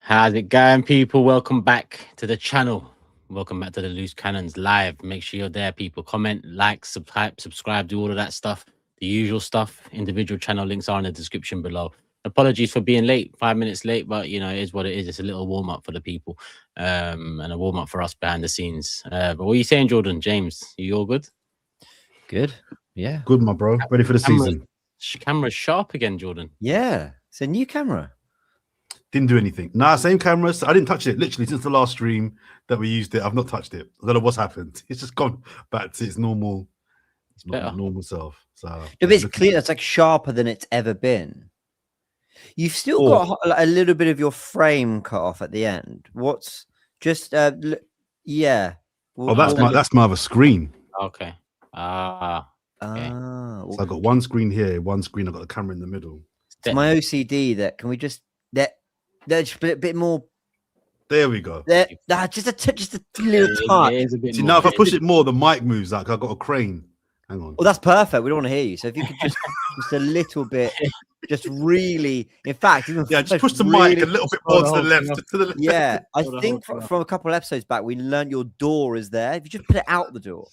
How's it going, people? Welcome back to the channel. Welcome back to the Loose Cannons live. Make sure you're there, people. Comment, like, subscribe, do all of that stuff. The usual stuff. Individual channel links are in the description below. Apologies for being late, 5 minutes late, but you know, it is what it is. It's a little warm up for the people, and a warm up for us behind the scenes. But what are you saying, Jordan? James, you all good? Good. Yeah. Good, my bro. Ready for the season. Camera's sharp again, Jordan. Yeah. It's a new camera. Didn't do anything. Nah, same camera. I didn't touch it. Literally, since the last stream that we used it, I've not touched it. I don't know what's happened. It's just gone back to its normal, normal self. So no, but it's clear. It's like sharper than it's ever been. You've still got a little bit of your frame cut off at the end. What's just yeah. Oh, that's my other screen. Okay. Okay. So I got one screen here, one screen. I got the camera in the middle. It's my OCD. That can we just just a bit more. There we go. Just a little touch. See, now if I push it more, the mic moves. Like I got a crane. Hang on. Well, that's perfect. We don't want to hear you. So if you could just a little bit, just really, in fact, even just push the mic a little bit more to the left. Yeah, I think from a couple of episodes back, we learned your door is there. If you just put it out the door,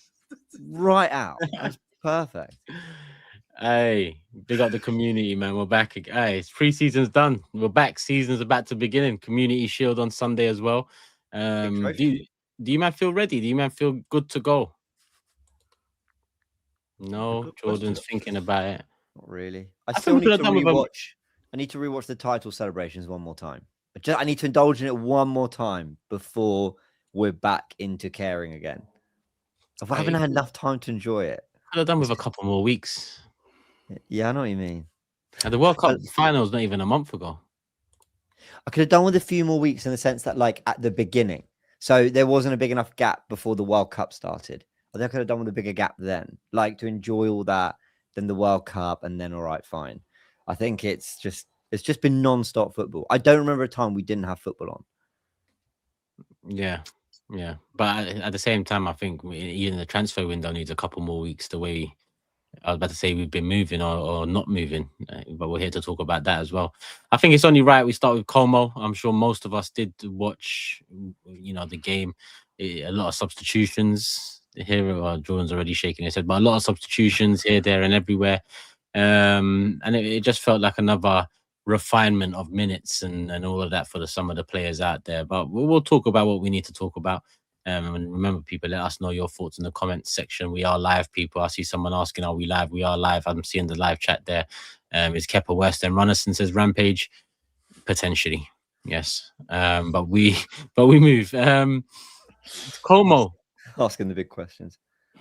right out, that's perfect. Hey, big up the community, man. We're back. Hey, it's pre-season's done. We're back. Season's about to begin. In Community Shield on Sunday as well. Do you man feel ready? Do you man feel good to go? No, Jordan's thinking about it. Not really. I still need to rewatch. I need to rewatch the title celebrations one more time. I need to indulge in it one more time before we're back into caring again. I haven't had enough time to enjoy it. Could have done with a couple more weeks. Yeah, I know what you mean. And the World Cup finals not even a month ago. I could have done with a few more weeks in the sense that, like, at the beginning, so there wasn't a big enough gap before the World Cup started. I think I could have done with a bigger gap then, like to enjoy all that, then the World Cup, and then all right, fine. I think it's just been non-stop football. I don't remember a time we didn't have football on. Yeah. But at the same time, I think even the transfer window needs a couple more weeks. The way I was about to say we've been moving or not moving, but we're here to talk about that as well. I think it's only right we start with Como. I'm sure most of us did watch, the game. A lot of substitutions here. Jordan's already shaking his head, but a lot of substitutions here, there, and everywhere. And it just felt like another refinement of minutes and all of that for some of the players out there. But we'll talk about what we need to talk about. And remember, people, let us know your thoughts in the comments section. We are live, people. I see someone asking, are we live? We are live. I'm seeing the live chat there. Is Kepa West and Runnison says Rampage? Potentially, yes. But we move. Como. Asking the big questions.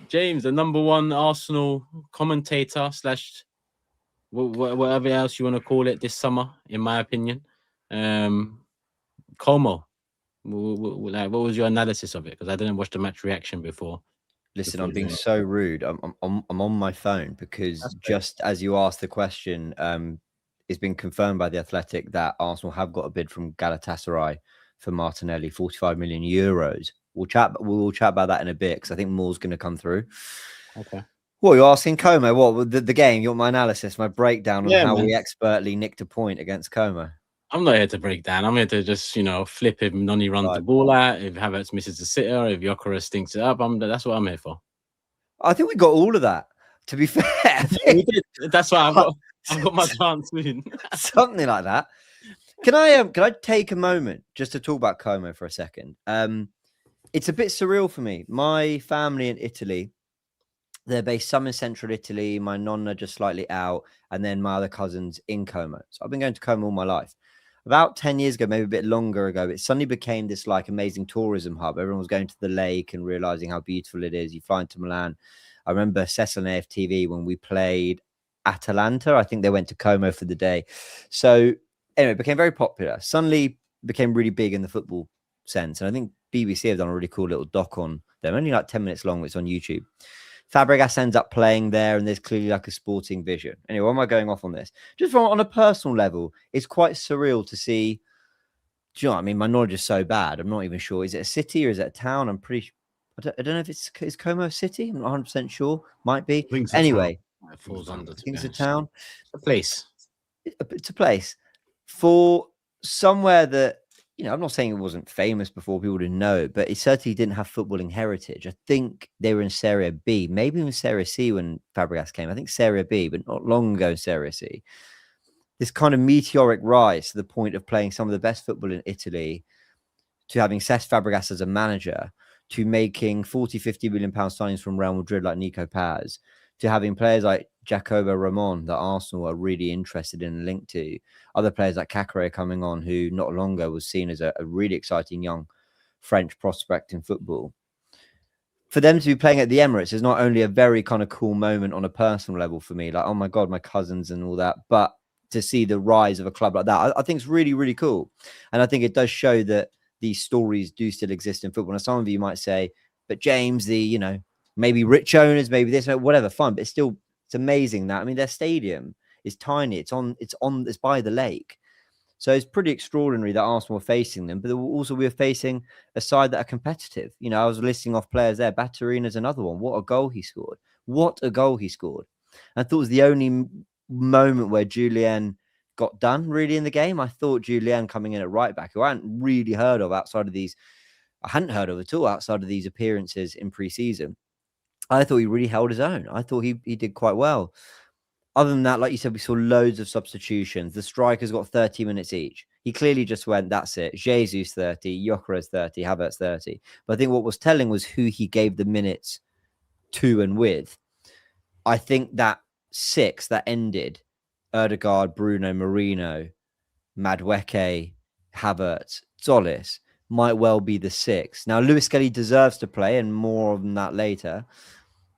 James, the #1 Arsenal commentator / whatever else you want to call it this summer, in my opinion. Como. What was your analysis of it? Because I didn't watch the match reaction before. Listen, I'm being so rude. I'm on my phone because just as you asked the question, it's been confirmed by the Athletic that Arsenal have got a bid from Galatasaray for Martinelli, 45 million euros. We'll chat about that in a bit because I think more's going to come through. Okay. What you're asking, Como? What the game? You want my analysis, my breakdown on how we expertly nicked a point against Como? I'm not here to break down. I'm here to just, flip if Noni runs the ball out, if Havertz misses the sitter, if Gyökeres stinks it up. That's what I'm here for. I think we got all of that, to be fair. We did. That's why I've got my chance soon. Something like that. Can I take a moment just to talk about Como for a second? It's a bit surreal for me. My family in Italy, they're based some in central Italy. My nonna just slightly out, and then my other cousins in Como. So I've been going to Como all my life. About 10 years ago, maybe a bit longer ago, it suddenly became this like amazing tourism hub. Everyone was going to the lake and realizing how beautiful it is. You fly into Milan. I remember Cecil and AFTV when we played Atalanta. I think they went to Como for the day. So anyway, it became very popular. Suddenly became really big in the football sense. And I think BBC have done a really cool little doc on them. Only like 10 minutes long. It's on YouTube. Fabregas ends up playing there, and there's clearly like a sporting vision. Anyway, why am I going off on this? Just on a personal level, it's quite surreal to see. Do you know what I mean? My knowledge is so bad. I'm not even sure. Is it a city or is it a town? I'm pretty. I don't know if is Como a city. I'm not 100% sure. Might be. Anyway, it falls under. I think it's a town. A place. It's a place for somewhere that I'm not saying it wasn't famous before, people didn't know it, but it certainly didn't have footballing heritage. I think they were in Serie B, maybe even Serie C when Fabregas came. I think Serie B, but not long ago, Serie C. This kind of meteoric rise to the point of playing some of the best football in Italy, to having Cesc Fabregas as a manager, to making 40, 50 million pound signings from Real Madrid like Nico Paz, to having players like Jacobo Ramon that Arsenal are really interested in and linked to, other players like Caqueret coming on, who not long ago was seen as a really exciting young French prospect in football. For them to be playing at the Emirates is not only a very kind of cool moment on a personal level for me, like, oh my God, my cousins and all that, but to see the rise of a club like that, I think it's really, really cool. And I think it does show that these stories do still exist in football. And some of you might say, but James, maybe rich owners, maybe this, whatever, fine. But it's amazing that, I mean, their stadium is tiny. It's by the lake. So it's pretty extraordinary that Arsenal were facing them, but also we were facing a side that are competitive. I was listing off players there. Baturina's another one. What a goal he scored. I thought it was the only moment where Julian got done really in the game. I thought Julian coming in at right back, who I hadn't really heard of outside of these, I hadn't heard of at all outside of these appearances in pre-season. I thought he really held his own. I thought he did quite well. Other than that, like you said, we saw loads of substitutions. The strikers got 30 minutes each. He clearly just went, that's it. Jesus 30, Gyökeres 30, Havertz 30. But I think what was telling was who he gave the minutes to and with. I think that 6 that ended, Ødegaard, Bruno, Marino, Madueke, Havertz, Zolis, might well be the 6. Now, Lewis Skelly deserves to play, and more on that later.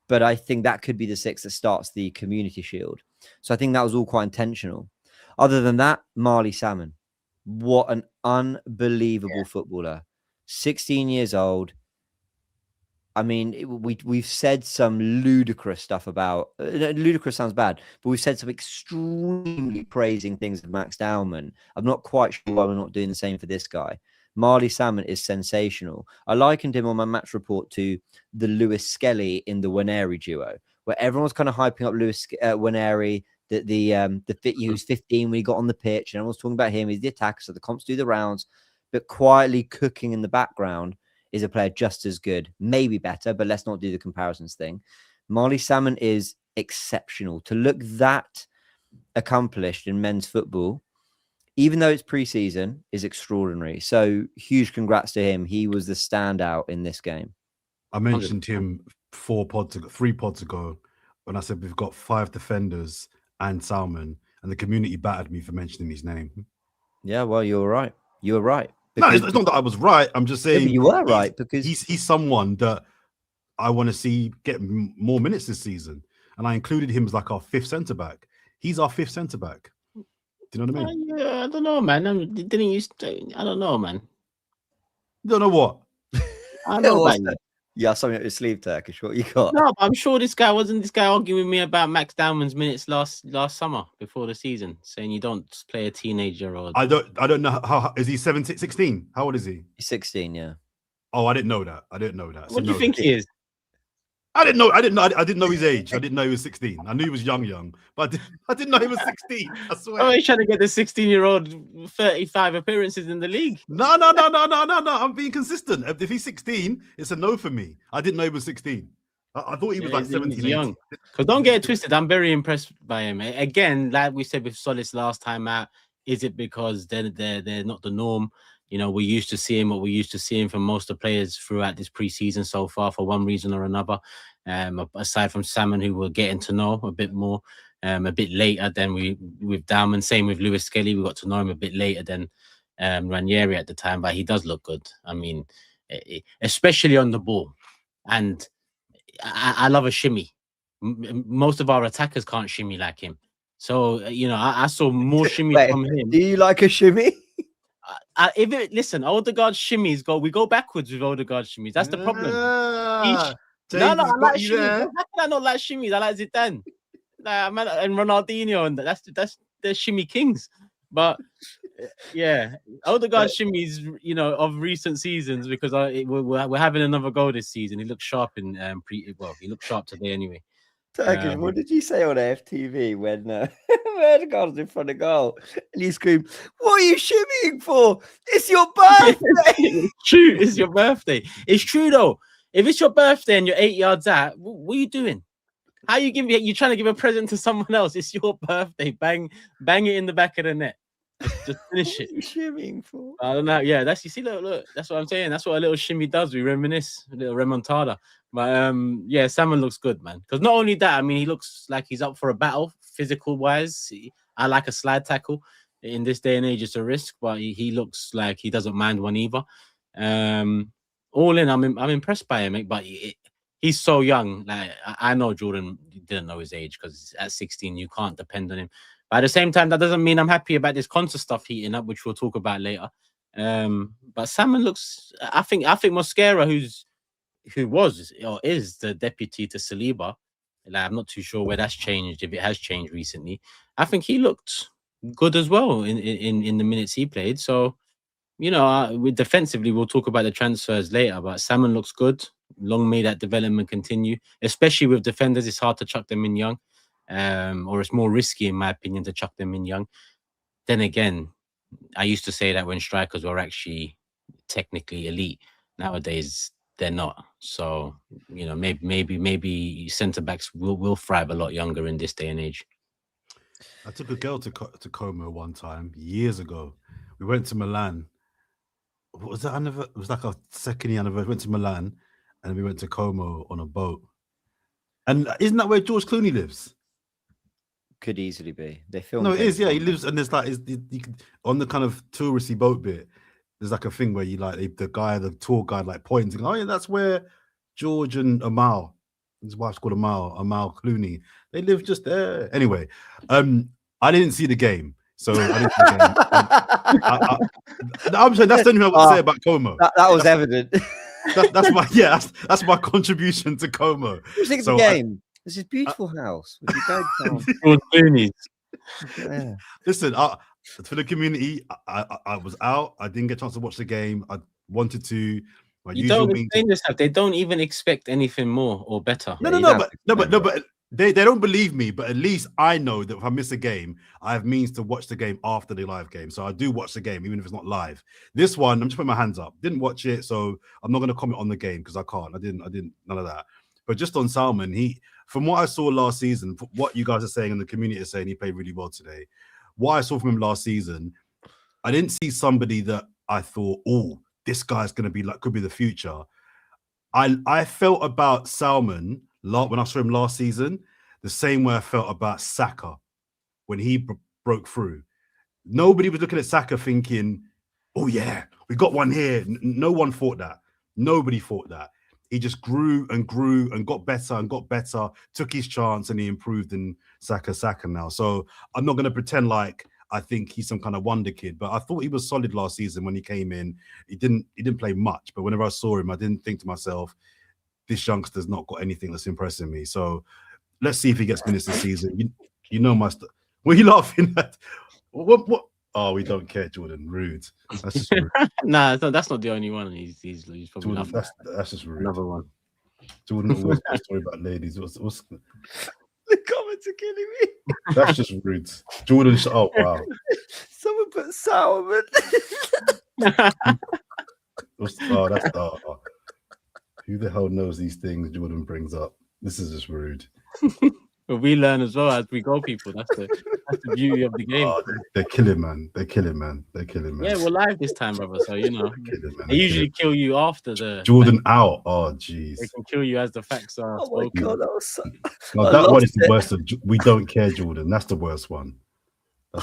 But I think that could be the 6 that starts the Community Shield. So I think that was all quite intentional. Other than that, Marley Salmon. What an unbelievable footballer. 16 years old. I mean, we've said some ludicrous stuff about... ludicrous sounds bad, but we've said some extremely praising things of Max Dowman. I'm not quite sure why we're not doing the same for this guy. Marley Salmon is sensational. I likened him on my match report to the Lewis Skelly in the Waneri duo, where everyone's kind of hyping up Lewis Waneri, he was 15 when he got on the pitch, and everyone's talking about him. He's the attacker, so the comps do the rounds, but quietly cooking in the background is a player just as good, maybe better, but let's not do the comparisons thing. Marley Salmon is exceptional. To look that accomplished in men's football, even though it's pre-season, is extraordinary. So huge congrats to him. He was the standout in this game. I mentioned him 3 pods ago when I said we've got 5 defenders and Salmon, and the community battered me for mentioning his name. Yeah, well, you were right. You were right. No, it's not that I was right. I'm just saying you were right, because he's someone that I want to see get more minutes this season, and I included him as like our 5th centre back. He's our 5th centre back. Do you know what I mean? I don't know, man. I don't know, man. You don't know what? I know about you. Yeah, something up your sleeve, Turkish. What you got? No, I'm sure this guy arguing with me about Max Dowman's minutes last summer before the season, saying you don't play a teenager. Or I don't know how is he 17, 16? How old is he? He's 16, yeah. Oh, I didn't know that. What do you think he is? I didn't know his age. I didn't know he was 16. I knew he was young, but I didn't know he was 16. I swear. Oh, he's trying to get the 16-year-old 35 appearances in the league. No. I'm being consistent. If he's 16, it's a no for me. I didn't know he was 16. I thought he was like 17. He's young. Because don't get it twisted. I'm very impressed by him. Again, like we said with Solis last time out, is it because they're not the norm? We're used to seeing what we're used to seeing from most of the players throughout this preseason so far for one reason or another. Aside from Salmon, who we're getting to know a bit more, a bit later than with Dowman. Same with Lewis Skelly. We got to know him a bit later than Ranieri at the time, but he does look good. I mean, especially on the ball. And I love a shimmy. Most of our attackers can't shimmy like him. So, I saw more shimmy from him. Do you like a shimmy? Listen, Odegaard shimmies we go backwards with Odegaard shimmies. That's the problem. I like shimmies. How can I not like shimmies? I like Zidane, and Ronaldinho, and that's the shimmy kings. But yeah, Odegaard shimmies, of recent seasons, because we're having another goal this season. He looked sharp he looked sharp today anyway. Turkish, what did you say on AFTV when the guy was in front of goal and you screamed, "What are you shimmying for? It's your birthday!" It's true. It's your birthday. It's true though. If it's your birthday and you're 8 yards out, what are you doing? How you give you trying to give a present to someone else? It's your birthday. Bang it in the back of the net. Just finish it. What are you shimmying for? I don't know. Yeah, that's you see. Look. That's what I'm saying. That's what a little shimmy does. We reminisce, a little remontada. But yeah, Salmon looks good, man. Because not only that, I mean, he looks like he's up for a battle, physical wise. I like a slide tackle. In this day and age, it's a risk, but he looks like he doesn't mind one either. All in, I'm impressed by him, mate. But he's so young. Like I know Jordan didn't know his age because at 16 you can't depend on him. But at the same time, that doesn't mean I'm happy about this concert stuff heating up, which we'll talk about later. But Salmon looks. I think Mosquera, who was or is the deputy to Saliba, like, I'm not too sure where that's changed, if it has changed recently. I think he looked good as well in the minutes he played. So, with defensively, we'll talk about the transfers later. But Salmon looks good. Long may that development continue, especially with defenders. It's hard to chuck them in young. Or it's more risky, in my opinion, to chuck them in young. Then again, I used to say that when strikers were actually technically elite. Nowadays, they're not. So, maybe centre backs will thrive a lot younger in this day and age. I took a girl to Como one time years ago. We went to Milan. What was that? It was like our second year anniversary. We went to Milan, and we went to Como on a boat. And isn't that where George Clooney lives? Could easily be. They film. No, it is. Yeah, he lives, and there's like you can, on the kind of touristy boat bit. There's like a thing where you like the tour guide like pointing. Oh yeah, that's where George and Amal, his wife's called Amal Clooney. They live just there. Anyway, I didn't see the game, so I didn't see the game. I'm saying that's the only thing I would say about Como. That was evident. That's my contribution to Como. What do you think of the game? This is a beautiful house. Would you go Yeah. Listen, for the community, I was out. I didn't get a chance to watch the game. I wanted to. You don't explain this. They don't even expect anything more or better. No, but they don't believe me. But at least I know that if I miss a game, I have means to watch the game after the live game. So I do watch the game, even if it's not live. This one, I'm just putting my hands up. Didn't watch it, so I'm not going to comment on the game because I can't. I didn't. None of that. But just on Salmon, from what I saw last season, what you guys are saying and the community is saying, he played really well today. What I saw from him last season, I didn't see somebody that I thought, oh, this guy's going to be could be the future. I felt about Salmon when I saw him last season, the same way I felt about Saka when he broke through. Nobody was looking at Saka thinking, oh yeah, we got one here. No one thought that. Nobody thought that. He just grew and got better, took his chance, and he improved in Saka now. So I'm not going to pretend like I think he's some kind of wonder kid, but I thought he was solid last season when he came in. He didn't play much, but whenever I saw him, I didn't think to myself, this youngster's not got anything that's impressing me. So let's see if he gets minutes this season. You know my stuff. What are you laughing at? What? Oh, we don't care, Jordan. Rude. That's just rude. Nah, that's not the only one. He's probably Jordan, that's just rude. Another one. Jordan always got a story about ladies. What's The comments are killing me. That's just rude. Jordan. Oh wow. Someone put Salmon. Who the hell knows these things Jordan brings up? This is just rude. But we learn as well as we go, people. That's the beauty of the game. Oh, they're killing, man. Yeah, we're live this time, brother. So they usually kill you after the Jordan out. Oh, jeez. They can kill you as the facts are. Oh my god, that was so... No, that one is the worst. We don't care, Jordan. That's the worst one. But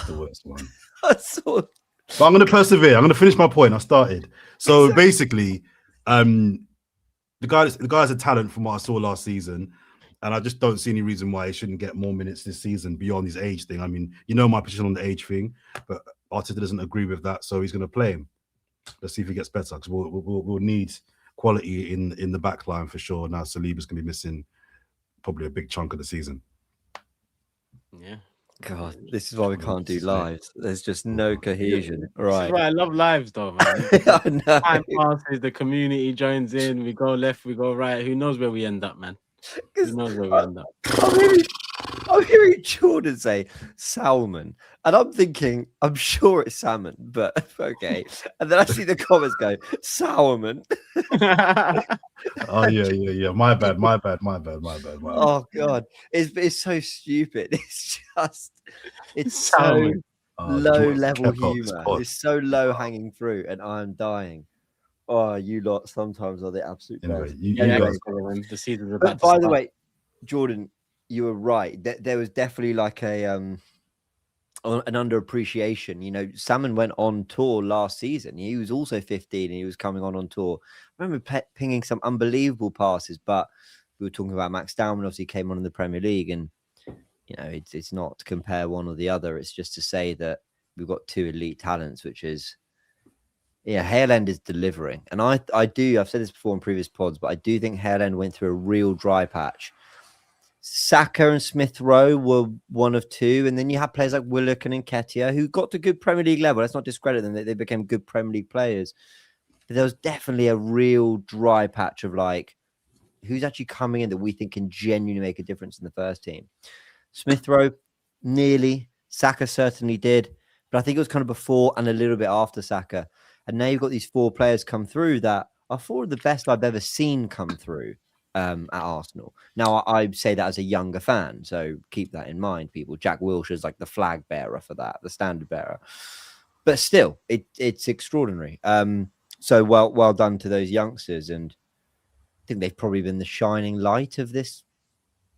I'm going to persevere. I'm going to finish my point. I started. So basically, the guy's a talent from what I saw last season. And I just don't see any reason why he shouldn't get more minutes this season beyond his age thing. I mean, my position on the age thing, but Arteta doesn't agree with that, so he's going to play him. Let's see if he gets better, because we'll need quality in the back line for sure. Now Saliba's going to be missing probably a big chunk of the season. Yeah. God, this is why we can't do lives. There's just no cohesion. Right. I love lives though, man. I know. Time passes, the community joins in, we go left, we go right. Who knows where we end up, man? Who knows where we end up? I'm hearing Jordan say salmon, and I'm thinking, I'm sure it's salmon, but okay. And then I see the comments go, salmon. Oh yeah. My bad. Oh God, it's so stupid. It's so Salmon. low level kept up this humor. pod. It's so low hanging fruit, and I'm dying. Oh, you lot sometimes are the absolute Anyway, best. you Yeah, guys. the season's about But to by the start. way, Jordan, you were right. There was definitely like an underappreciation. You know, Salmon went on tour last season. He was also 15 and he was coming on tour. I remember pinging some unbelievable passes, but we were talking about Max Dowman. Obviously, came on in the Premier League, and you know, it's not to compare one or the other. It's just to say that we've got two elite talents, which is. Yeah, Hale End is delivering. And I've said this before in previous pods, but I do think Hale End went through a real dry patch. Saka and Smith Rowe were one of two. And then you have players like Willock and Nketiah who got to good Premier League level. Let's not discredit them. They became good Premier League players. But there was definitely a real dry patch of like, who's actually coming in that we think can genuinely make a difference in the first team. Smith Rowe, nearly. Saka certainly did. But I think it was kind of before and a little bit after Saka. And now you've got these four players come through that are four of the best I've ever seen come through at Arsenal. Now, I say that as a younger fan, so keep that in mind, people. Jack Wilshere's like the flag bearer for that, the standard bearer. But still, it's extraordinary. So well done to those youngsters. And I think they've probably been the shining light of this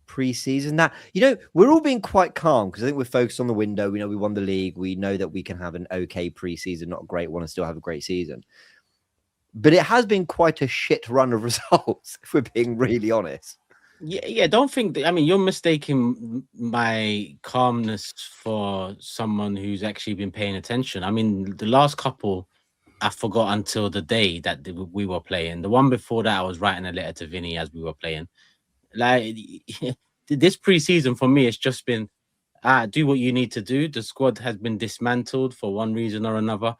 pre-season. That, you know, we're all being quite calm because I think we're focused on the window. We know we won the league. We know that we can have an okay pre-season, not a great one, and still have a great season. But it has been quite a shit run of results, if we're being really honest. Yeah. Don't think that. I mean, you're mistaking my calmness for someone who's actually been paying attention. I mean, the last couple, I forgot until the day that we were playing. The one before that, I was writing a letter to Vinny as we were playing. Like this preseason for me, it's just been do what you need to do. The squad has been dismantled for one reason or another.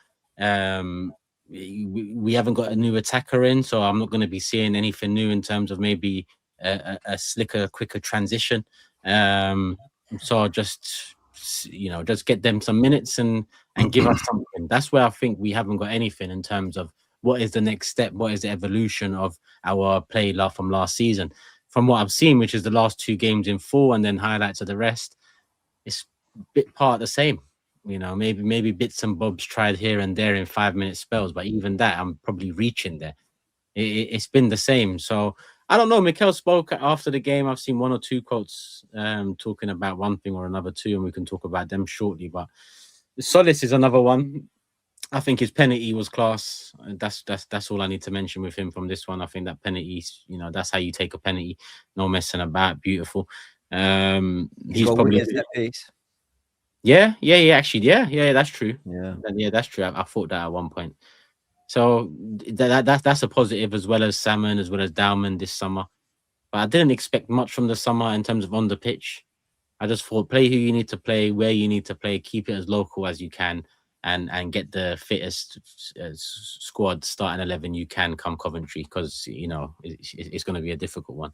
We haven't got a new attacker in, so I'm not going to be seeing anything new in terms of maybe a slicker, quicker transition. So just get them some minutes and give us something. That's where I think we haven't got anything in terms of what is the next step, what is the evolution of our play from last season. From what I've seen, which is the last two games in full and then highlights of the rest, it's a bit part of the same. You know, maybe bits and bobs tried here and there in 5-minute spells, but even that, I'm probably reaching there. It's been the same. So I don't know. Mikel spoke after the game. I've seen one or two quotes talking about one thing or another too, and we can talk about them shortly. But Solis is another one. I think his penalty was class. That's all I need to mention with him from this one. I think that penalty, you know, that's how you take a penalty. No messing about. Beautiful. He's probably yeah. Actually, yeah. That's true. Yeah, that's true. I thought that at one point. So that's a positive, as well as Salmon, as well as Dowman this summer. But I didn't expect much from the summer in terms of on the pitch. I just thought play who you need to play, where you need to play, keep it as local as you can. And get the fittest squad starting 11 you can come Coventry, because you know it's going to be a difficult one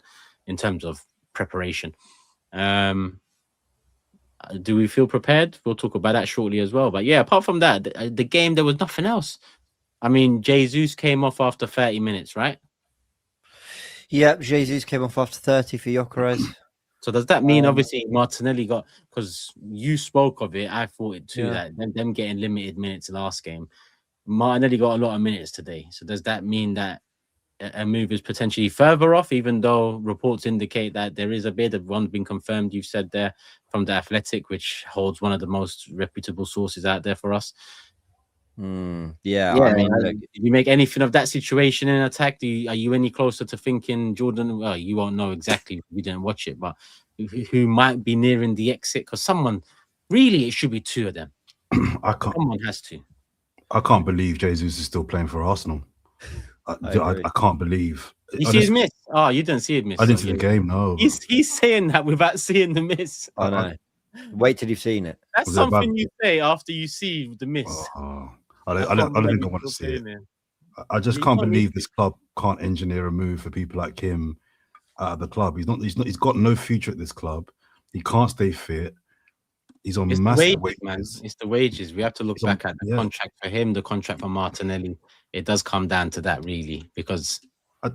in terms of preparation. Do we feel prepared? We'll talk about that shortly as well. But yeah, apart from that, the game, there was nothing else. I mean, Jesus came off after 30 minutes, right? Yep, Jesus came off after 30 for Gyökeres. So does that mean obviously Martinelli got, because you spoke of it, I thought it too, that them getting limited minutes last game, Martinelli got a lot of minutes today. So does that mean that a move is potentially further off, even though reports indicate that there is a bid of one being confirmed, you've said there, from The Athletic, which holds one of the most reputable sources out there for us? Yeah. I mean, did you make anything of that situation in attack? Are you any closer to thinking Jordan? Well, you won't know exactly. We didn't watch it, but who might be nearing the exit? Because someone, really, it should be two of them. Someone has to. I can't believe Jesus is still playing for Arsenal. I can't believe. You see his miss? Oh, you didn't see his miss. I didn't see the game. No. He's saying that without seeing the miss. I know. Wait till you've seen it. That's something you say after you see the miss. I don't think I want to see it. I just can't believe this club can't engineer a move for people like him out of the club. He's got no future at this club. He can't stay fit. He's on It's the massive wages, man. wages. It's the wages. We have to look It's on- back at the yeah. contract for him, the contract for Martinelli. It does come down to that, really, because I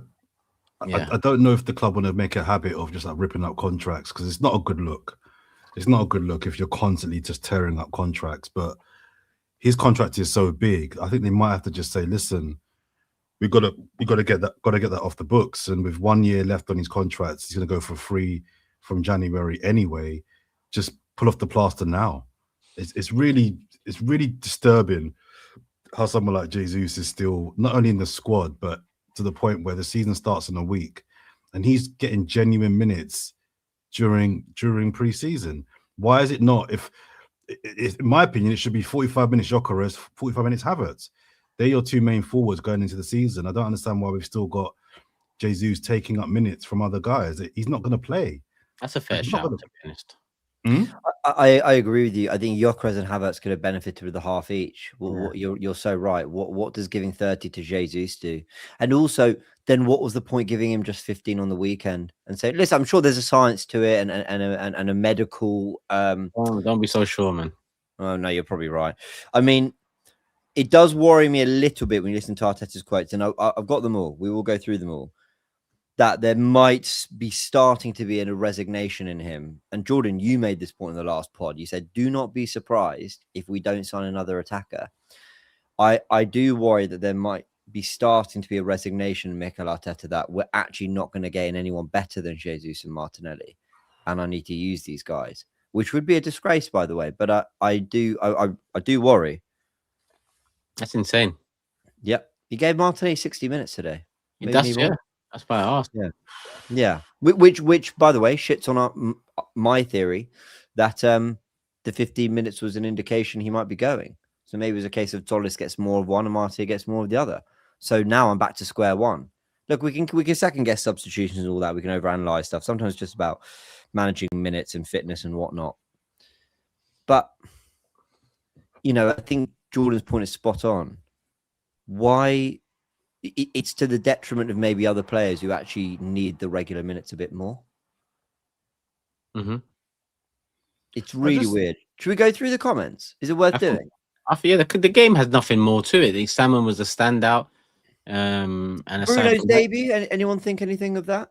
don't know if the club want to make a habit of just like ripping up contracts, because it's not a good look. It's not a good look if you're constantly just tearing up contracts. But his contract is so big, I think they might have to just say, listen, we got to get that off the books. And with 1 year left on his contracts, he's going to go for free from January anyway. Just pull off the plaster now. It's really disturbing how someone like Jesus is still not only in the squad, but to the point where the season starts in a week and he's getting genuine minutes during pre-season. Why is it not? If in my opinion, it should be 45 minutes Gyökeres, 45 minutes Havertz. They're your two main forwards going into the season. I don't understand why we've still got Jesus taking up minutes from other guys. He's not going to play. that's a fair shout, to be honest. I agree with you. I think Gyökeres and Havertz could have benefited with a half each. You're so right. What does giving 30 to Jesus do? And also, then what was the point giving him just 15 on the weekend and saying, listen, I'm sure there's a science to it and a medical. Don't be so sure, man. Oh no, you're probably right. I mean, it does worry me a little bit when you listen to Arteta's quotes, and I've got them all. We will go through them all. That there might be starting to be a resignation in him. And Jordan, you made this point in the last pod. You said, do not be surprised if we don't sign another attacker. I do worry that there might be starting to be a resignation in Mikel Arteta that we're actually not going to gain anyone better than Jesus and Martinelli. And I need to use these guys, which would be a disgrace, by the way. But I do worry. That's insane. Yep. He gave Martinelli 60 minutes today. That's why I asked. Yeah. Which, by the way, shits on my theory that the 15 minutes was an indication he might be going. So maybe it was a case of Tolisso gets more of one and Martinelli gets more of the other. So now I'm back to square one. Look, we can second guess substitutions and all that. We can overanalyze stuff. Sometimes it's just about managing minutes and fitness and whatnot. But I think Jordan's point is spot on. Why? It's to the detriment of maybe other players who actually need the regular minutes a bit more. Mm-hmm. It's really weird. Should we go through the comments? Is it worth doing? The game has nothing more to it. Salmon was a standout. And Bruno's debut. Anyone think anything of that?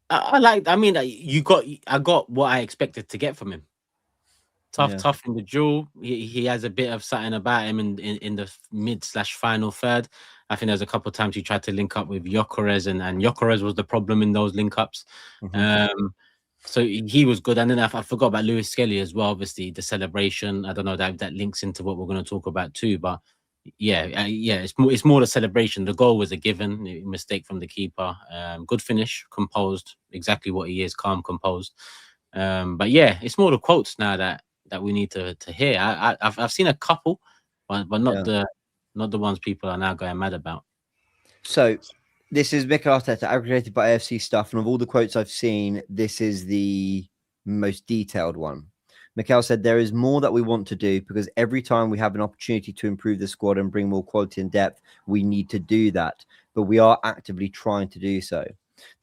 I got what I expected to get from him. Tough in the duel. He has a bit of something about him in the mid/final third. I think there's a couple of times he tried to link up with Gyökeres, and Gyökeres was the problem in those link ups. Mm-hmm. So he was good. And then I forgot about Lewis Skelly as well. Obviously, the celebration. I don't know that links into what we're going to talk about too. But it's more the celebration. The goal was a given mistake from the keeper. Good finish, composed, exactly what he is, calm, composed. But it's more the quotes now that we need to hear. I've seen a couple, but not the ones people are now going mad about. So this is Mikel Arteta, aggregated by AFC stuff, and of all the quotes I've seen, this is the most detailed one. Mikel said, there is more that we want to do because every time we have an opportunity to improve the squad and bring more quality and depth, we need to do that. But we are actively trying to do so.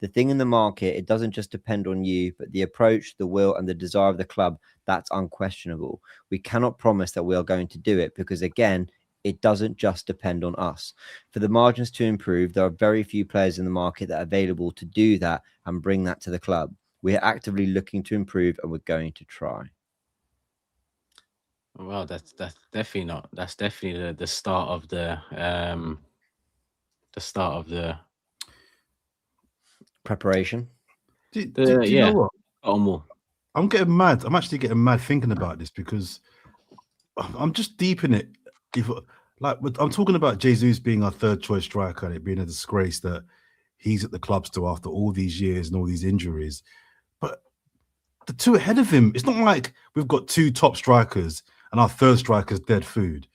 The thing in the market, it doesn't just depend on you, but the approach, the will, and the desire of the club, that's unquestionable. We cannot promise that we are going to do it because, again, it doesn't just depend on us. For the margins to improve, there are very few players in the market that are available to do that and bring that to the club. We are actively looking to improve and we're going to try. Well, that's definitely not. That's definitely the start of the preparation. Do you know what? I'm getting mad. I'm actually getting mad thinking about this because I'm just deep in it. I'm talking about Jesus being our third choice striker and it being a disgrace that he's at the club still after all these years and all these injuries. But the two ahead of him, it's not like we've got two top strikers and our third striker's dead food.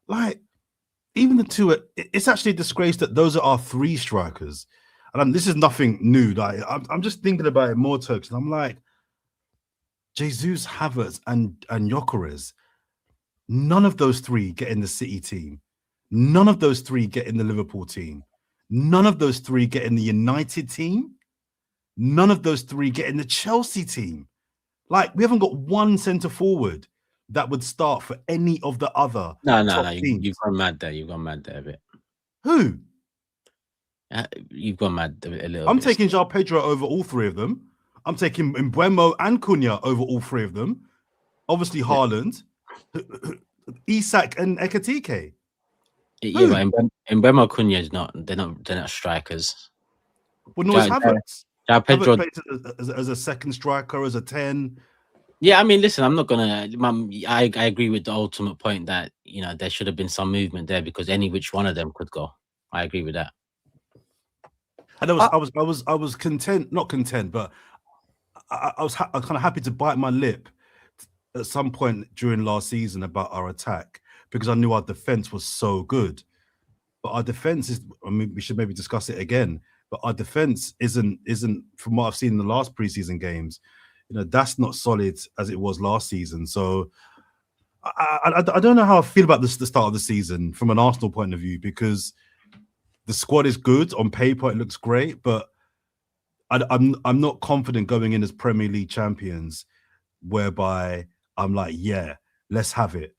Like, even the two, it's actually a disgrace that those are our three strikers. And this is nothing new. Like, I'm just thinking about it more, Turks. And I'm like, Jesus, Havertz, and Gyökeres, none of those three get in the City team. None of those three get in the Liverpool team. None of those three get in the United team. none of those three get in the Chelsea team. Like, we haven't got one centre forward that would start for any of the other top teams. You've gone mad there. You've gone mad there a bit. Who? You've gone mad a little I'm bit. taking João Pedro over all three of them. I'm taking Mbeumo and Cunha over all three of them. Obviously, Haaland, Isak, and Ekatike. Yeah, but Mbeumo, Cunha is not. They're not strikers. Well, no, it's Havertz. João Pedro as a second striker, as a 10. Yeah, I mean, listen, I'm not gonna. I agree with the ultimate point that there should have been some movement there because any which one of them could go. I agree with that. And I was content, not content, but I was kind of happy to bite my lip at some point during last season about our attack because I knew our defense was so good. But our defense is. I mean, we should maybe discuss it again. But our defense isn't from what I've seen in the last preseason games. That's not solid as it was last season. So I don't know how I feel about the start of the season from an Arsenal point of view because the squad is good on paper. It looks great, but I'm not confident going in as Premier League champions, whereby I'm like, yeah, let's have it.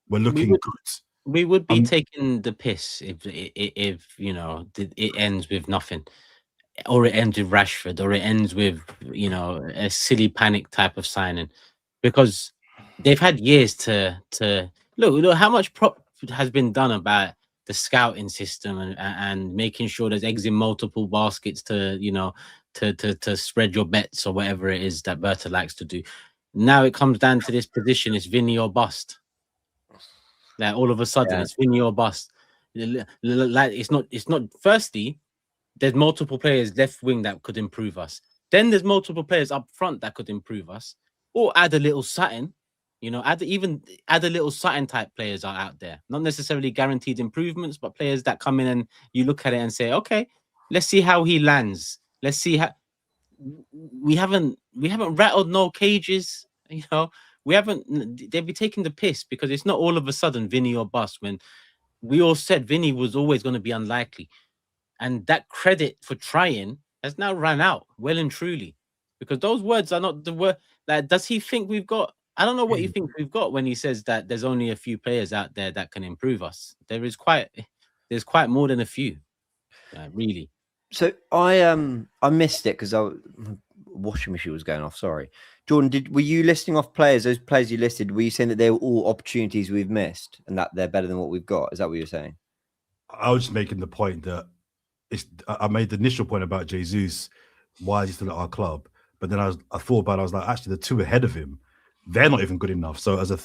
We're looking good. We would be taking the piss if it ends with nothing. Or it ends with Rashford, or it ends with a silly panic type of signing, because they've had years to look how much prop has been done about the scouting system and making sure there's eggs in multiple baskets to spread your bets or whatever it is that Berta likes to do. Now it comes down to this position: it's Vinny or bust. Like all of a sudden, it's Vinny or bust. Like it's not. Firstly, there's multiple players left wing that could improve us. Then there's multiple players up front that could improve us, or add a little something. Add a little something type players are out there. Not necessarily guaranteed improvements, but players that come in and you look at it and say, okay, let's see how he lands. Let's see how we haven't rattled no cages. We haven't. They'll be taking the piss because it's not all of a sudden Vinny or bust when we all said Vinny was always going to be unlikely. And that credit for trying has now run out, well and truly, because those words are not the word. That does he think we've got? I don't know what you think we've got when he says that there's only a few players out there that can improve us. There's quite more than a few, really. So I missed it because my washing machine was going off. Sorry, Jordan. Were you listing off players? Those players you listed, were you saying that they were all opportunities we've missed and that they're better than what we've got? Is that what you're saying? I was just making the point that. I made the initial point about Jesus, why is he still at our club? But then I thought about it, I was like, actually, the two ahead of him, they're not even good enough. So as a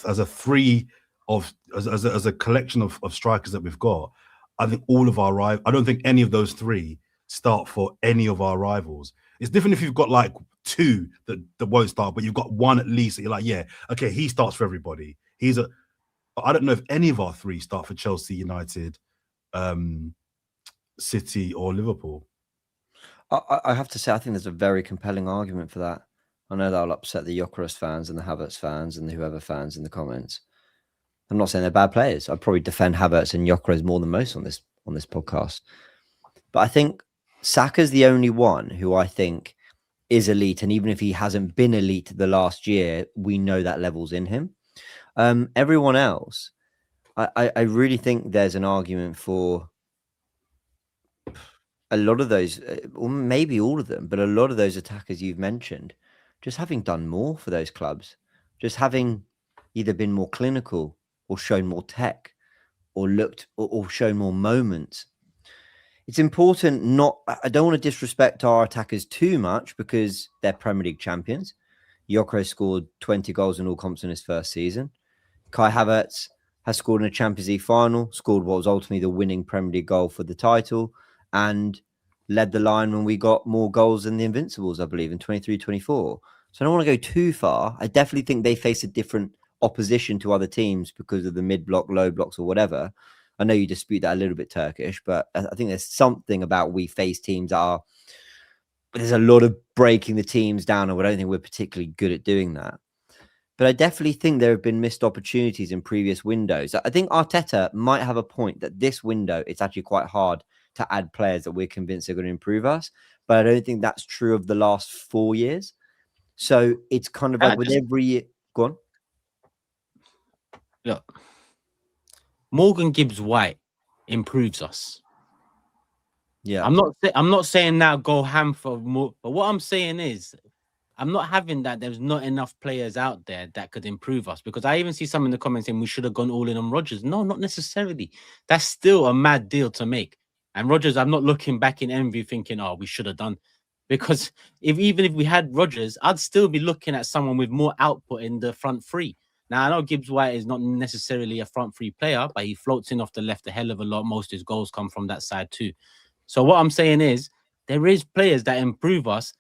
collection of strikers that we've got, I think all of our I don't think any of those three start for any of our rivals. It's different if you've got like two that won't start, but you've got one at least that you're like, yeah, okay, he starts for everybody. I don't know if any of our three start for Chelsea, United, City or Liverpool. I have to say, I think there's a very compelling argument for that. I know that'll upset the Gyökeres fans and the Havertz fans and whoever fans in the comments. I'm not saying they're bad players. I'd probably defend Havertz and Gyökeres more than most on this podcast. But I think Saka's the only one who I think is elite. And even if he hasn't been elite the last year, we know that level's in him. Everyone else, I really think there's an argument for a lot of those, or maybe all of them, but a lot of those attackers you've mentioned, just having done more for those clubs, just having either been more clinical or shown more tech or looked or shown more moments. It's important I don't want to disrespect our attackers too much because they're Premier League champions. Gyökeres scored 20 goals in all comps in his first season. Kai Havertz has scored in a Champions League final, scored what was ultimately the winning Premier League goal for the title, and led the line when we got more goals than the Invincibles, I believe, in 23-24. So I don't want to go too far. I definitely think they face a different opposition to other teams because of the mid-block, low blocks or whatever. I know you dispute that a little bit, Turkish, but I think there's something about we face teams that there's a lot of breaking the teams down, and I don't think we're particularly good at doing that. But I definitely think there have been missed opportunities in previous windows. I think Arteta might have a point that this window, it's actually quite hard to add players that we're convinced are going to improve us. but I don't think that's true of the last 4 years. So it's kind of like with every year. Go on. Look, Morgan Gibbs White improves us. Yeah, I'm not saying now go ham for more, but what I'm saying is I'm not having that there's not enough players out there that could improve us, because I even see some in the comments saying we should have gone all in on Rodgers. No, not necessarily. That's still a mad deal to make. And Rodgers, I'm not looking back in envy thinking, oh, we should have done, because even if we had Rodgers, I'd still be looking at someone with more output in the front three. Now, I know Gibbs White is not necessarily a front three player, but he floats in off the left a hell of a lot. Most of his goals come from that side too. So what I'm saying is there is players that improve us.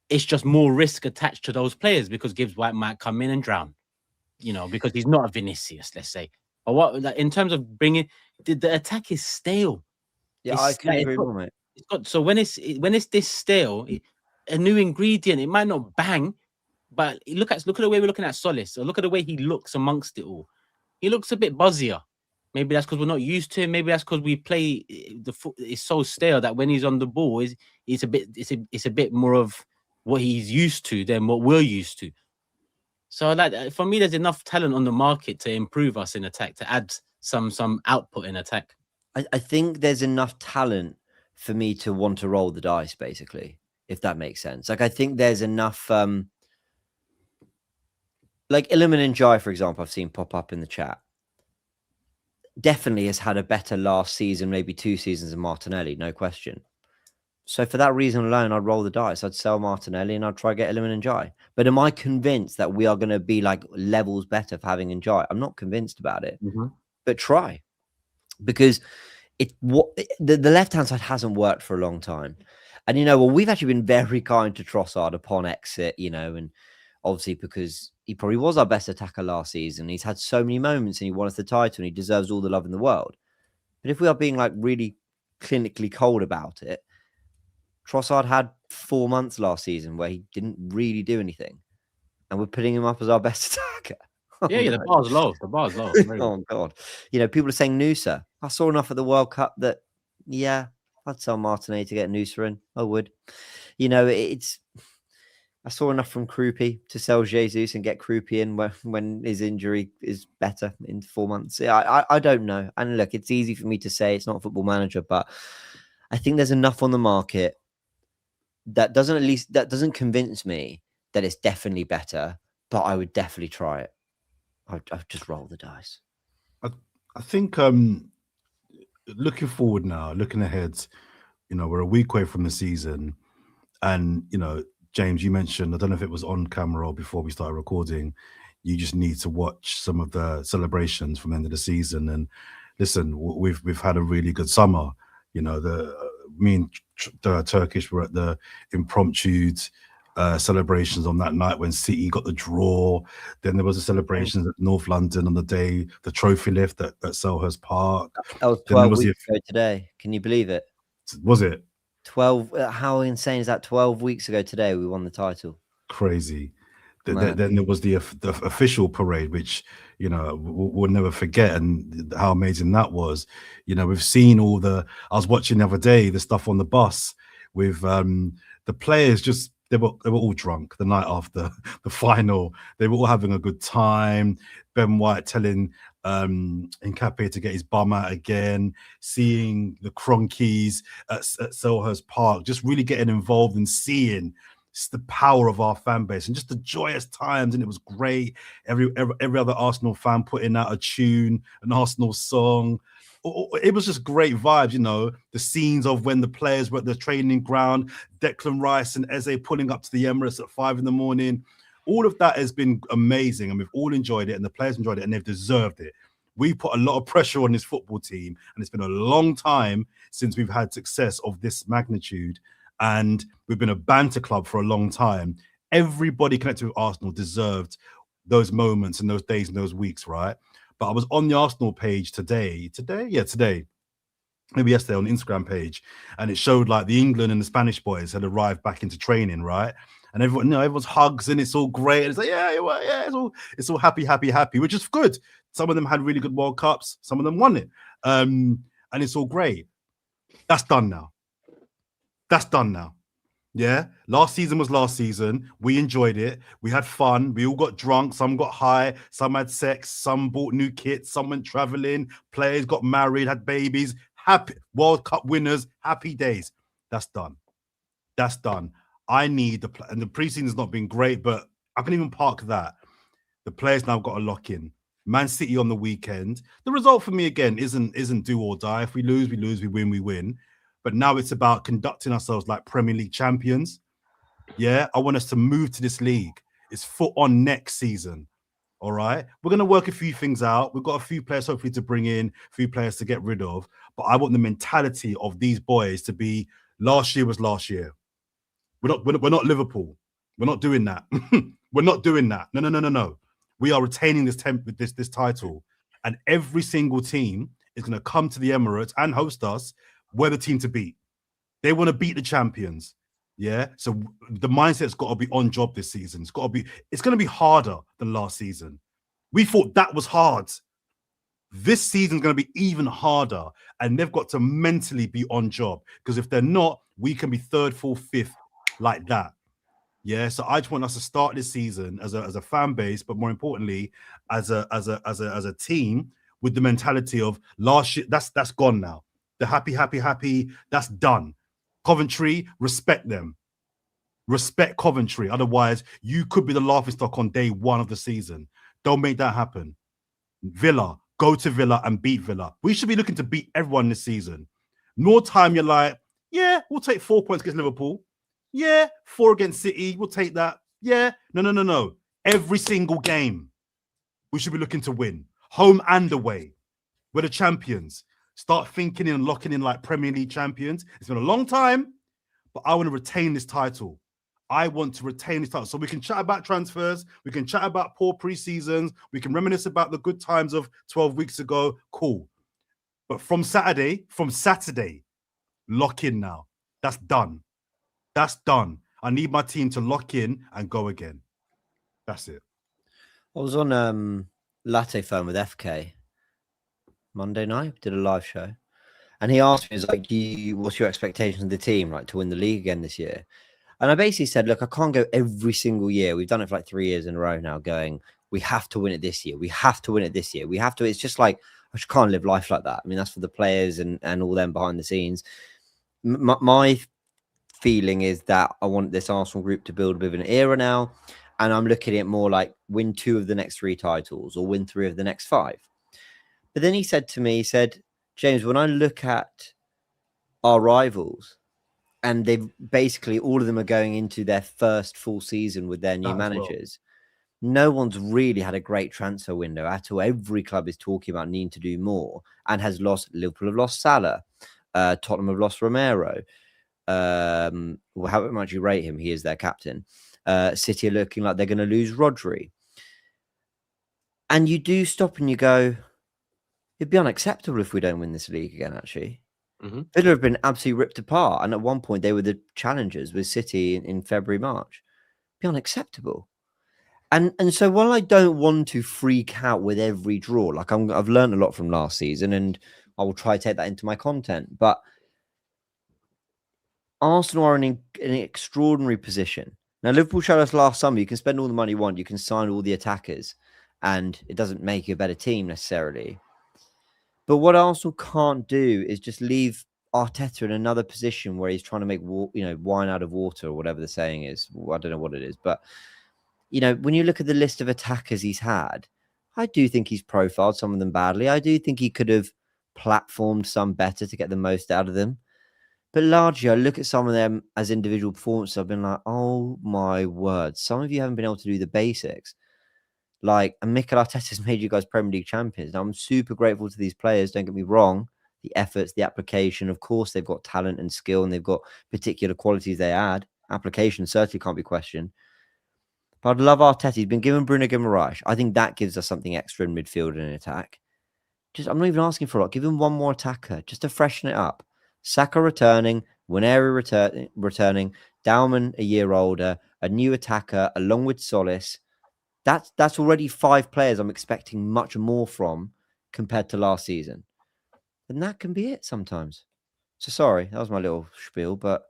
It's just more risk attached to those players because Gibbs White might come in and drown, because he's not a Vinicius, let's say. But what, like, in terms of bringing the attack is stale. yeah, I couldn't agree more, mate. So when it's this stale, a new ingredient, it might not bang, but look at the way we're looking at Solis, or look at the way he looks amongst it all. He looks a bit buzzier. Maybe that's because we're not used to him. Maybe that's because we play the foot is so stale that when he's on the ball, it's a bit more of what he's used to than what we're used to. So like for me, there's enough talent on the market to improve us in attack, to add some output in attack. I think there's enough talent for me to want to roll the dice, basically, if that makes sense. Like I think there's enough like Iliman Ndiaye, for example, I've seen pop up in the chat. Definitely has had a better last season, maybe 2 seasons than Martinelli, no question. So for that reason alone, I'd roll the dice. I'd sell Martinelli and I'd try to get Iliman Ndiaye. But am I convinced that we are going to be like levels better for having Ndiaye? I'm not convinced about it, but try, because the left-hand side hasn't worked for a long time. And, we've actually been very kind to Trossard upon exit, and obviously because he probably was our best attacker last season. He's had so many moments and he won us the title and he deserves all the love in the world. But if we are being like really clinically cold about it, Trossard had 4 months last season where he didn't really do anything. And we're putting him up as our best attacker. Yeah, the bar's low. The bar's low. Oh, God. people are saying Noosa. I saw enough at the World Cup that, yeah, I'd sell Martinelli to get Noosa in. I would. I saw enough from Krupi to sell Jesus and get Krupi in when his injury is better in 4 months. I don't know. And look, it's easy for me to say, it's not Football Manager, but I think there's enough on the market that doesn't convince me that it's definitely better, but I would definitely try it. I'd just roll the dice. I think looking forward now, looking ahead, we're a week away from the season, and James, you mentioned, I don't know if it was on camera or before we started recording, you just need to watch some of the celebrations from the end of the season. And listen, we've had a really good summer. Me and the Turkish were at the impromptu celebrations on that night when City got the draw. Then there was a celebration at North London on the day, the trophy lift at Selhurst Park. That was 12 weeks ago today. Can you believe it? Was it? 12. How insane is that? 12 weeks ago today, we won the title. Crazy. Then there was the official parade, which we'll never forget, and how amazing that was. We've seen all I was watching the other day the stuff on the bus with the players. Just they were all drunk the night after the final. They were all having a good time. Ben White telling Nkapé to get his bum out again, seeing the Cronkies at Selhurst Park, just really getting involved and seeing the power of our fan base and just the joyous times. And it was great. Every other Arsenal fan putting out a tune, an Arsenal song. It was just great vibes, the scenes of when the players were at the training ground, Declan Rice and Eze pulling up to the Emirates at 5 a.m. All of that has been amazing, and we've all enjoyed it, and the players enjoyed it, and they've deserved it. We put a lot of pressure on this football team, and it's been a long time since we've had success of this magnitude, and we've been a banter club for a long time. Everybody connected with Arsenal deserved those moments and those days and those weeks, right? But I was on the Arsenal page today, maybe yesterday, on the Instagram page, and it showed like the England and the Spanish boys had arrived back into training, right? And everyone, everyone's hugs and it's all great. And it's like, yeah, it's all happy, which is good. Some of them had really good World Cups. Some of them won it. And it's all great. That's done now. Yeah, last season was last season. We enjoyed it. We had fun. We all got drunk. Some got high. Some had sex. Some bought new kits. Some went traveling. Players got married, had babies. Happy World Cup winners. Happy days. That's done. That's done. I need and the preseason's not been great, but I can even park that. The players now got to lock in. Man City on the weekend. The result for me again isn't do or die. If we lose, we lose. We win, we win. But now it's about conducting ourselves like Premier League champions. Yeah, I want us to move to this league. It's foot on next season. All right. We're going to work a few things out. We've got a few players hopefully to bring in, a few players to get rid of. But I want the mentality of these boys to be last year was last year. We're not Liverpool. We're not doing that. We're not doing that. No. We are retaining this this title. And every single team is going to come to the Emirates and host us. We're the team to beat. They want to beat the champions. Yeah. So the mindset's got to be on job this season. It's going to be harder than last season. We thought that was hard. This season's going to be even harder. And they've got to mentally be on job. Because if they're not, we can be third, fourth, fifth like that. Yeah. So I just want us to start this season as a fan base, but more importantly, as a team with the mentality of last year, that's gone now. The happy, that's done. Coventry, respect them. Respect Coventry. Otherwise, you could be the laughingstock on day one of the season. Don't make that happen. Villa, go to Villa and beat Villa. We should be looking to beat everyone this season. More time, you're like, yeah, we'll take 4 points against Liverpool. Yeah, 4 against City, we'll take that. Yeah, no. Every single game, we should be looking to win. Home and away. We're the champions. Start thinking and locking in like Premier League champions. It's been a long time, but I want to retain this title. I want to retain this title. So we can chat about transfers. We can chat about poor pre-seasons. We can reminisce about the good times of 12 weeks ago. Cool. But from Saturday, lock in now. That's done. That's done. I need my team to lock in and go again. That's it. I was on Latte Phone with FK Monday night, did a live show, and he asked me, like, what's your expectations of the team, like, to win the league again this year? And I basically said, look, I can't go every single year. We've done it for like 3 years in a row now, going, we have to win it this year. We have to win it this year. We have to. It's just like, I just can't live life like that. I mean, that's for the players and all them behind the scenes. My feeling is that I want this Arsenal group to build a bit of an era now. And I'm looking at it more like win 2 of the next 3 titles or win 3 of the next 5. But then he said to me, James, when I look at our rivals, and they've basically, all of them are going into their first full season with their new managers. Well, no one's really had a great transfer window at all. Every club is talking about needing to do more and has lost. Liverpool have lost Salah. Tottenham have lost Romero. Well, however much you rate him, he is their captain. City are looking like they're going to lose Rodri. And you do stop and you go, it'd be unacceptable if we don't win this league again, actually. Mm-hmm. Villa have been absolutely ripped apart. And at one point, they were the challengers with City in February, March. It'd be unacceptable. And so while I don't want to freak out with every draw, like I've learned a lot from last season, and I will try to take that into my content. But Arsenal are in an extraordinary position. Now, Liverpool showed us last summer, you can spend all the money you want, you can sign all the attackers, and it doesn't make you a better team necessarily. But what Arsenal can't do is just leave Arteta in another position where he's trying to make wine out of water, or whatever the saying is. I don't know what it is. But, when you look at the list of attackers he's had, I do think he's profiled some of them badly. I do think he could have platformed some better to get the most out of them. But largely, I look at some of them as individual performances. I've been like, oh my word, some of you haven't been able to do the basics. And Mikel Arteta's made you guys Premier League champions. Now, I'm super grateful to these players. Don't get me wrong. The efforts, the application, of course, they've got talent and skill, and they've got particular qualities they add. Application certainly can't be questioned. But I'd love Arteta. He's been given Bruno Guimaraes. I think that gives us something extra in midfield and in attack. I'm not even asking for a lot. Give him one more attacker just to freshen it up. Saka returning, Wineri returning, Dalman a year older, a new attacker, along with Solis. That's already 5 players I'm expecting much more from compared to last season. And that can be it sometimes. So sorry, that was my little spiel, but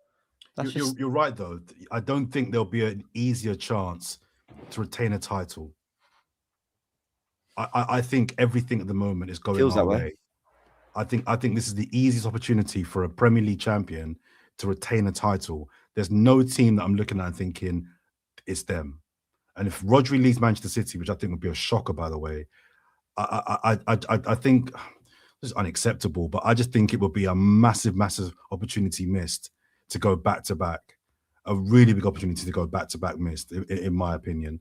You're right though. I don't think there'll be an easier chance to retain a title. I think everything at the moment is going Feels our that way. way. I think this is the easiest opportunity for a Premier League champion to retain a title. There's no team that I'm looking at and thinking it's them. And if Rodri leaves Manchester City, which I think would be a shocker, by the way, I think this is unacceptable. But I just think it would be a massive, massive opportunity missed to go back to back. A really big opportunity to go back to back missed, in my opinion.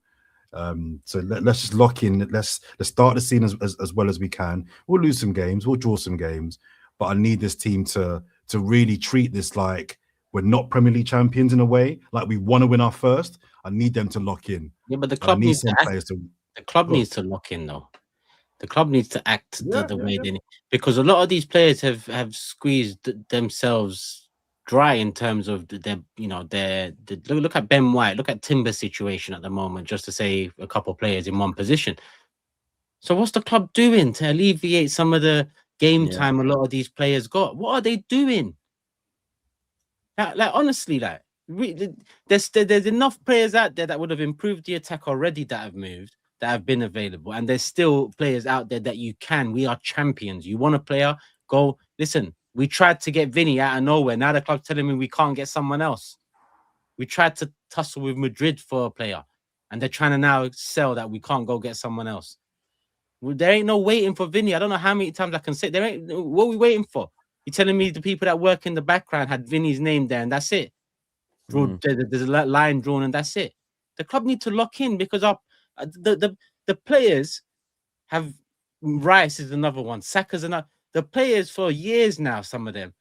So let's just lock in. Let's start the season as well as we can. We'll lose some games, we'll draw some games, but I need this team to really treat this like we're not Premier League champions in a way, like we want to win our first. I need them to lock in. Yeah, but the And I club need needs some to act. players to. The club Go on. needs to lock in though. The club needs to act the Yeah, way yeah. they need, because a lot of these players have squeezed themselves dry in terms of their look at Ben White, look at Timber's situation at the moment, just to say a couple of players in one position. So what's the club doing to alleviate some of the game Yeah. time a lot of these players got? What are they doing? Like honestly, like there's enough players out there that would have improved the attack already that have moved, that have been available, and there's still players out there that you can. We are champions. You want a player? Go listen. We tried to get Vinny out of nowhere. Now the club's telling me we can't get someone else. We tried to tussle with Madrid for a player, and they're trying to now sell that we can't go get someone else. Well, there ain't no waiting for Vinny. I don't know how many times I can say there ain't. What are we waiting for? You're telling me the people that work in the background had Vinny's name there, and that's it. There's a line drawn, and that's it. The club need to lock in because the players have. Rice is another one. Saka's another. The players for years now, some of them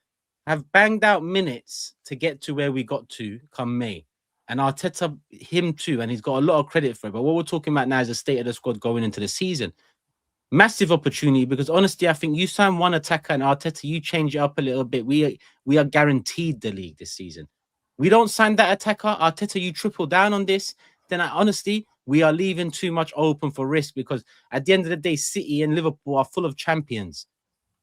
have banged out minutes to get to where we got to come May. And Arteta, him too, and he's got a lot of credit for it. But what we're talking about now is the state of the squad going into the season. Massive opportunity, because honestly, I think you sign one attacker and Arteta, you change it up a little bit. We are guaranteed the league this season. We don't sign that attacker, Arteta, you triple down on this, then honestly, we are leaving too much open for risk, because at the end of the day, City and Liverpool are full of champions.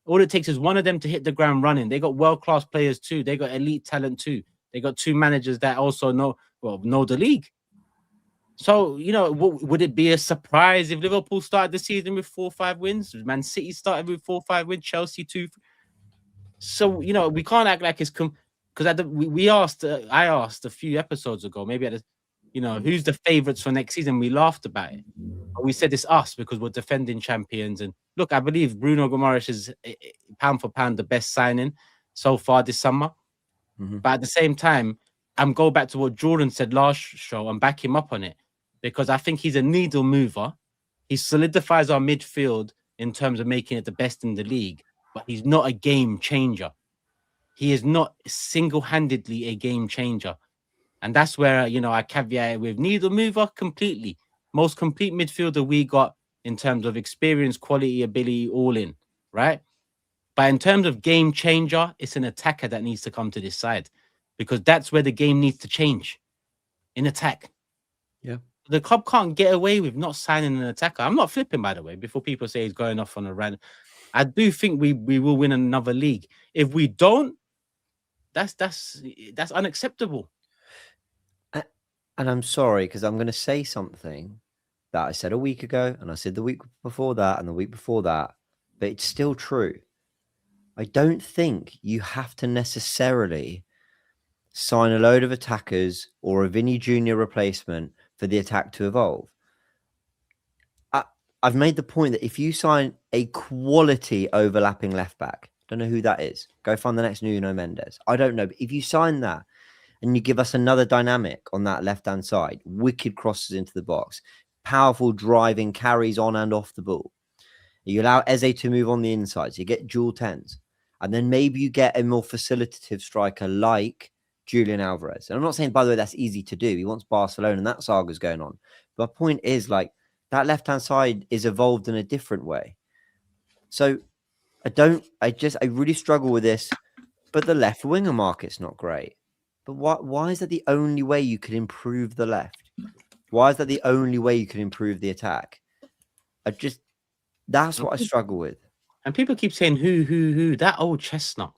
All it takes is one of them to hit the ground running. They got world-class players too. They got elite talent too. They got two managers that also know the league. So, would it be a surprise if Liverpool started the season with 4 or 5 wins? Man City started with 4 or 5 wins, Chelsea 2. So, we can't act like it's because I asked a few episodes ago, maybe at who's the favorites for next season? We laughed about it. But we said it's us because we're defending champions. And look, I believe Bruno Guimaraes is pound for pound the best signing so far this summer. But at the same time, I'm going back to what Jordan said last show and back him up on it, because I think he's a needle mover. He solidifies our midfield in terms of making it the best in the league, but he's not a game changer. He is not single-handedly a game changer. And that's where, I caveat it with needle mover completely. Most complete midfielder we got in terms of experience, quality, ability, all in, right? But in terms of game changer, it's an attacker that needs to come to this side, because that's where the game needs to change, in attack. Yeah. The club can't get away with not signing an attacker. I'm not flipping, by the way, before people say he's going off on a rant. I do think we will win another league. If we don't, that's unacceptable. And I'm sorry, because I'm going to say something that I said a week ago, and I said the week before that, and the week before that, but it's still true. I don't think you have to necessarily sign a load of attackers or a Vinny Jr. replacement for the attack to evolve. I've made the point that if you sign a quality overlapping left back, don't know who that is, go find the next Nuno Mendes. I don't know, but if you sign that and you give us another dynamic on that left-hand side, wicked crosses into the box, powerful driving carries on and off the ball, you allow Eze to move on the inside, so you get dual 10s, and then maybe you get a more facilitative striker like Julian Alvarez. And I'm not saying, by the way, that's easy to do. He wants Barcelona, and that saga's going on. But my point is, like, that left-hand side is evolved in a different way. So I really struggle with this, but the left winger market's not great. But why is that the only way you could improve the left? Why is that the only way you could improve the attack? That's what I struggle with. And people keep saying, who, that old chestnut.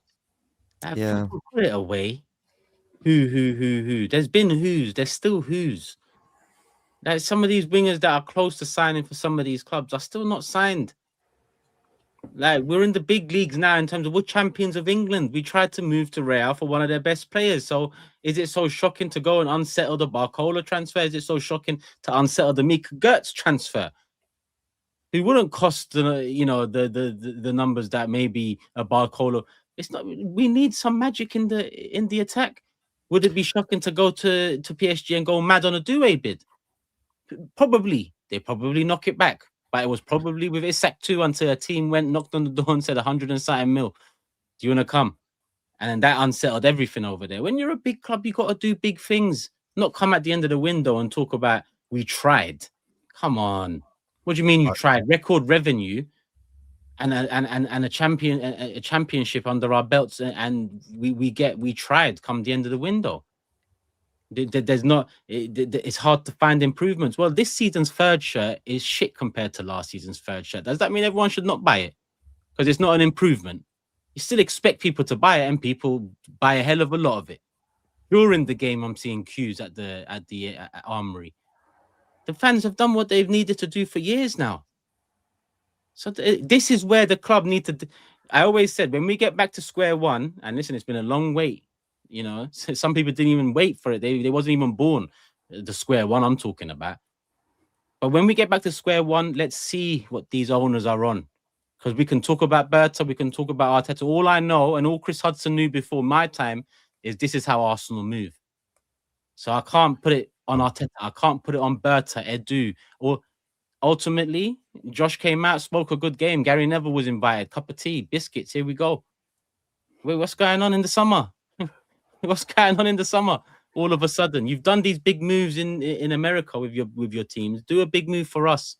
Yeah. Put it away. Who? There's been who's. There's still who's. Like some of these wingers that are close to signing for some of these clubs are still not signed. Like we're in the big leagues now in terms of we're champions of England. We tried to move to Real for one of their best players. So is it so shocking to go and unsettle the Barcola transfer? Is it so shocking to unsettle the Mika Gertz transfer? Who wouldn't cost the numbers that maybe a Barcola. It's not. We need some magic in the attack. Would it be shocking to go to PSG and go mad on a Doué bid? Probably. They probably knock it back. But it was probably with Isak too until a team knocked on the door and said 100 and something mil. Do you want to come? And then that unsettled everything over there. When you're a big club, you got to do big things. Not come at the end of the window and talk about we tried. Come on. What do you mean you tried? Record revenue and a championship under our belts, and we tried come the end of the window. There's not. It's hard to find improvements. Well, this season's third shirt is shit compared to last season's third shirt. Does that mean everyone should not buy it because it's not an improvement? You still expect people to buy it, and people buy a hell of a lot of it. During the game, I'm seeing queues at the Armory. The fans have done what they've needed to do for years now. So this is where the club need to. I always said when we get back to square one, and listen, it's been a long wait. You know, some people didn't even wait for it. They wasn't even born. The square one I'm talking about. But when we get back to square one, let's see what these owners are on. Because we can talk about Berta, we can talk about Arteta. All I know, and all Chris Hudson knew before my time, is this is how Arsenal move. So I can't put it on Arteta. I can't put it on Berta, Edu. Or ultimately, Josh came out, spoke a good game. Gary Neville was invited. Cup of tea, biscuits. Here we go. Wait, what's going on in the summer? What's going on in the summer? All of a sudden, you've done these big moves in America with your teams. Do a big move for us.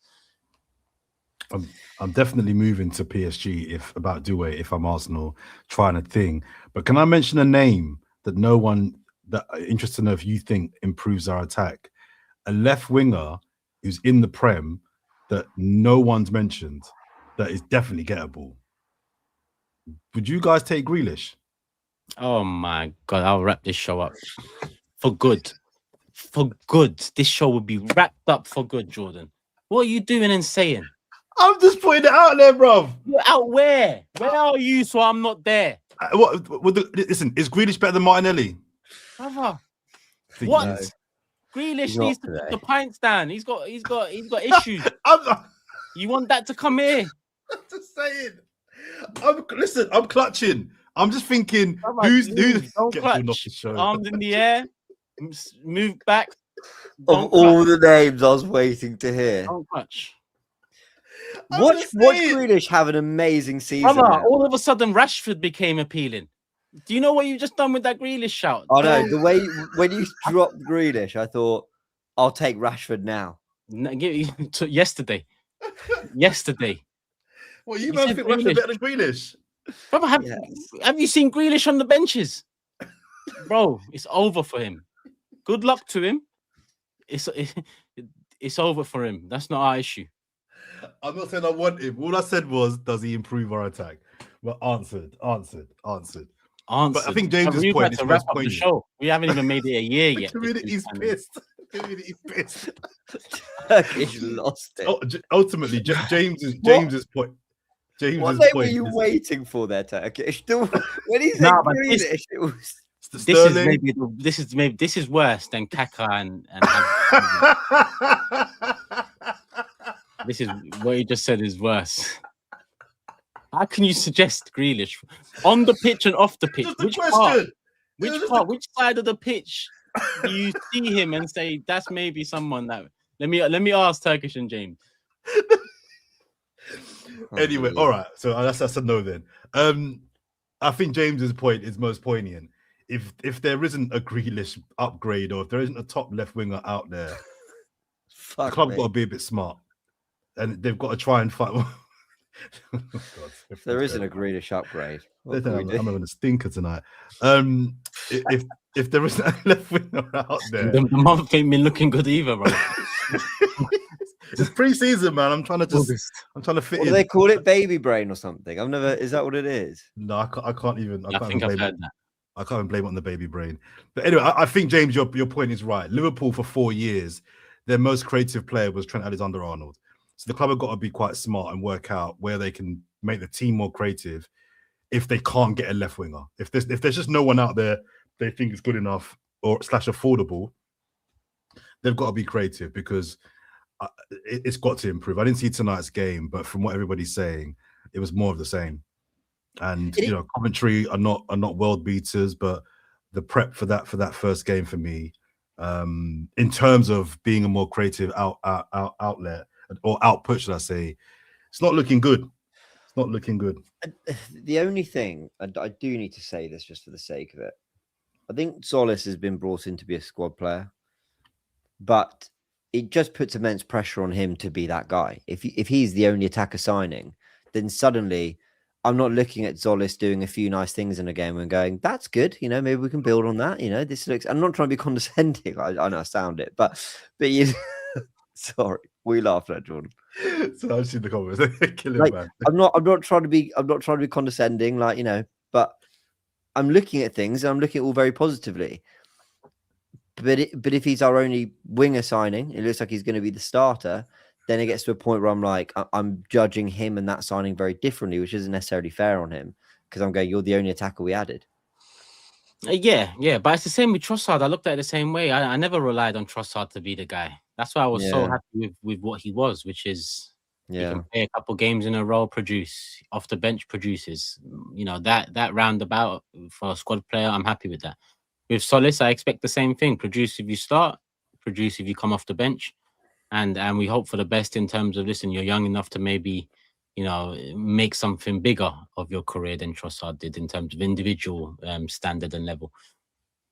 I'm definitely moving to PSG if I'm Arsenal trying a thing. But can I mention a name that no one that interested to know if you think improves our attack? A left winger who's in the Prem that no one's mentioned that is definitely gettable. Would you guys take Grealish? Oh my God, I'll wrap this show up for good. For good. This show would be wrapped up for good, Jordan. What are you doing and saying? I'm just putting it out there, bro. You're out where? Where are you so I'm not there? Listen, is Grealish better than Martinelli? Brother, what? No. Grealish needs to put the pints down. He's got issues. You want that to come here? I'm just saying. I'm clutching. I'm just thinking, who's don't clutch. Arms in the air, move back. Of all the names I was waiting to hear. Don't clutch. Watch Grealish have an amazing season. All of a sudden, Rashford became appealing. Do you know what you've just done with that Grealish shout? Oh no, the way when you dropped Grealish, I thought, I'll take Rashford now. Yesterday. Well, you must think Rashford better than Grealish. Brother, have you seen Grealish on the benches? Bro, it's over for him. Good luck to him. It's over for him. That's not our issue. I'm not saying I want him. All I said was, does he improve our attack? Well, answered. But I think James's point is most poignant. Show. We haven't even made it a year yet. Community's pissed. Community's pissed. Turkish lost it. Ultimately, James's point. What name were you waiting for there, Turkish? When he said Grealish, it was. This is worse than Kaka and this is what he just said is worse. How can you suggest Grealish on the pitch and off the pitch? Which part? Which side of the pitch do you see him and say that's maybe someone that? Let me ask Turkish and James. Anyway, all right. So that's a no then. I think James's point is most poignant. If there isn't a Grealish upgrade or if there isn't a top left winger out there, the club got to be a bit smart, and they've got to try and fight. Oh, God, if there isn't a Grealish upgrade, I'm having a stinker tonight. If there isn't a left winger out there, the month ain't been looking good either, bro. It's pre-season, man. I'm trying to fit in. Do they call it baby brain or something? Is that what it is? No, I can't even. I think I've heard that. I can't even blame it on the baby brain. But anyway, I think, James, your point is right. Liverpool for 4 years, their most creative player was Trent Alexander-Arnold. So the club have got to be quite smart and work out where they can make the team more creative if they can't get a left winger. If there's just no one out there they think is good enough or / affordable, they've got to be creative because it's got to improve. I didn't see tonight's game, but from what everybody's saying, it was more of the same. And Coventry are not world beaters, but the prep for that first game for me, in terms of being a more creative outlet or output, should I say, it's not looking good. It's not looking good. The only thing, and I do need to say this just for the sake of it, I think Solis has been brought in to be a squad player, but it just puts immense pressure on him to be that guy. If he's the only attacker signing, then suddenly I'm not looking at Solis doing a few nice things in a game and going, that's good. Maybe we can build on that. This looks, I'm not trying to be condescending. I know I sound it, but you, sorry, we laughed at Jordan. So I've seen the comments. Killing man. I'm not trying to be condescending, but I'm looking at things and I'm looking at all very positively. But if he's our only winger signing, it looks like he's going to be the starter. Then it gets to a point where I'm like, I'm judging him and that signing very differently, which isn't necessarily fair on him because I'm going, you're the only attacker we added. Yeah, but it's the same with Trossard. I looked at it the same way. I never relied on Trossard to be the guy. That's why I was so happy with what he was, which is he can play a couple games in a row, produce off the bench, produces. That roundabout for a squad player, I'm happy with that. With Solis, I expect the same thing. Produce if you start, produce if you come off the bench. And we hope for the best in terms of, listen, you're young enough to maybe, make something bigger of your career than Trossard did in terms of individual standard and level.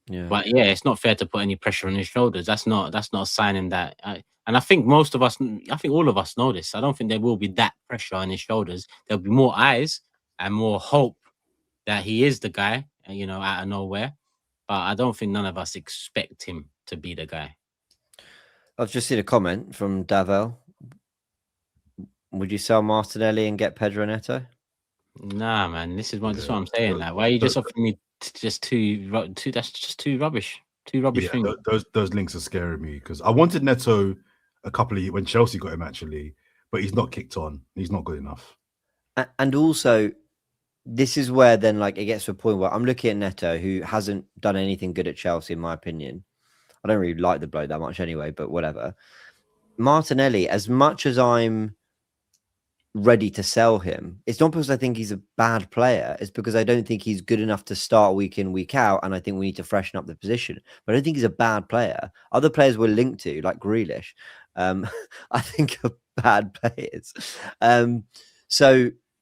Yeah. But yeah, it's not fair to put any pressure on his shoulders. That's not a signing that. And I think all of us know this. I don't think there will be that pressure on his shoulders. There'll be more eyes and more hope that he is the guy, out of nowhere. But I don't think none of us expect him to be the guy. I've just seen a comment from Davel. Would you sell Martinelli and get Pedro Neto? Nah, man. This is what I'm saying. Like, why are you just offering me just two? That's just too rubbish. Two rubbish things. Those links are scaring me because I wanted Neto a couple of years when Chelsea got him actually, but he's not kicked on. He's not good enough. And also, this is where then it gets to a point where I'm looking at Neto, who hasn't done anything good at Chelsea, in my opinion. I don't really like the bloke that much anyway, but whatever. Martinelli, as much as I'm ready to sell him, it's not because I think he's a bad player. It's because I don't think he's good enough to start week in, week out. And I think we need to freshen up the position. But I don't think he's a bad player. Other players we're linked to, like Grealish, I think are bad players.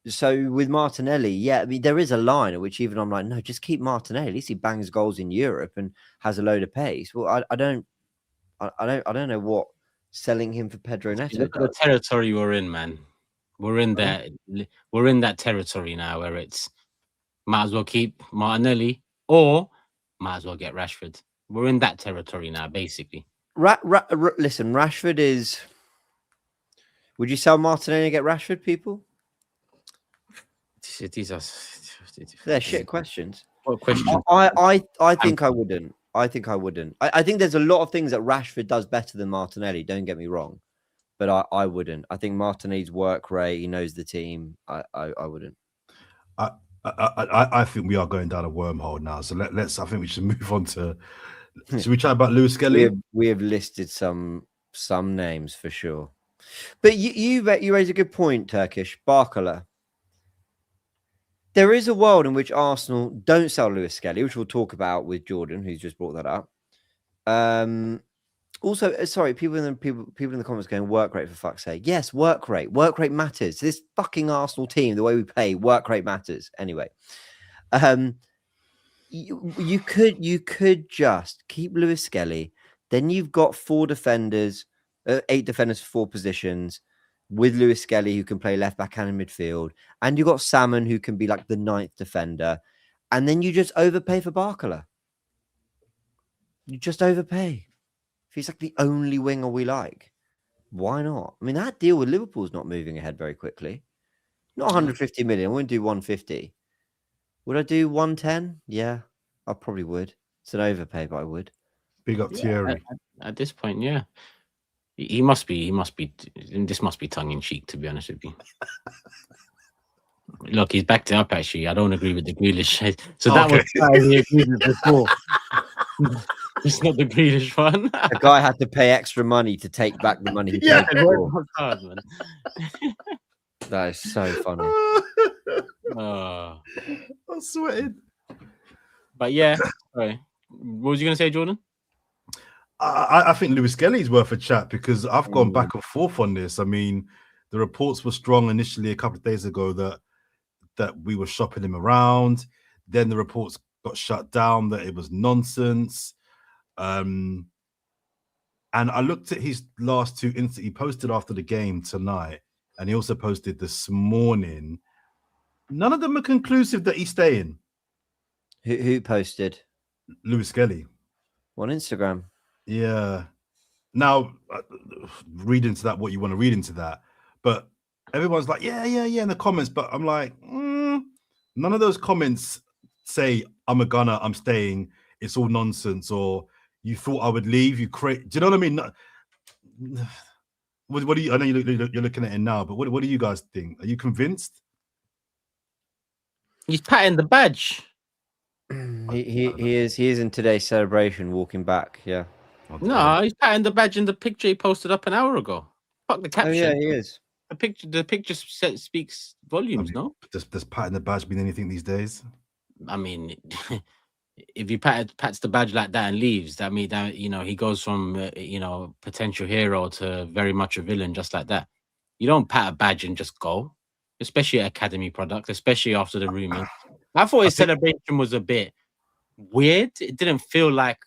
So with Martinelli, there is a line at which even I'm like, no, just keep Martinelli. At least he bangs goals in Europe and has a load of pace. Well, I don't know what selling him for Pedro Neto. Look at the territory we're in, man. We're in that territory now where it's might as well keep Martinelli or might as well get Rashford. We're in that territory now, basically. Listen, Rashford is. Would you sell Martinelli and get Rashford, people? They're shit questions. What questions? I think I wouldn't. I think there's a lot of things that Rashford does better than Martinelli. Don't get me wrong, but I wouldn't. I think Martinelli's work rate. He knows the team. I wouldn't. I think we are going down a wormhole now. So let's. I think we should move on to. Should we chat about Lewis Skelly? We have listed some names for sure, but you raise a good point, Turkish Barkala. There is a world in which Arsenal don't sell Lewis Skelly, which we'll talk about with Jordan, who's just brought that up. Also, sorry, people in the comments going work rate for fuck's sake. Yes, work rate matters. This fucking Arsenal team, the way we play, work rate matters. Anyway, you could just keep Lewis Skelly. Then you've got 8 defenders for 4 positions. With Lewis Skelly, who can play left back and in midfield, and you've got Salmon, who can be like the 9th defender, and then you just overpay for Barkala. You just overpay. If he's like the only winger we like, why not? I mean, that deal with Liverpool's not moving ahead very quickly. Not 150 million. I wouldn't do 150. Would I do 110? Yeah, I probably would. It's an overpay, but I would. Big up Thierry. At this point, yeah. He must be. This must be tongue in cheek, to be honest with you. Look, he's backed it up. Actually, I don't agree with the Grealish. So that was why he agreed with before. It's not the Grealish one. The guy had to pay extra money to take back the money he paid before. Hard, man. That is so funny. Oh. I'm sweating. But yeah, sorry. What was you gonna say, Jordan? I think Lewis Skelly's worth a chat because I've gone back and forth on this. I mean, the reports were strong initially a couple of days ago that we were shopping him around. Then the reports got shut down that it was nonsense. And I looked at his last two instances. He posted after the game tonight, and he also posted this morning. None of them are conclusive that he's staying. Who posted? Lewis Skelly. On Instagram. Yeah. Now, read into that what you want to read into that. But everyone's like, yeah, in the comments. But I'm like, none of those comments say, I'm a gunner, I'm staying, it's all nonsense, or you thought I would leave, do you know what I mean? What do you, I know you're looking at it now, but what do you guys think? Are you convinced? He's patting the badge. He is in today's celebration walking back, yeah. No, he's patting the badge in the picture he posted up an hour ago. Fuck the caption. Oh, yeah, he is. The picture speaks volumes, no? Does patting the badge mean anything these days? I mean, if he pats the badge like that and leaves, that means that, you know, he goes from potential hero to very much a villain, just like that. You don't pat a badge and just go, especially an academy product, especially after the rumors. I thought his celebration was a bit weird. It didn't feel like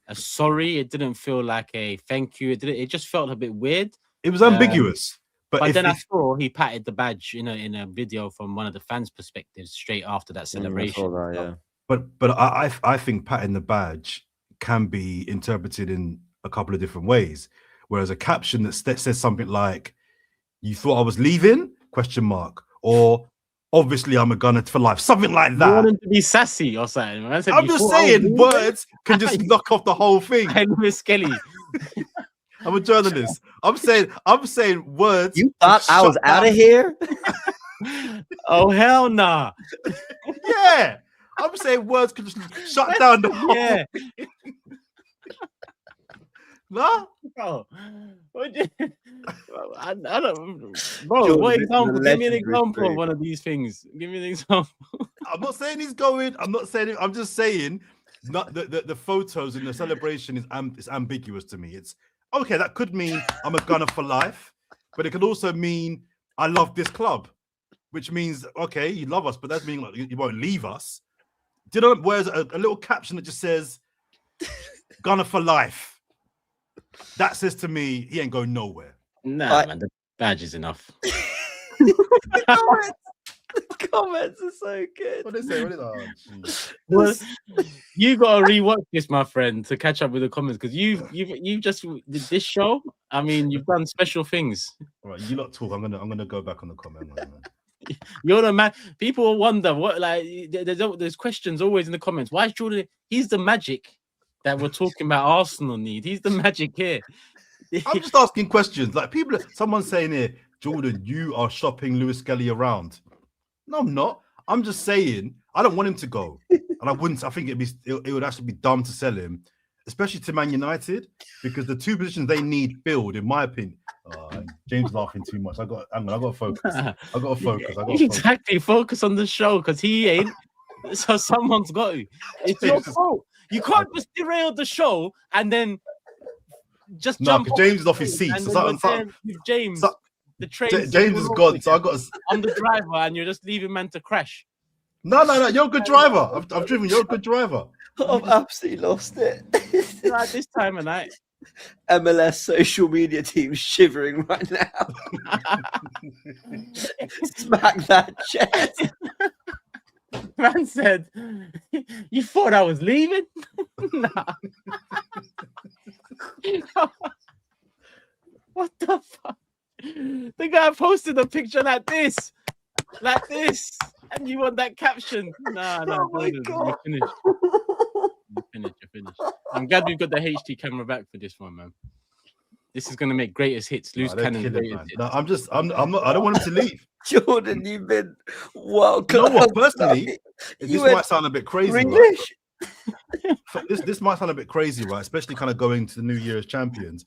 a sorry. It didn't feel like a thank you. It just felt a bit weird. It was ambiguous. But then I saw he patted the badge in a video from one of the fans' perspectives straight after that celebration. Yeah. But I think patting the badge can be interpreted in a couple of different ways. Whereas a caption that says something like, "You thought I was leaving?" ? Or "Obviously I'm a gunner for life," something like that. You want him to be sassy or something. I'm just saying words can just knock off the whole thing. I'm Miss Kelly. I'm a journalist. I'm saying words. You thought I was out of here? Oh hell nah. Yeah. I'm saying words could just shut down the whole. Yeah. No? Bro, I don't. Bro, what example? Give me an example of one of these things. Give me an example. I'm not saying he's going. I'm not saying it. I'm just saying not the photos in the celebration is ambiguous to me. It's okay. That could mean I'm a gunner for life, but it could also mean I love this club, which means okay, you love us, but that means like, you won't leave us. Do you know? Whereas a little caption that just says "gunner for life." That says to me, he ain't going nowhere. Nah, man, the badge is enough. The comments are so good. What did they say? Oh, well, you gotta rewatch this, my friend, to catch up with the comments because you've just did this show. I mean, you've done special things. All right, you lot talk. I'm gonna go back on the comment. You're the man. People will wonder what there's questions always in the comments. Why is Jordan? He's the magic that we're talking about. Arsenal need. He's the magic here. I'm just asking questions. Like someone's saying here, Jordan, you are shopping Lewis Skelly around. No, I'm not. I'm just saying I don't want him to go, and I wouldn't. I think it would actually be dumb to sell him, especially to Man United, because the two positions they need filled, in my opinion. James is laughing too much. I got to focus. Exactly. Focus on the show because he ain't. So someone's got to. It's your fault. You can't just derail the show and then just jump. No, James is off his seat. James, the train. James is gone, so I got. I'm the driver, and you're just leaving man to crash. No. You're a good driver. I've driven. You're a good driver. I've absolutely lost it. Like this time of night. MLS social media team shivering right now. Smack that chest. Man said, "You thought I was leaving?" Nah. What the fuck? The guy posted a picture like this, and you want that caption? Nah, Oh my God. You're finished. finish. I'm glad we've got the HD camera back for this one, man. This is gonna make greatest hits. Loose don't cannon. kill him, Greatest man. hits. No, I'm not. I don't want him to leave. Jordan, you've been well. You know what? Personally, this might sound a bit crazy, right? This might sound a bit crazy, right? Especially kind of going to the New Year as champions.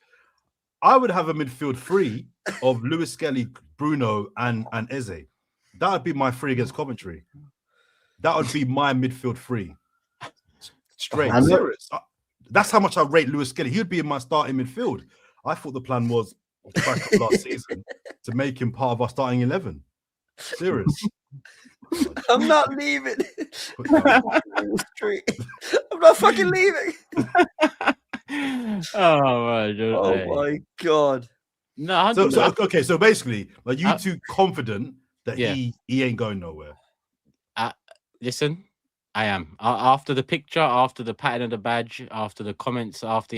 I would have a midfield three of Lewis Skelly, Bruno, and Eze. That would be my three against Coventry. That would be my midfield three. Straight. Serious. That's how much I rate Lewis Skelly. He would be in my starting midfield. I thought the plan was back up last season to make him part of our starting 11. Serious. I'm not leaving. I'm not fucking leaving. My God. No. So basically, like you two confident that he ain't going nowhere. Listen, I am. After the picture, after the pattern of the badge, after the comments, after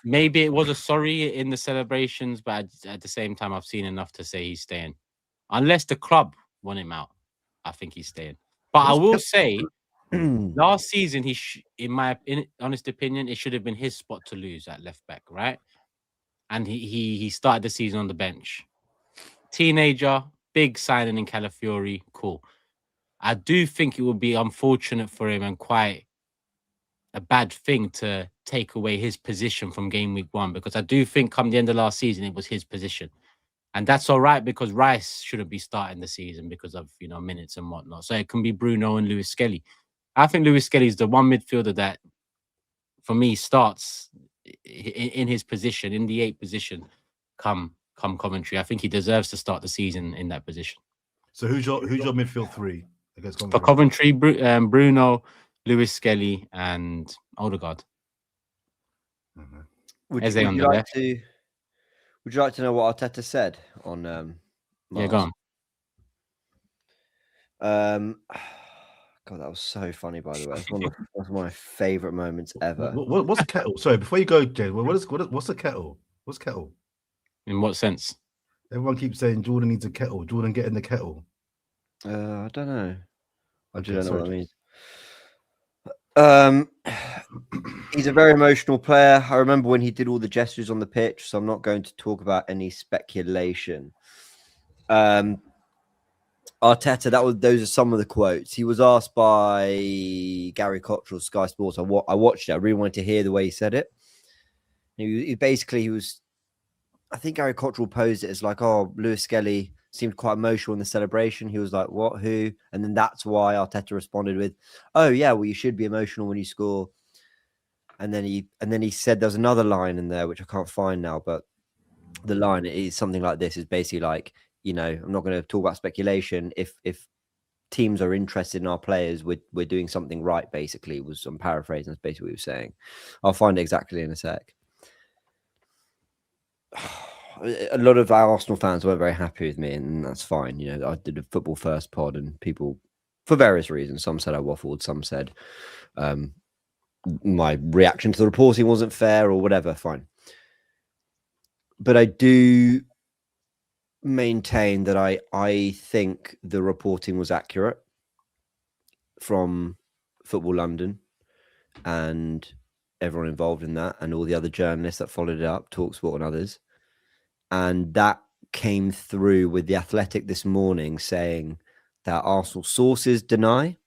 maybe it was a sorry in the celebrations, but at the same time, I've seen enough to say he's staying. Unless the club want him out, I think he's staying. But I will say, last season, in my honest opinion, it should have been his spot to lose at left back, right? And he started the season on the bench. Teenager, big signing in Calafiori, cool. I do think it would be unfortunate for him and quite a bad thing to take away his position from game week 1, because I do think come the end of last season, it was his position. And that's all right, because Rice shouldn't be starting the season because of, minutes and whatnot. So it can be Bruno and Lewis Skelly. I think Lewis Skelly is the one midfielder that, for me, starts in his position, in the 8th position, come Coventry. I think he deserves to start the season in that position. So who's your midfield three against Coventry? For Coventry, Bruno, Lewis Skelly, and Odegaard. Would you like to know what Arteta said on? Yeah, go on. God, that was so funny. By the way, that's one of my favorite moments ever. What's kettle? Sorry, before you go, Jay. What's a kettle? What's kettle? In what sense? Everyone keeps saying Jordan needs a kettle. Jordan, get in the kettle. I don't know. I don't know what that means. He's a very emotional player. I remember when he did all the gestures on the pitch, so I'm not going to talk about any speculation. Arteta, those are some of the quotes. He was asked by Gary Cottrell, Sky Sports. I watched it. I really wanted to hear the way he said it. He was. I think Gary Cottrell posed it as like, "Oh, Lewis Skelly seemed quite emotional in the celebration." He was like, "What? Who?" And then that's why Arteta responded with, "Oh yeah, well you should be emotional when you score." And then he said there's another line in there which I can't find now, but the line is something like this: is basically like, I'm not going to talk about speculation. If teams are interested in our players, we're doing something right. Basically, I'm paraphrasing. That's basically what he was saying. I'll find it exactly in a sec. A lot of our Arsenal fans weren't very happy with me, and that's fine. I did a football first pod, and people, for various reasons, some said I waffled, some said my reaction to the reporting wasn't fair or whatever. Fine, but I do maintain that I think the reporting was accurate from Football London and everyone involved in that, and all the other journalists that followed it up, TalkSport and others. And that came through with The Athletic this morning saying that Arsenal sources deny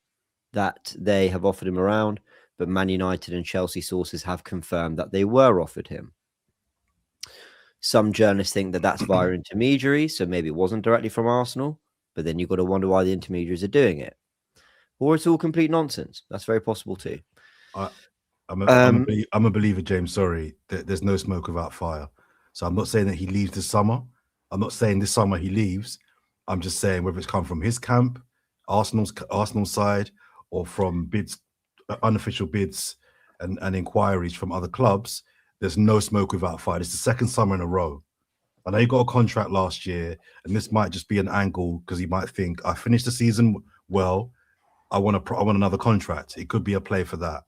that they have offered him around, but Man United and Chelsea sources have confirmed that they were offered him. Some journalists think that that's via intermediaries, so maybe it wasn't directly from Arsenal, but then you've got to wonder why the intermediaries are doing it. Or it's all complete nonsense. That's very possible too. I'm a believer, James. Sorry, there's no smoke without fire. So I'm not saying that he leaves this summer. I'm not saying this summer he leaves. I'm just saying whether it's come from his camp, Arsenal side, or from bids, unofficial bids and inquiries from other clubs, there's no smoke without fire. It's the second summer in a row. I know he got a contract last year, and this might just be an angle because he might think, I finished the season well, I want another contract. It could be a play for that.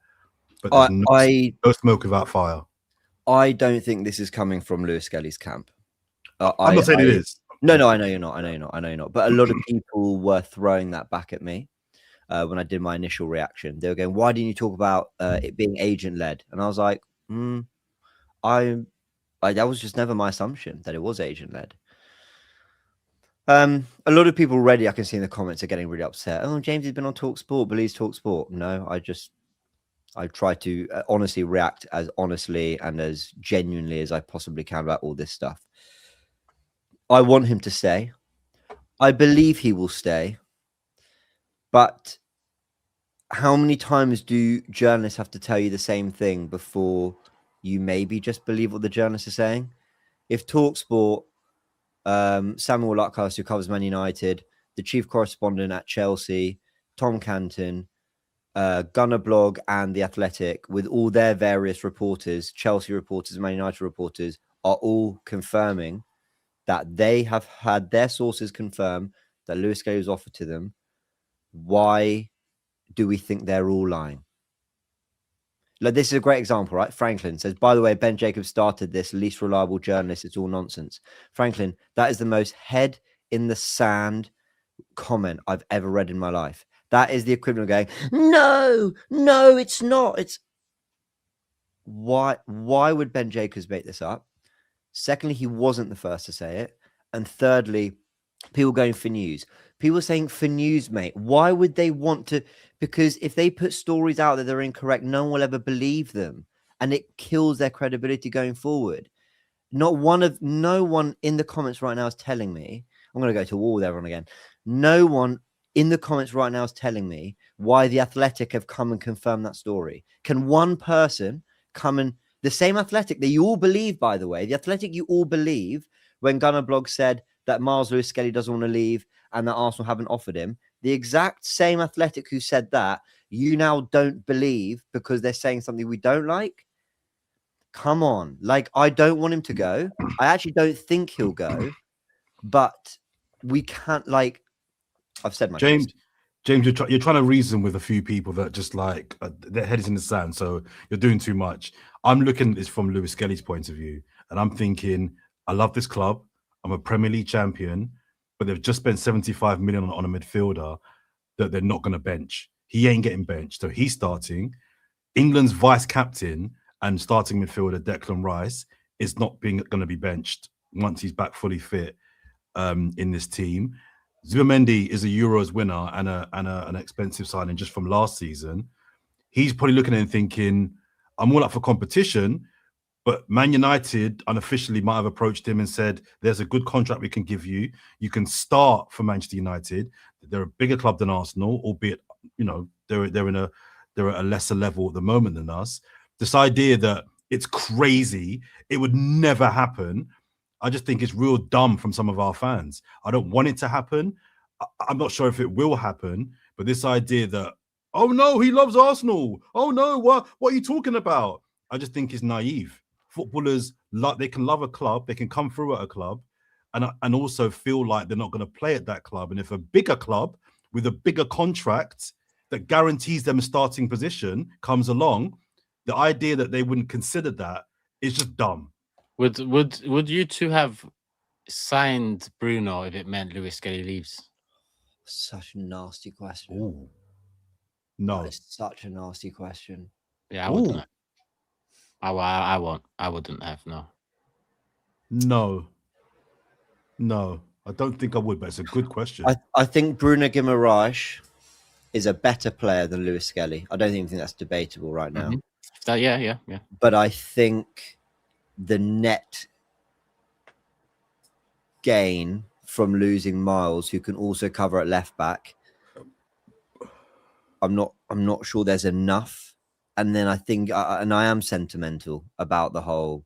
But there's no smoke without fire. I don't think this is coming from Lewis Skelly's camp. I'm not saying it is. No, I know you're not. I know you're not. But a lot of people were throwing that back at me. when I did my initial reaction. They were going, "Why didn't you talk about it being agent led?" And I was like, that was just never my assumption that it was agent led. A lot of people already, I can see in the comments, are getting really upset. Oh, James has been on Talk Sport, believes Talk Sport. No, I try to honestly react as honestly and as genuinely as I possibly can about all this stuff. I want him to stay. I believe he will stay. But how many times do journalists have to tell you the same thing before you maybe just believe what the journalists are saying? If TalkSport, Samuel Luckhurst, who covers Man United, the chief correspondent at Chelsea, Tom Canton, Gunner Blog, and The Athletic, with all their various reporters, Chelsea reporters, Man United reporters, are all confirming that they have had their sources confirm that Lewis Skelly was offered to them, why do we think they're all lying? Like, this is a great example, right? Franklin says, by the way, Ben Jacobs started this, least reliable journalist. It's all nonsense. Franklin, that is the most head in the sand comment I've ever read in my life. That is the equivalent of going, no, it's not. It's why would Ben Jacobs make this up? Secondly, he wasn't the first to say it. And thirdly, people going for news. People saying for news, mate. Why would they want to? Because if they put stories out that they're incorrect, no one will ever believe them. And it kills their credibility going forward. No one in the comments right now is telling me, I'm going to go to war with everyone again. No one in the comments right now is telling me why The Athletic have come and confirmed that story. Can one person come and, the same Athletic that you all believe, by the way, The Athletic you all believe, when Gunner Blog said that Miles Lewis Skelly doesn't want to leave and that Arsenal haven't offered him, the exact same Athletic who said that, you now don't believe because they're saying something we don't like? Come on. Like, I don't want him to go. I actually don't think he'll go, but we can't, like, I've said my James, piece. James, you're trying to reason with a few people that just like their head is in the sand, so you're doing too much. I'm looking at this from Lewis Skelly's point of view, and I'm thinking, I love this club. I'm a Premier League champion, but they've just spent 75 million on a midfielder that they're not going to bench. He ain't getting benched, so he's starting. England's vice captain and starting midfielder Declan Rice is not going to be benched once he's back fully fit in this team. Zubimendi is a Euros winner and an expensive signing just from last season. He's probably looking at it and thinking, I'm all up for competition, but Man United unofficially might have approached him and said, there's a good contract we can give you. You can start for Manchester United. They're a bigger club than Arsenal, albeit, you know, they're at a lesser level at the moment than us. This idea that it's crazy, it would never happen, I just think it's real dumb from some of our fans. I don't want it to happen. I'm not sure if it will happen, but this idea that, oh no, he loves Arsenal. Oh no, what are you talking about? I just think is naive. Footballers, they can love a club, they can come through at a club, and also feel like they're not going to play at that club. And if a bigger club with a bigger contract that guarantees them a starting position comes along, the idea that they wouldn't consider that is just dumb. Would you two have signed Bruno if it meant Lewis Skelly leaves? Such a nasty question. Ooh. No. That is such a nasty question. Yeah, I wouldn't. I won't. I wouldn't have. No. I don't think I would, but it's a good question. I think Bruno Guimaraes is a better player than Lewis Skelly. I don't even think that's debatable right now. Yeah. But I think the net gain from losing Miles, who can also cover at left back, I'm not sure there's enough. And then I think, and I am sentimental about the whole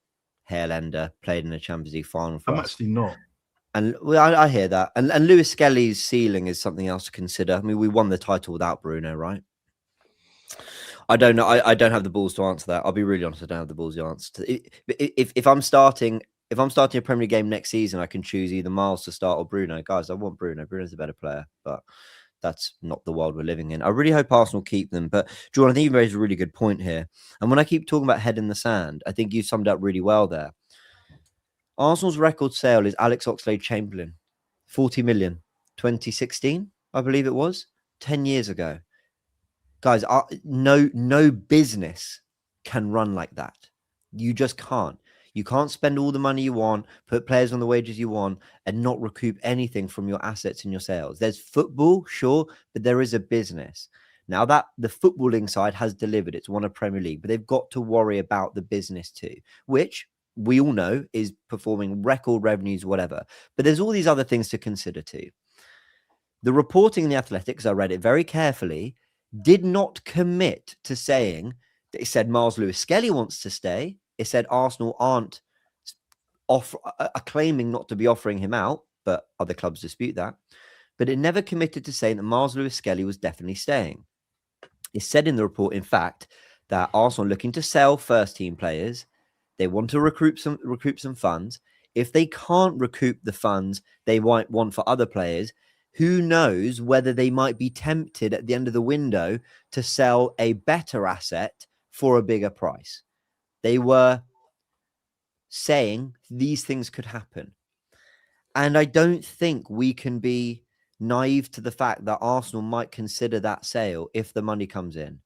Hairlender played in the Champions League final for us. I'm actually not. And well, I hear that. And Lewis Skelly's ceiling is something else to consider. I mean, we won the title without Bruno, right? I don't know. I don't have the balls to answer that. I'll be really honest. I don't have the balls to answer. If I'm starting a Premier League game next season, I can choose either Miles to start or Bruno. Guys, I want Bruno. Bruno's a better player, but that's not the world we're living in. I really hope Arsenal keep them. But Jordan, I think you raised a really good point here. And when I keep talking about head in the sand, I think you summed up really well there. Arsenal's record sale is Alex Oxlade-Chamberlain, 40 million, 2016, I believe it was, 10 years ago. Guys, no business can run like that. You just can't. You can't spend all the money you want, put players on the wages you want, and not recoup anything from your assets and your sales. There's football, sure, but there is a business. Now that the footballing side has delivered, it's won a Premier League, but they've got to worry about the business too, which we all know is performing record revenues, whatever. But there's all these other things to consider too. The reporting in the Athletics, I read it very carefully, did not commit to saying that it said Miles Lewis-Skelly wants to stay. It said Arsenal aren't claiming not to be offering him out, but other clubs dispute that. But it never committed to saying that Miles Lewis-Skelly was definitely staying. It said in the report, in fact, that Arsenal are looking to sell first-team players. They want to recoup some funds. If they can't recoup the funds they might want for other players, who knows whether they might be tempted at the end of the window to sell a better asset for a bigger price. They were saying these things could happen. And I don't think we can be naive to the fact that Arsenal might consider that sale if the money comes in.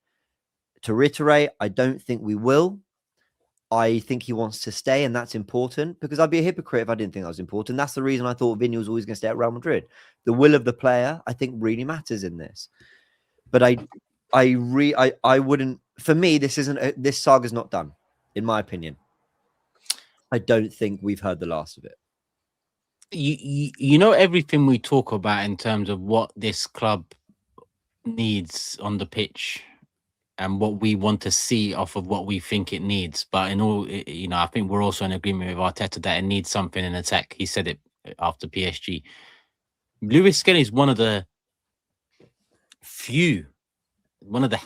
To reiterate, I don't think we will. I think he wants to stay, and that's important, because I'd be a hypocrite if I didn't think that was important. That's the reason I thought Vinny was always going to stay at Real Madrid. The will of the player, I think, really matters in this. But I wouldn't. For me, this saga's not done, in my opinion. I don't think we've heard the last of it. You know, everything we talk about in terms of what this club needs on the pitch and what we want to see off of what we think it needs. But in all, you know, I think we're also in agreement with Arteta that it needs something in attack. He said it after PSG. Lewis-Skelly is one of the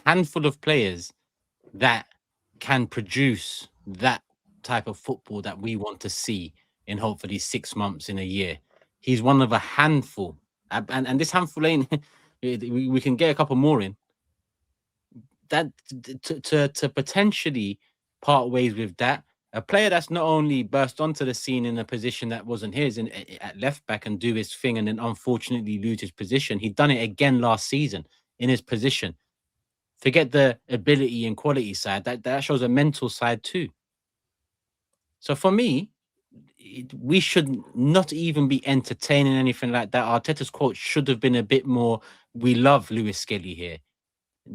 handful of players that can produce that type of football that we want to see in hopefully 6 months, in a year. He's one of a handful. And this handful ain't, we can get a couple more in. That to potentially part ways with that, a player that's not only burst onto the scene in a position that wasn't his at left back and do his thing and then unfortunately lose his position. He'd done it again last season in his position. Forget the ability and quality side. That shows a mental side too. So for me, we should not even be entertaining anything like that. Arteta's quote should have been a bit more, we love Lewis-Skelly here.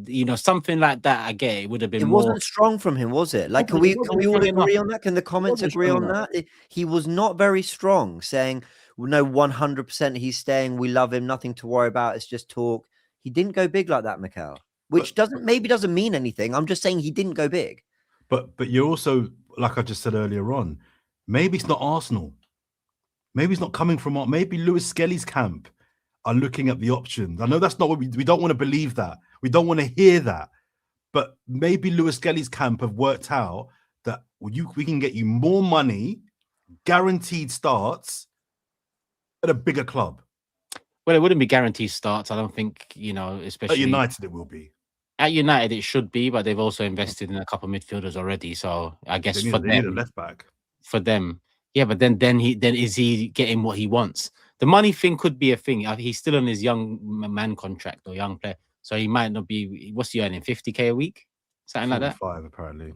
You know, something like that. I get it would have been. It wasn't strong from him, was it? Like, can we all agree on that? Can the comments agree on that? He was not very strong, saying, "No, 100% he's staying. We love him. Nothing to worry about. It's just talk." He didn't go big like that, Mikel. Which doesn't mean anything. I'm just saying he didn't go big. But you're also, like I just said earlier on, maybe it's not Arsenal. Maybe it's not coming from. Maybe Lewis-Skelly's camp are looking at the options. I know that's not what we don't want to believe that. We don't want to hear that. But maybe Lewis-Skelly's camp have worked out that we can get you more money, guaranteed starts at a bigger club. Well, it wouldn't be guaranteed starts. I don't think, you know, especially at United it will be. At United it should be, but they've also invested in a couple of midfielders already. So I guess they need a left back. For them. Yeah, but then is he getting what he wants? The money thing could be a thing. He's still on his young man contract or young player. So he might not be, what's he earning, 50K a week? Something like that? 5 apparently.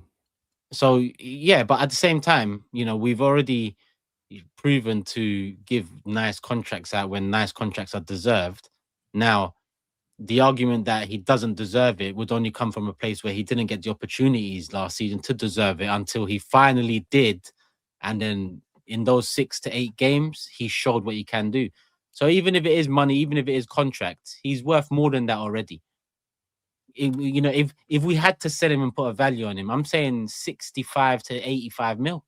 So, yeah, but at the same time, you know, we've already proven to give nice contracts out when nice contracts are deserved. Now, the argument that he doesn't deserve it would only come from a place where he didn't get the opportunities last season to deserve it until he finally did. And then in those 6 to 8 games, he showed what he can do. So even if it is money, even if it is contract, he's worth more than that already. You know, if we had to sell him and put a value on him, I'm saying 65 to 85 mil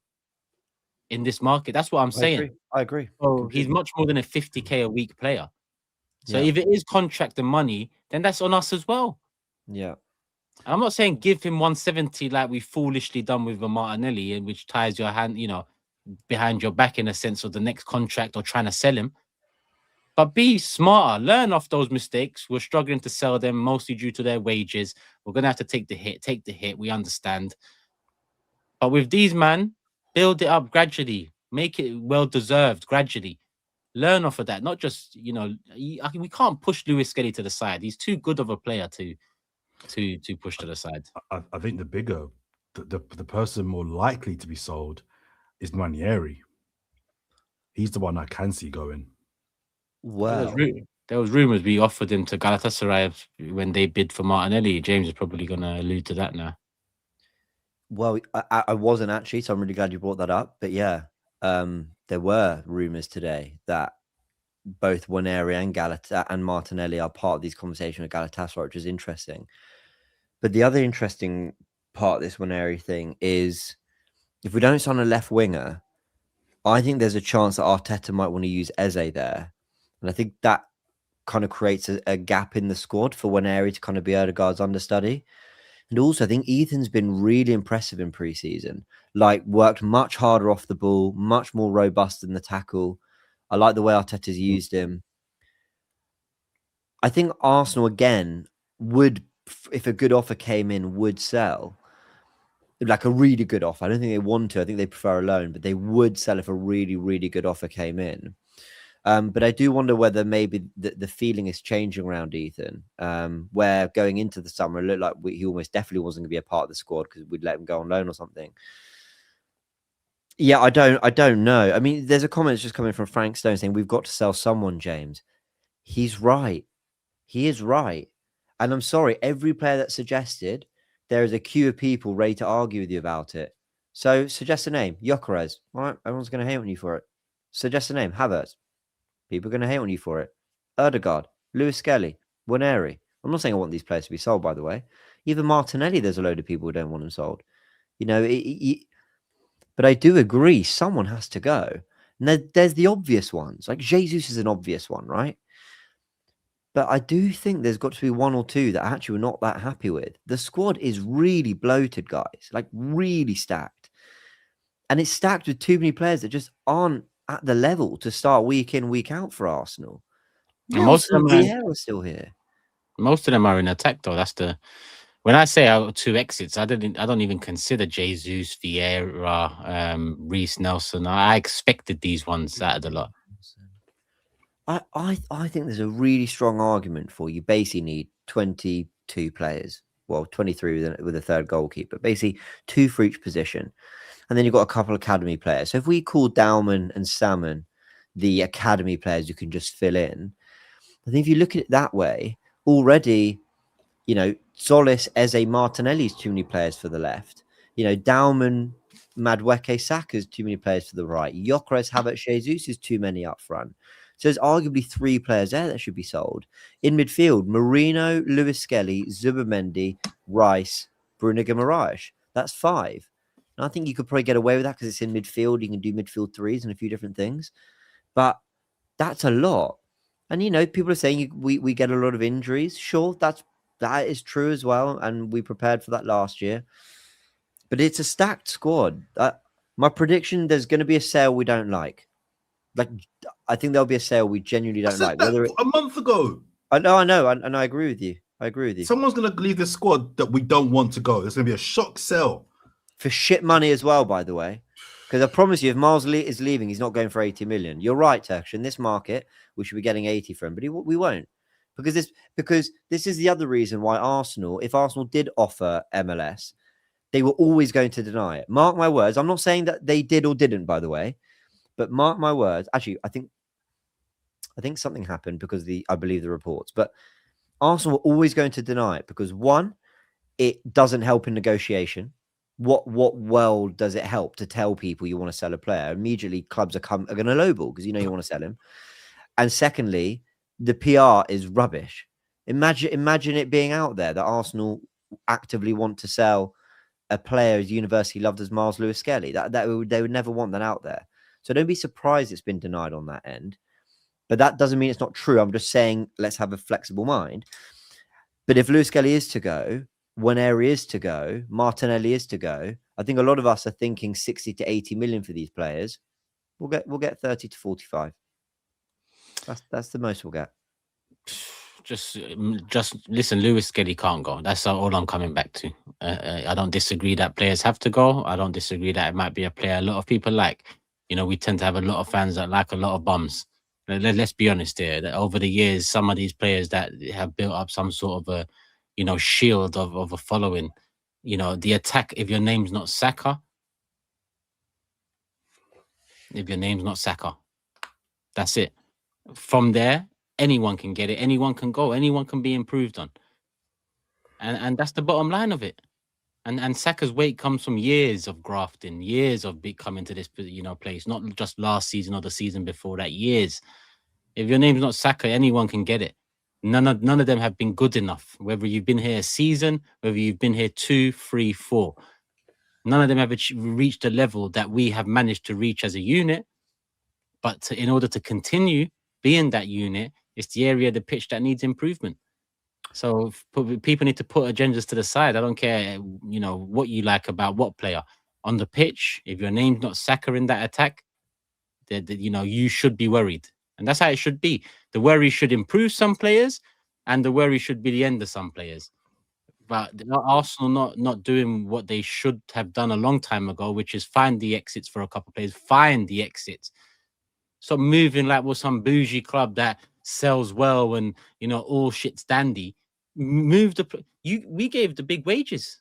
in this market. That's what I'm saying. I agree. So he's much more than a 50K a week player. So if it is contract and money, then that's on us as well. Yeah. I'm not saying give him 170 like we foolishly done with Martinelli, which ties your hand, you know, behind your back in a sense of the next contract or trying to sell him. But be smarter. Learn off those mistakes. We're struggling to sell them mostly due to their wages. We're going to have to take the hit. We understand. But with these, man, build it up gradually. Make it well-deserved gradually. Learn off of that. Not just, you know, we can't push Lewis-Skelly to the side. He's too good of a player to too pushed to the side. I think the person more likely to be sold is Ranieri. He's the one I can see going. Well, There was rumors we offered him to Galatasaray when they bid for Martinelli. James is probably going to allude to that now. well, I wasn't actually, so I'm really glad you brought that up. But yeah, there were rumors today that both Ranieri and Martinelli are part of these conversations with Galatasaray, which is interesting. But the other interesting part of this Ranieri thing is if we don't sign a left winger, I think there's a chance that Arteta might want to use Eze there. And I think that kind of creates a gap in the squad for Ranieri to kind of be Odegaard's understudy. And also, I think Ethan's been really impressive in pre-season. Like, worked much harder off the ball, much more robust in the tackle. I like the way Arteta's used him. I think Arsenal, again, would, if a good offer came in, would sell. Like a really good offer. I don't think they want to. I think they prefer a loan, but they would sell if a really, really good offer came in. But I do wonder whether maybe the feeling is changing around Ethan, where going into the summer, it looked like he almost definitely wasn't going to be a part of the squad because we'd let him go on loan or something. Yeah, I don't know. I mean, there's a comment just coming from Frank Stone saying we've got to sell someone, James. He's right. He is right. And I'm sorry, every player that's suggested, there is a queue of people ready to argue with you about it. So suggest a name. Gyökeres. All right, everyone's going to hate on you for it. Suggest a name. Havertz. People are going to hate on you for it. Odegaard, Lewis Skelly, Ranieri. I'm not saying I want these players to be sold, by the way. Even Martinelli, there's a load of people who don't want him sold. You know, but I do agree, someone has to go. And there's the obvious ones. Like Jesus is an obvious one, right? But I do think there's got to be one or two that actually we're not that happy with. The squad is really bloated, guys. Like really stacked. And it's stacked with too many players that just aren't at the level to start week in, week out for Arsenal. Most of them are still here. Most of them are in attack, though. That's the when I say two exits, I don't even consider Jesus, Vieira, Reece Nelson. I expected these ones out of the lot. I think there's a really strong argument for you basically need 22 players. Well, 23 with a third goalkeeper, basically 2 for each position. And then you've got a couple of academy players. So if we call Dalman and Salmon the academy players you can just fill in, I think if you look at it that way, already, you know, Solis, Eze, Martinelli's too many players for the left. You know, Dalman, Madueke, Saka's too many players for the right. Gyökeres, Havertz, Jesus is too many up front. So there's arguably 3 players there that should be sold. In midfield, Marino, Lewis Skelly, Zubimendi, Rice, Bruno Guimaraes. That's 5. And I think you could probably get away with that because it's in midfield. You can do midfield threes and a few different things. But that's a lot. And, you know, people are saying we get a lot of injuries. Sure, that is true as well. And we prepared for that last year. But it's a stacked squad. My prediction, there's going to be a sale we don't like. Like, I think there'll be a sale we genuinely don't like. Whether a month ago. I know, and I agree with you. Someone's going to leave the squad that we don't want to go. There's going to be a shock sell. For shit money as well, by the way. Because I promise you, if Miles is leaving, he's not going for 80 million. You're right, Turkish. In this market, we should be getting 80 for him, but we won't. Because this is the other reason why Arsenal, if Arsenal did offer MLS, they were always going to deny it. Mark my words. I'm not saying that they did or didn't, by the way, but mark my words. Actually, I think something happened because I believe the reports, but Arsenal were always going to deny it because 1, it doesn't help in negotiation. What world does it help to tell people you want to sell a player? Immediately, clubs are going to lowball because you know you want to sell him. And secondly, the PR is rubbish. Imagine it being out there that Arsenal actively want to sell a player as universally loved as Miles Lewis Skelly. They would never want that out there. So don't be surprised it's been denied on that end. But that doesn't mean it's not true. I'm just saying let's have a flexible mind. But if Lewis Skelly is to go, Ranieri is to go, Martinelli is to go, I think a lot of us are thinking 60 to 80 million for these players. We'll get 30 to 45. That's the most we'll get. Just listen, Lewis Skelly can't go. That's all I'm coming back to. I don't disagree that players have to go. I don't disagree that it might be a player a lot of people like. You know, we tend to have a lot of fans that like a lot of bums. Let's be honest here. That over the years, some of these players that have built up some sort of a shield of a following. The attack. If your name's not Saka, that's it. From there, anyone can get it. Anyone can go. Anyone can be improved on. And that's the bottom line of it. And Saka's weight comes from years of grafting, years of coming to this place, not just last season or the season before that. Years. If your name's not Saka, anyone can get it. None of them have been good enough. Whether you've been here a season, whether you've been here 2, 3, 4, none of them have reached a level that we have managed to reach as a unit. But in order to continue being that unit, it's the area of the pitch that needs improvement. So people need to put agendas to the side. I don't care, what you like about what player on the pitch. If your name's not Saka in that attack, you should be worried, and that's how it should be. The worry should improve some players, and the worry should be the end of some players. But Arsenal not doing what they should have done a long time ago, which is find the exits for a couple of players. Find the exits. Stop moving like we're some bougie club that sells well and all shit's dandy. We gave the big wages,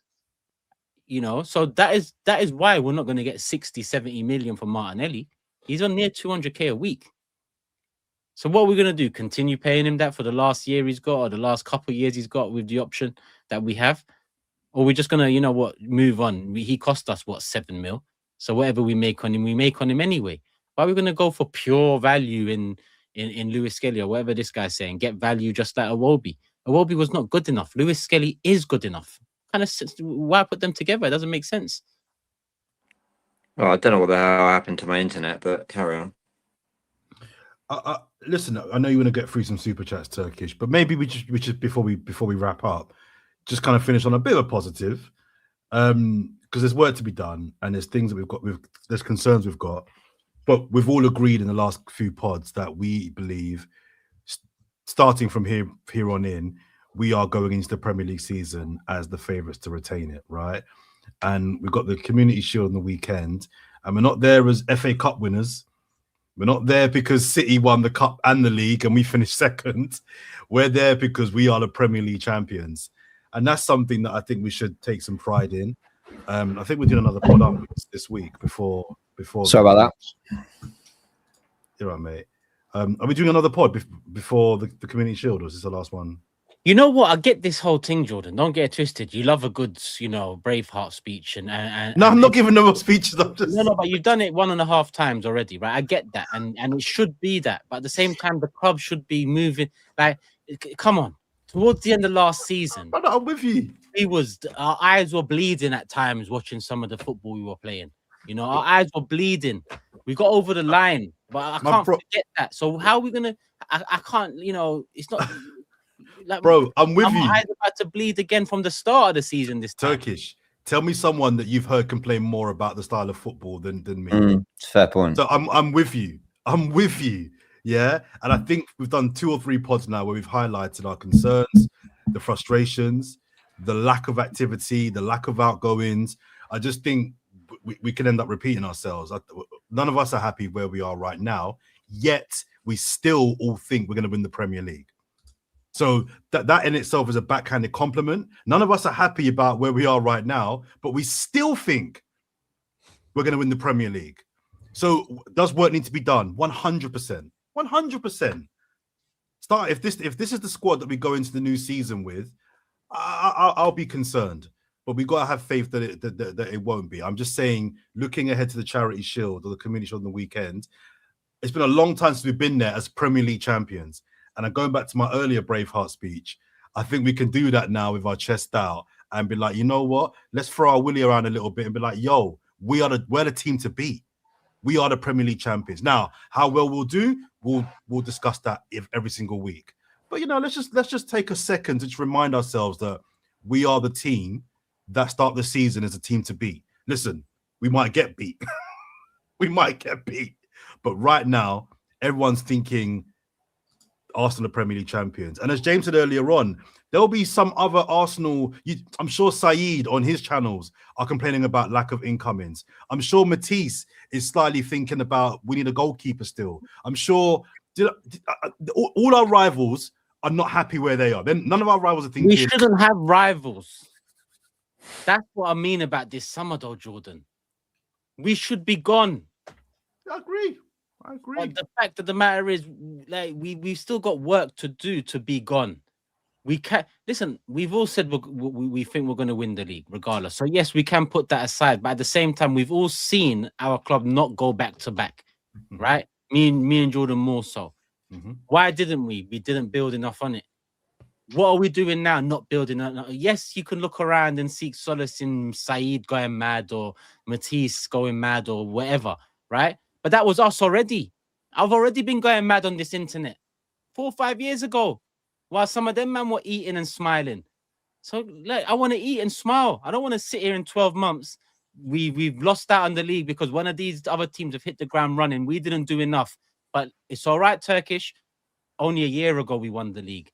so that is why we're not going to get 60-70 million for Martinelli. He's on near 200k a week. So what are we going to do? Continue paying him that for the last year he's got, or the last couple of years he's got with the option that we have? Or we're just going to, move on? He cost us 7 mil. So whatever we make on him anyway. Why are we going to go for pure value in Lewis Skelly or whatever this guy's saying? Get value just like Iwobi. Iwobi was not good enough. Lewis Skelly is good enough. Why put them together? It doesn't make sense. Well, I don't know what the hell happened to my internet, but carry on. Listen, I know you want to get through some super chats, Turkish, but maybe we just before we wrap up, just kind of finish on a bit of a positive, because there's work to be done and there's things that we've got, there's concerns we've got, but we've all agreed in the last few pods that we believe, starting from here on in, we are going into the Premier League season as the favourites to retain it, right? And we've got the Community Shield on the weekend, and we're not there as FA Cup winners. We're not there because City won the Cup and the League and we finished second. We're there because we are the Premier League champions. And that's something that I think we should take some pride in. I think we're doing another pod this week before. Sorry about that. You're right, mate. Are we doing another pod before the Community Shield, or is this the last one? You know what? I get this whole thing, Jordan. Don't get it twisted. You love a good, Braveheart speech, and no, I'm not giving no speeches. I'm just... No, but you've done it 1.5 times already, right? I get that, and it should be that. But at the same time, the club should be moving. Like, come on. Towards the end of last season, brother, I'm with you. Our eyes were bleeding at times watching some of the football we were playing. Our eyes were bleeding. We got over the line, but I can't forget that. So how are we gonna? I can't. It's not. Like, bro, I'm with you. My eyes about to bleed again from the start of the season this time. Turkish, tell me someone that you've heard complain more about the style of football than me. It's a fair point. So I'm with you. I'm with you. Yeah. And I think we've done 2 or 3 pods now where we've highlighted our concerns, the frustrations, the lack of activity, the lack of outgoings. I just think we can end up repeating ourselves. None of us are happy where we are right now, yet we still all think we're going to win the Premier League. So that in itself is a backhanded compliment. None of us are happy about where we are right now, but we still think we're going to win the Premier League. So does work need to be done? 100%. 100%. If this is the squad that we go into the new season with, I'll be concerned. But we've got to have faith that it won't be. I'm just saying, looking ahead to the Charity Shield or the Community Shield on the weekend, it's been a long time since we've been there as Premier League champions. And I'm going back to my earlier Braveheart speech. I think we can do that now with our chest out and be like, you know what? Let's throw our willy around a little bit and be like, yo, we're the team to beat. We are the Premier League champions. Now, how well we'll do, we'll discuss that every single week. But let's just take a second to just remind ourselves that we are the team that start the season as a team to beat. Listen, we might get beat. We might get beat. But right now, everyone's thinking Arsenal are Premier League champions. And as James said earlier on, there'll be some other Arsenal. I'm sure Saeed on his channels are complaining about lack of incomings. I'm sure Matisse is slightly thinking about we need a goalkeeper still. I'm sure all our rivals are not happy where they are. Then none of our rivals are thinking. We shouldn't have rivals. That's what I mean about this summer, though, Jordan. We should be gone. I agree. But the fact of the matter is, like, we've still got work to do to be gone. We can't listen. We've all said we think we're going to win the league, regardless. So yes, we can put that aside. But at the same time, we've all seen our club not go back to back, right? Me and Jordan more so. Why didn't we? We didn't build enough on it. What are we doing now? Not building. Yes, you can look around and seek solace in Saeed going mad or Matisse going mad or whatever, right? But that was us already. I've already been going mad on this internet 4 or 5 years ago, while some of them men were eating and smiling. So, like, I want to eat and smile. I don't want to sit here in 12 months. We've lost out on the league because one of these other teams have hit the ground running. We didn't do enough. But it's all right, Turkish. Only a year ago we won the league.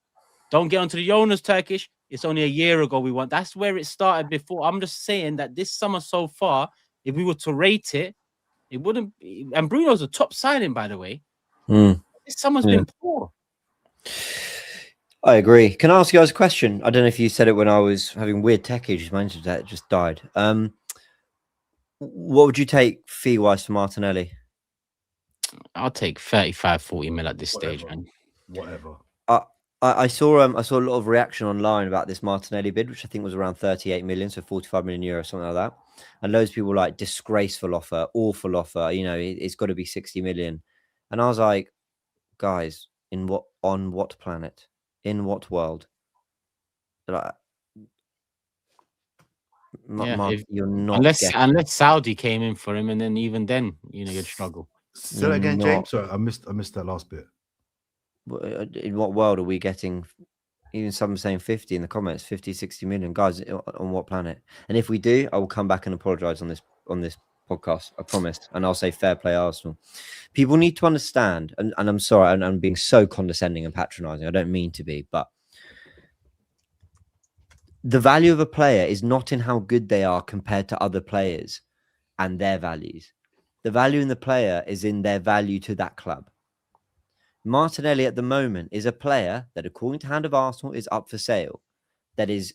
Don't get onto the owners, Turkish. It's only a year ago we won. That's where it started before. I'm just saying that this summer so far, if we were to rate it, it wouldn't be. And Bruno's a top signing, by the way. This summer's been poor. I agree. Can I ask you guys a question? I don't know if you said it when I was having weird tech issues. My internet just died. What would you take fee-wise for Martinelli? I'll take 35, 40 mil at this stage, man. Whatever. I saw a lot of reaction online about this Martinelli bid, which I think was around 38 million, so 45 million euros, something like that. And loads of people were like, disgraceful offer, awful offer. You know, it's got to be 60 million. And I was like, guys, on what planet, in what world? Like, you're not unless Saudi came in for him, and then even then, you know, you'd struggle. Say that again, James. Sorry, I missed that last bit. In what world are we getting? Even some saying 50 in the comments, 50, 60 million. Guys, on what planet? And if we do, I will come back and apologize on this podcast. I promise. And I'll say fair play Arsenal. People need to understand, and I'm sorry, I'm being so condescending and patronizing. I don't mean to be, but the value of a player is not in how good they are compared to other players and their values. The value in the player is in their value to that club. Martinelli at the moment is a player that, according to Hand of Arsenal, is up for sale. That is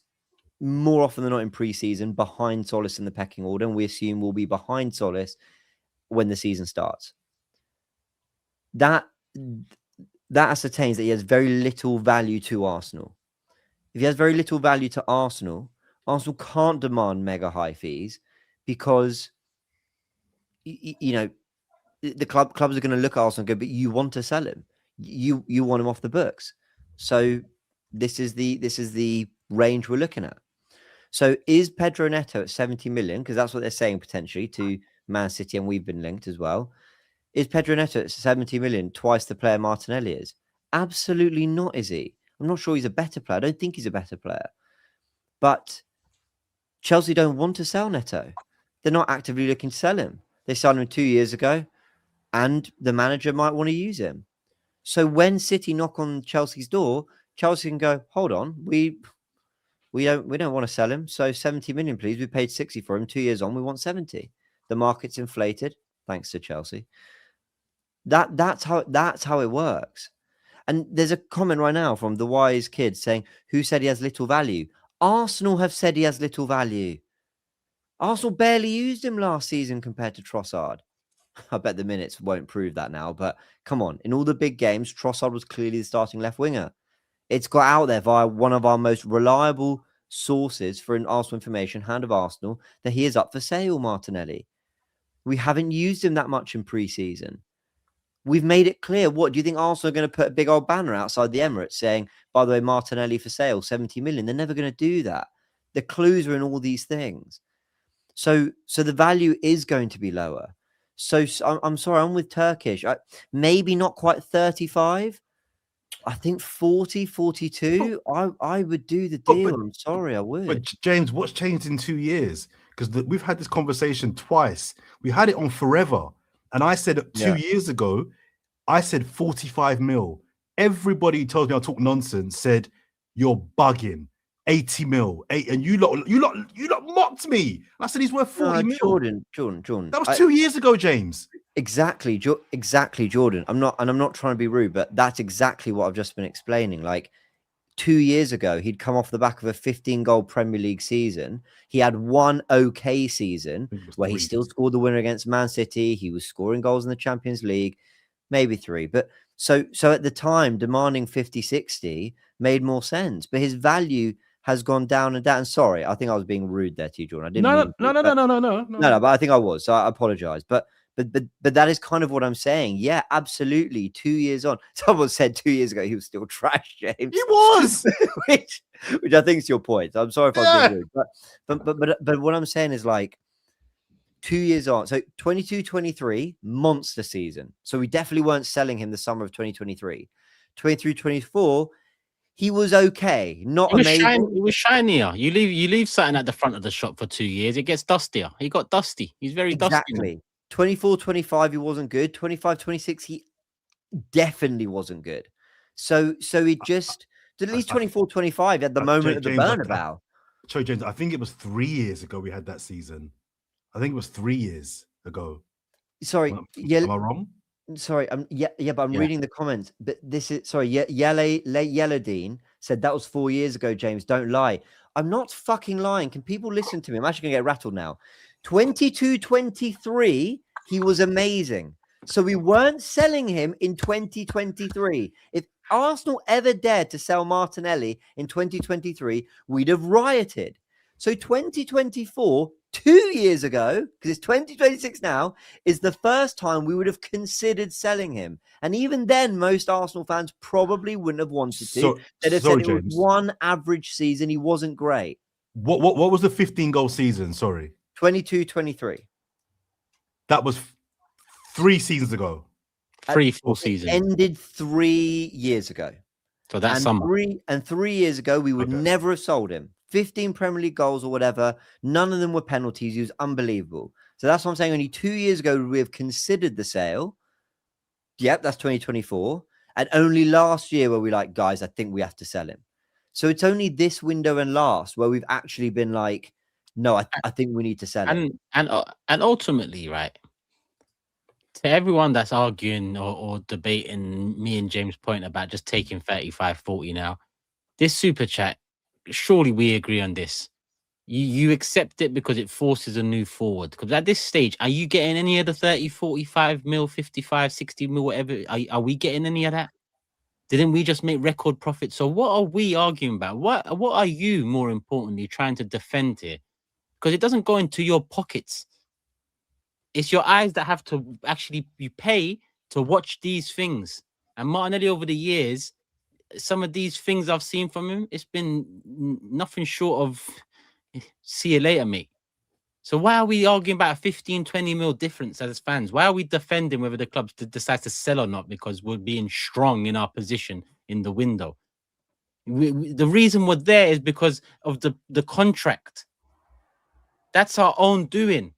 more often than not in pre-season behind Solis in the pecking order, and we assume will be behind Solis when the season starts. That ascertains that he has very little value to Arsenal. If he has very little value to Arsenal, Arsenal can't demand mega high fees because, you know, the clubs are going to look at Arsenal and go, but you want to sell him. You want him off the books. So this is the range we're looking at. So is Pedro Neto at 70 million? Because that's what they're saying potentially to Man City, and we've been linked as well. Is Pedro Neto at 70 million twice the player Martinelli is? Absolutely not, is he? I'm not sure he's a better player. I don't think he's a better player. But Chelsea don't want to sell Neto. They're not actively looking to sell him. They signed him 2 years ago, and the manager might want to use him. So when City knock on Chelsea's door, Chelsea can go, hold on, we don't want to sell him. So 70 million, please. We paid 60 for him 2 years on. We want 70. The market's inflated, thanks to Chelsea. That's how it works. And there's a comment right now from the wise kid saying, who said he has little value? Arsenal have said he has little value. Arsenal barely used him last season compared to Trossard. I bet the minutes won't prove that now, but come on. In all the big games, Trossard was clearly the starting left winger. It's got out there via one of our most reliable sources for an Arsenal information, Hand of Arsenal, that he is up for sale, Martinelli. We haven't used him that much in pre-season. We've made it clear. What do you think Arsenal are going to put a big old banner outside the Emirates saying, by the way, Martinelli for sale, 70 million? They're never going to do that. The clues are in all these things. So the value is going to be lower. So I'm sorry, I'm with Turkish. Maybe not quite 35. I think 40, 42. I would do the deal. I'm sorry, I would. But James, what's changed in 2 years? Because we've had this conversation twice. We had it on Forever. And I said 2 years ago, I said 45 mil. Everybody who tells me I talk nonsense said, you're bugging. 80 mil. And you lot mocked me. I said he's worth 40 mil. Jordan. That was 2 years ago, James. Exactly, exactly, Jordan. I'm not trying to be rude, but that's exactly what I've just been explaining. Like 2 years ago, he'd come off the back of a 15-goal Premier League season. He had one okay season I think it was where he 3. still scored the winner against Man City. He was scoring goals in the Champions League, maybe 3. But so at the time, demanding 50, 60 made more sense. But his value has gone down and down. Sorry, I think I was being rude there to you, Jordan. I didn't No, mean no, to, no, no, but no, no, no, no, no. but I think I was. So I apologize. But that is kind of what I'm saying. Yeah, absolutely. 2 years on. Someone said 2 years ago he was still trash, James. He was. which I think is your point. I'm sorry if I was Yeah. being rude. But what I'm saying is like 2 years on. So 22-23, monster season. So we definitely weren't selling him the summer of 2023. 23-24, he was okay. Not It was amazing. It was shinier. You leave something at the front of the shop for 2 years, it gets dustier. He got dusty. He's very dusty now. Exactly. 24-25, he wasn't good. 25-26, he definitely wasn't good. So it just at least 24-25 at the moment of the James, Bernabeu. sorry, James. I think it was 3 years ago we had that season. I think it was 3 years ago. Sorry, Am I wrong? sorry, but I'm Yeah. reading the comments. But this is sorry, Yelladine said that was 4 years ago, James. Don't lie. I'm not fucking lying. Can people listen to me? I'm actually gonna get rattled now. 22-23, he was amazing. So we weren't selling him in 2023. If Arsenal ever dared to sell Martinelli in 2023, we'd have rioted. So 2024, 2 years ago, because it's 2026 now, is the first time we would have considered selling him. And even then, most Arsenal fans probably wouldn't have wanted to. They'd have said it was James. one average season. He wasn't great. What was the 15-goal season? Sorry. 22-23. That was 3 seasons ago. 3 full seasons. Ended 3 years ago. So that's and summer. 3 years ago, we would never have sold him. 15 Premier League goals or whatever. None of them were penalties. He was unbelievable. So that's what I'm saying. Only 2 years ago, we have considered the sale. Yep, that's 2024. And only last year were we like, guys, I think we have to sell him. So it's only this window and last where we've actually been like, no, I think we need to sell him. And ultimately, right, to everyone that's arguing or debating me and James' point about just taking 35, 40 now, this super chat, surely we agree on this. You accept it because it forces a new forward. Because at this stage, are you getting any of the 30, 45 mil, 55, 60 mil, whatever? Are we getting any of that? Didn't we just make record profits? So what are we arguing about? What are you, more importantly, trying to defend here? Because it doesn't go into your pockets. It's your eyes that have to actually, you pay to watch these things. And Martinelli, over the years, some of these things I've seen from him, it's been nothing short of see you later, mate. So why are we arguing about a 15, 20 mil difference as fans? Why are we defending whether the club decides to sell or not? Because we're being strong in our position in the window. The reason we're there is because of the contract. That's our own doing.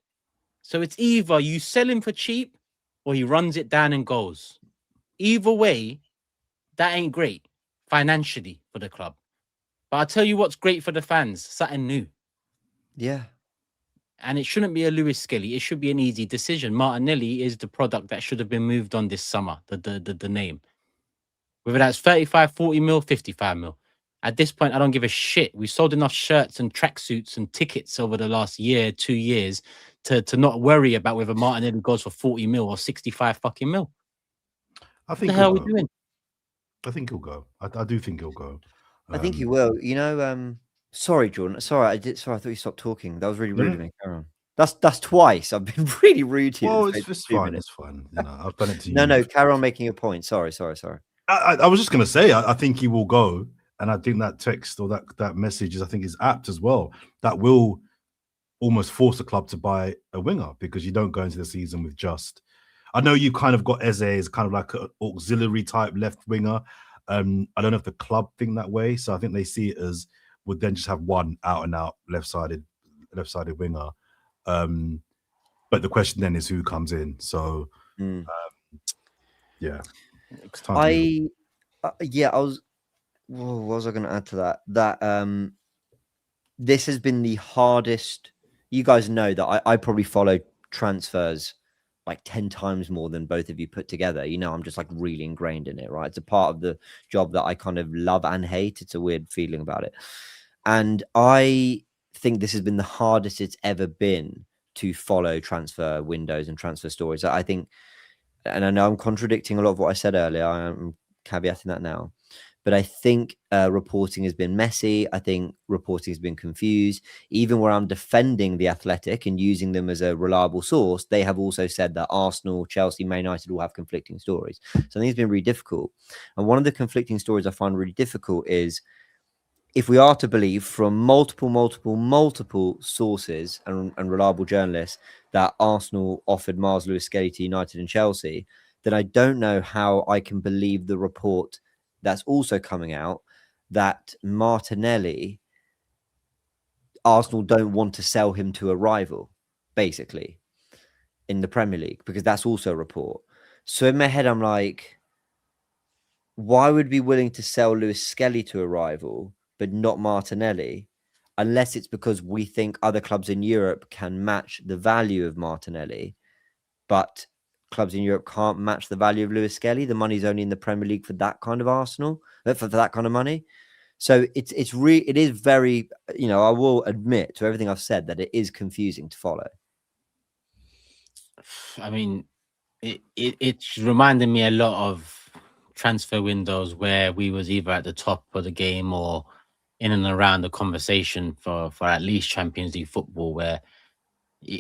So it's either you sell him for cheap or he runs it down and goes. Either way, that ain't great financially for the club. But I'll tell you what's great for the fans, something new. Yeah. And it shouldn't be a Lewis Skelly. It should be an easy decision. Martinelli is the product that should have been moved on this summer, the name. Whether that's 35, 40 mil, 55 mil. At this point, I don't give a shit. We sold enough shirts and tracksuits and tickets over the last year, 2 years to not worry about whether Martinelli goes for 40 mil or 65 fucking mil. I think what the hell are we doing? I think he'll go. I do think he'll go. I think he will. You know, sorry, Jordan. Sorry, I thought you stopped talking. That was really rude of me. Carry on. That's twice. I've been really rude to you. Well, it's fine. It's fine. You know, I've done it to you. No, carry on making your point. Sorry. I was just going to say, I think he will go. And I think that text or that message is apt as well. That will almost force the club to buy a winger because you don't go into the season with just. I know you kind of got Eze as kind of like an auxiliary type left winger. I don't know if the club think that way. So I think they see it as would then just have one out and out left-sided winger. But the question then is who comes in. So yeah. What was I going to add to that? That this has been the hardest. You guys know that I probably follow transfers like 10 times more than both of you put together. You know, I'm just like really ingrained in it, right? It's a part of the job that I kind of love and hate. It's a weird feeling about it. And I think this has been the hardest it's ever been to follow transfer windows and transfer stories. I think, and I know I'm contradicting a lot of what I said earlier, I'm caveating that now, but I think reporting has been messy. I think reporting has been confused. Even where I'm defending The Athletic and using them as a reliable source, they have also said that Arsenal, Chelsea, Man United all have conflicting stories. So I think it's been really difficult. And one of the conflicting stories I find really difficult is, if we are to believe from multiple sources and reliable journalists that Arsenal offered Mars Lewis Skelly to United and Chelsea, then I don't know how I can believe the report that's also coming out that Martinelli, Arsenal don't want to sell him to a rival, basically, in the Premier League, because that's also a report. So in my head, I'm like, why would we be willing to sell Lewis Skelly to a rival, but not Martinelli, unless it's because we think other clubs in Europe can match the value of Martinelli, but clubs in Europe can't match the value of Lewis Skelly. The money's only in the Premier League for that kind of Arsenal, for that kind of money. So it is very, you know, I will admit to everything I've said that it is confusing to follow. I mean, it's reminding me a lot of transfer windows where we was either at the top of the game or in and around the conversation for at least Champions League football, where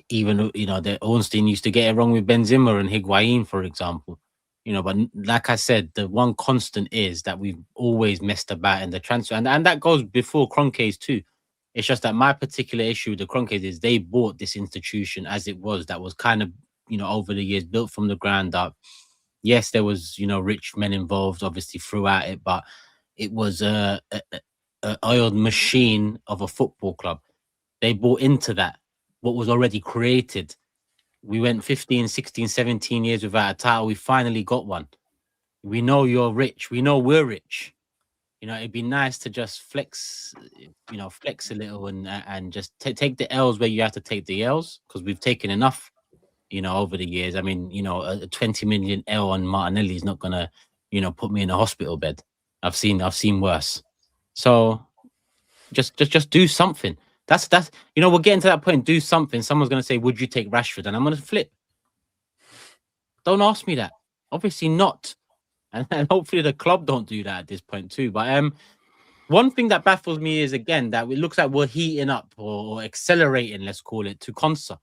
even, you know, the Ornstein used to get it wrong with Benzema and Higuain, for example. You know, but like I said, the one constant is that we've always messed about in the transfer, and that goes before Kroenke's too. It's just that my particular issue with the Kroenkes is they bought this institution as it was, that was kind of, you know, over the years built from the ground up. Yes, there was, you know, rich men involved, obviously, throughout it, but it was a oiled machine of a football club. They bought into that, what was already created. We went 15, 16, 17 years without a title. We finally got one. We know you're rich. We know we're rich. You know, it'd be nice to just flex, you know, flex a little and just take the L's where you have to take the L's, because we've taken enough, you know, over the years. I mean, you know, a 20 million L on Martinelli is not gonna, you know, put me in a hospital bed. I've seen worse. So just do something. That's you know, we're getting to that point. Do something. Someone's gonna say, "Would you take Rashford?" And I'm gonna flip. Don't ask me that. Obviously not. And hopefully the club don't do that at this point too. But one thing that baffles me is, again, that it looks like we're heating up or accelerating, let's call it, to Konsa,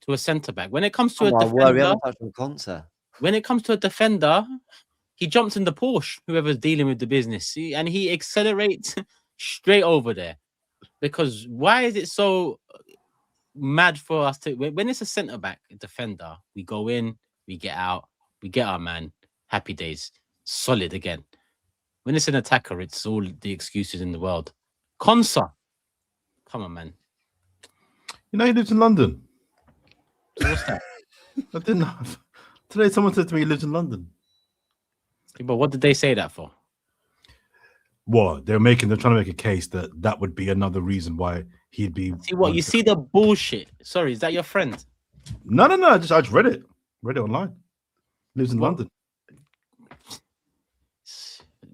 to a centre back. When it comes to a defender, we haven't touched on Konsa. When it comes to a defender, he jumps in the Porsche, whoever's dealing with the business, and he accelerates straight over there. Because why is it so mad for us to, when it's a centre back defender, we go in, we get out, we get our man, happy days, solid again. When it's an attacker, it's all the excuses in the world. Konsa, come on, man. You know, he lives in London. So what's that? I didn't know. Today, someone said to me he lives in London. But what did they say that for? What? They're trying to make a case that would be another reason why he'd be. See what? You see the bullshit. Sorry, is that your friend? No. I just read it. Read it online. Lives in London.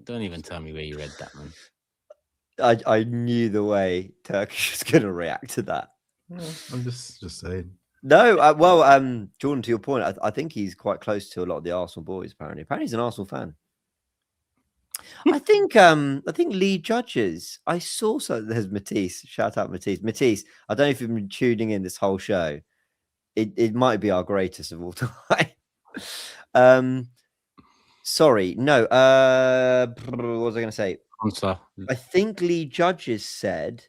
Don't even tell me where you read that, man. I knew the way Turkish was going to react to that. I'm just saying. No, well, Jordan, to your point, I think he's quite close to a lot of the Arsenal boys. Apparently, he's an Arsenal fan. I think Lee Judges. I saw so. There's Matisse. Shout out Matisse. Matisse. I don't know if you've been tuning in this whole show. It might be our greatest of all time. Sorry, no. What was I going to say? I think Lee Judges said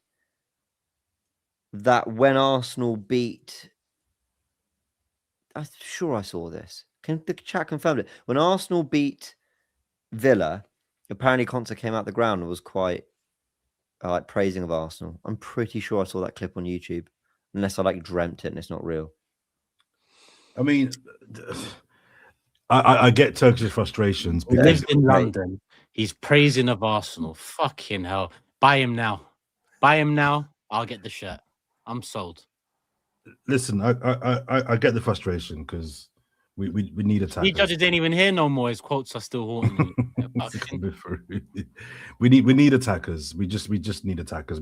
that when Arsenal beat, I'm sure I saw this. Can the chat confirm it? When Arsenal beat Villa, apparently Konsa came out the ground and was quite like praising of Arsenal. I'm pretty sure I saw that clip on YouTube, unless I like dreamt it and it's not real. I mean, I get Turkish frustrations. He lives in London. He's praising of Arsenal. Fucking hell. Buy him now. I'll get the shirt. I'm sold. Listen, I get the frustration because We need These attackers. judges ain't even here no more. His quotes are still haunting me. we need attackers. We just need attackers.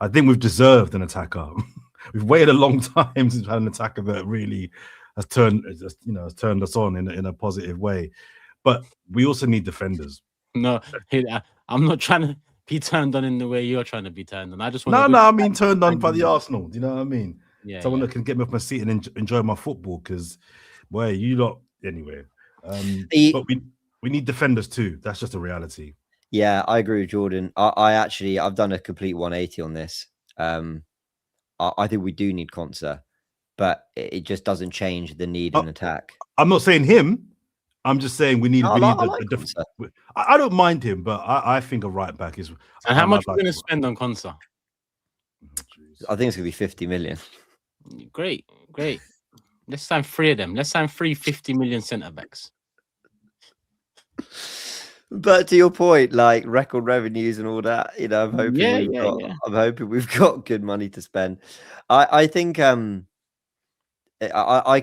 I think we've deserved an attacker. We've waited a long time since we've had an attacker that really has turned us on in a positive way. But we also need defenders. No, I'm not trying to be turned on in the way you're trying to be turned on. I just want I mean turned on by the Arsenal. Do you know what I mean? Yeah, someone that can get me off my seat and enjoy my football. Because, boy, you lot anyway. But we need defenders too. That's just a reality. Yeah, I agree with Jordan. I've done a complete 180 on this. I think we do need Konsa, but it just doesn't change the need in attack. I'm not saying him. I'm just saying we need. I don't mind him, but I think a right back is. And how much are we going to spend on Konsa? I think it's going to be 50 million. Great. Let's sign 3 of them. Let's sign 3 50 million centre backs. But to your point, like record revenues and all that, I'm hoping I'm hoping we've got good money to spend. I think I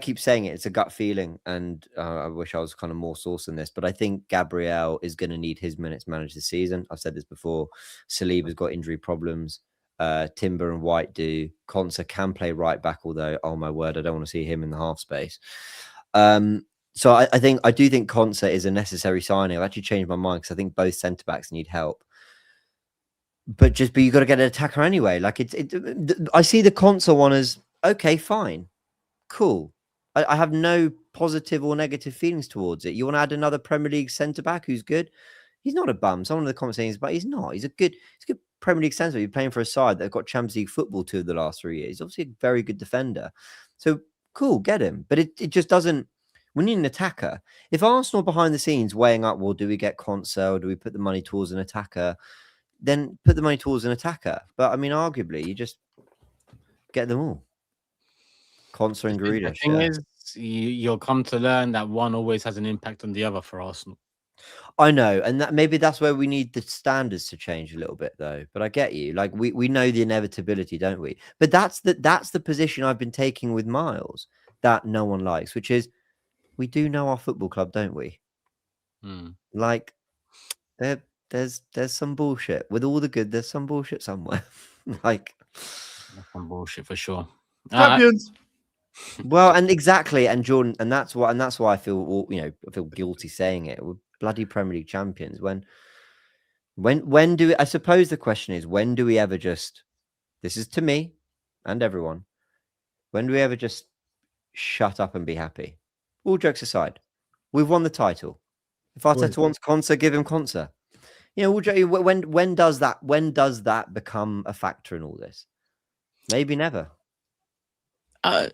keep saying it. It's a gut feeling, and I wish I was kind of more source in this. But I think Gabriel is going to need his minutes managed this season. I've said this before. Saliba's got injury problems. Timber and White do. Konsa can play right back, although, oh my word, I don't want to see him in the half space. So I do think Konsa is a necessary signing. I've actually changed my mind because I think both centre backs need help. But you got to get an attacker anyway. Like I see the Konsa one as okay, fine, cool. I have no positive or negative feelings towards it. You want to add another Premier League centre back who's good? He's not a bum. Someone in the comments saying, but he's not. He's a good Premier League centre. He's playing for a side that have got Champions League football 2 of the last 3 years. He's obviously a very good defender. So cool, get him. But it just doesn't. We need an attacker. If Arsenal behind the scenes weighing up, well, do we get Konsa or do we put the money towards an attacker? Then put the money towards an attacker. But I mean, arguably, you just get them all. Konsa and Grealish. The thing is, you'll come to learn that one always has an impact on the other for Arsenal. I know, and maybe that's where we need the standards to change a little bit, though. But I get you. Like we know the inevitability, don't we? But that's the position I've been taking with Miles that no one likes, which is we do know our football club, don't we? Like there's some bullshit with all the good. There's some bullshit somewhere. Like some bullshit for sure. Champions. Well, and exactly, and Jordan, and that's why I feel I feel guilty saying it. We're bloody Premier League champions. When do we, I suppose the question is, when do we ever just? This is to me and everyone. When do we ever just shut up and be happy? All jokes aside, we've won the title. If Arteta wants Konsa, give him Konsa. When does that become a factor in all this? Maybe never. I've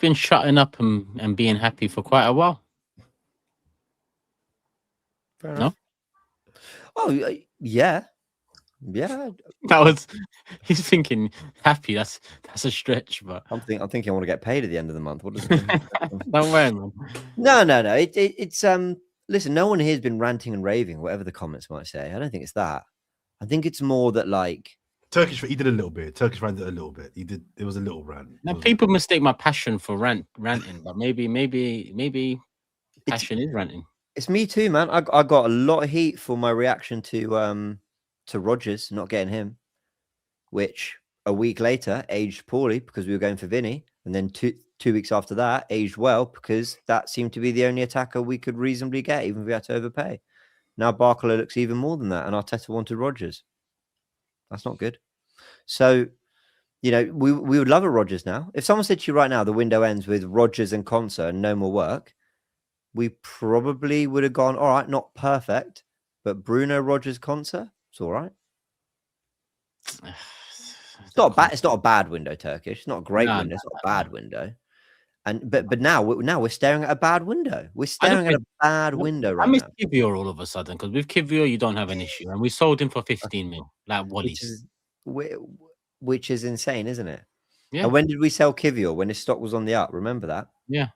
been shutting up and being happy for quite a while. Fair enough. Oh yeah. That was. He's thinking happy. That's a stretch, but I'm thinking I want to get paid at the end of the month. What does it mean? Don't worry, man. No. It's listen. No one here has been ranting and raving, whatever the comments might say. I don't think it's that. I think it's more that like. Turkish, he did a little bit. Turkish ran did a little bit. It was a little rant. Now people mistake my passion for ranting, but maybe passion is ranting. It's me too, man. I got a lot of heat for my reaction to Rodgers not getting him, which a week later aged poorly because we were going for Vinny, and then two weeks after that aged well because that seemed to be the only attacker we could reasonably get, even if we had to overpay. Now Barcola looks even more than that, and Arteta wanted Rodgers. That's not good. So, we would love a Rodgers now. If someone said to you right now, the window ends with Rodgers and Konsa and no more work, we probably would have gone, all right, not perfect, but Bruno, Rodgers, Konsa, it's all right. It's not bad. It's not a bad window, Turkish. It's not a great window. It's not a bad window. And but now we're staring at a bad window. We're staring at a bad window right now. I miss Kivior all of a sudden because with Kivior you don't have an issue, and we sold him for 15 mil, like Wally's, which is insane, isn't it? Yeah. And when did we sell Kivior? When his stock was on the up. Remember that? Yeah.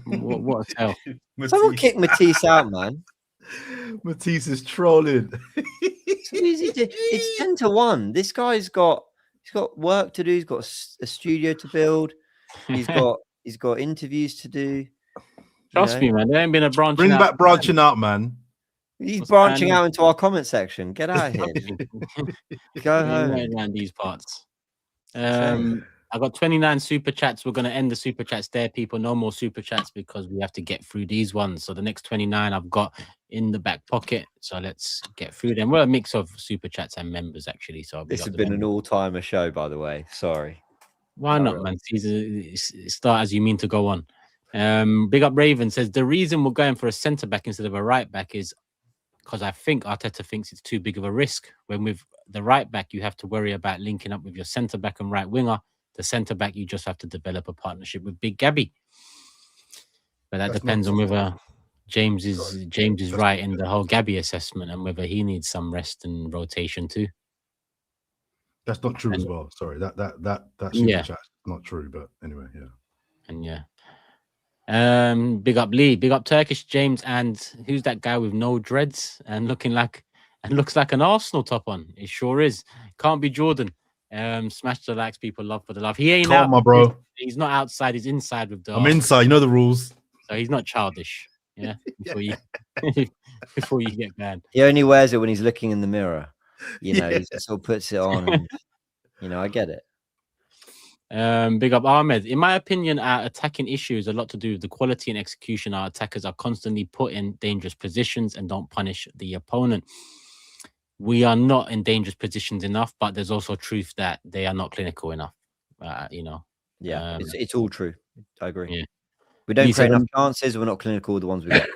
What a tale! Someone kick Matisse out, man. Matisse is trolling. It's 10-1. This guy's got work to do. He's got a studio to build. He's got He's got interviews to do. Trust me, man. There ain't been a branch. Bring back branching out, man. He's What's branching going on? out into our comment section. Get out of here. Go home. Around these parts. Shame. I got 29 super chats. We're going to end the super chats there, people. No more super chats because we have to get through these ones. So the next 29 I've got in the back pocket. So let's get through them. We're a mix of super chats and members, actually. So This has been an all-timer show, by the way. Sorry. Why not, man? Start as you mean to go on. Big Up Raven says the reason we're going for a centre back instead of a right back is because I think Arteta thinks it's too big of a risk. When with the right back, you have to worry about linking up with your centre back and right winger. The centre back, you just have to develop a partnership with Big Gabby. But that depends on whether James is right in the whole Gabby assessment and whether he needs some rest and rotation too. That's not true as well. Sorry, that super chat's not true. But anyway, yeah. And yeah. Big up Lee, big up Turkish James, and who's that guy with no dreads and looks like an Arsenal top on? It sure is. Can't be Jordan. Smash the likes, people. Love for the love. He ain't out, my bro. He's not outside. He's inside with the. I'm inside. You know the rules. So he's not childish. Yeah. Before you get banned. He only wears it when he's looking in the mirror. You know, he sort of puts it on. And, you know, I get it. Big up Ahmed. In my opinion, our attacking issue is a lot to do with the quality and execution. Our attackers are constantly put in dangerous positions and don't punish the opponent. We are not in dangerous positions enough, but there's also truth that they are not clinical enough. You know. Yeah, it's all true. I agree. Yeah. We don't create enough chances. We're not clinical with the ones we got.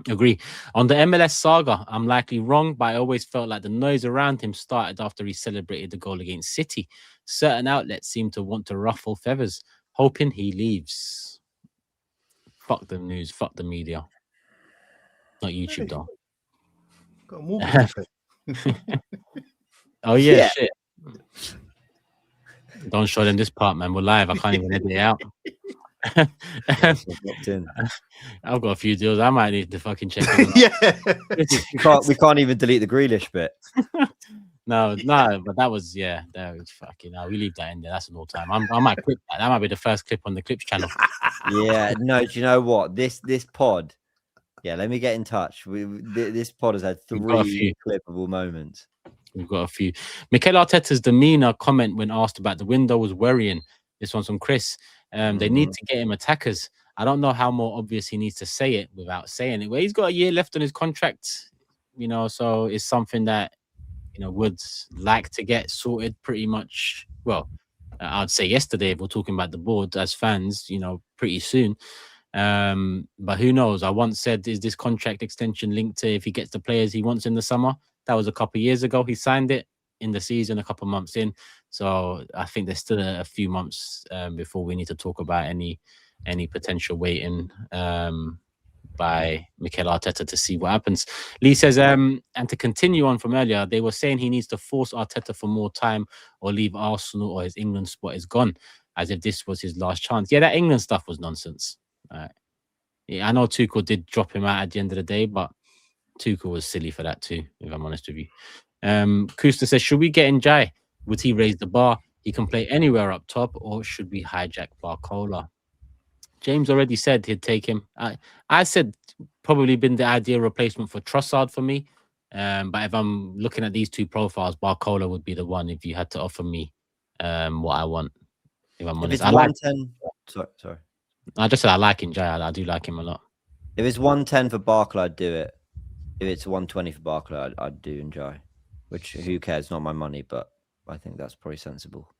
Agree. On the MLS saga, I'm likely wrong, but I always felt like the noise around him started after he celebrated the goal against City. Certain outlets seem to want to ruffle feathers, hoping he leaves. Fuck the news. Fuck the media. Not YouTube, though. Got more. Oh, yeah, shit. Don't show them this part, man. We're live. I can't even edit it out. I've got a few deals. I might need to fucking check it. Yeah. we can't even delete the Grealish bit. No, but that was fucking. We leave that in there. That's an all time. I might clip that. That might be the first clip on the Clips channel. Yeah, no. Do you know what? This pod. Yeah, let me get in touch. This pod has had 3 clippable moments. We've got a few. Mikel Arteta's demeanor comment when asked about the window was worrying. This one's from Chris. They need to get him attackers. I don't know how more obvious he needs to say it without saying it. Well, he's got a year left on his contract, you know, so it's something that, you know, would like to get sorted pretty much. Well, I'd say yesterday, if we're talking about the board as fans, you know, pretty soon. But who knows? I once said, is this contract extension linked to if he gets the players he wants in the summer? That was a couple of years ago. He signed it in the season, a couple of months in. So I think there's still a few months before we need to talk about any potential waiting by Mikel Arteta to see what happens. Lee says, and to continue on from earlier, they were saying he needs to force Arteta for more time or leave Arsenal or his England spot is gone, as if this was his last chance. Yeah, that England stuff was nonsense. Yeah, I know Tuchel did drop him out at the end of the day, but Tuchel was silly for that too, if I'm honest with you. Kusta says, should we get Njai? Would he raise the bar? He can play anywhere up top, or should we hijack Barcola? James already said he'd take him. I said probably been the ideal replacement for Trossard for me. But if I'm looking at these two profiles, Barcola would be the one if you had to offer me what I want. If I'm honest, I like. Sorry. I just said I like Njai. I do like him a lot. If it's 110 for Barcola, I'd do it. If it's 120 for Barcola, I'd do Njai. Which, who cares? Not my money, but I think that's probably sensible.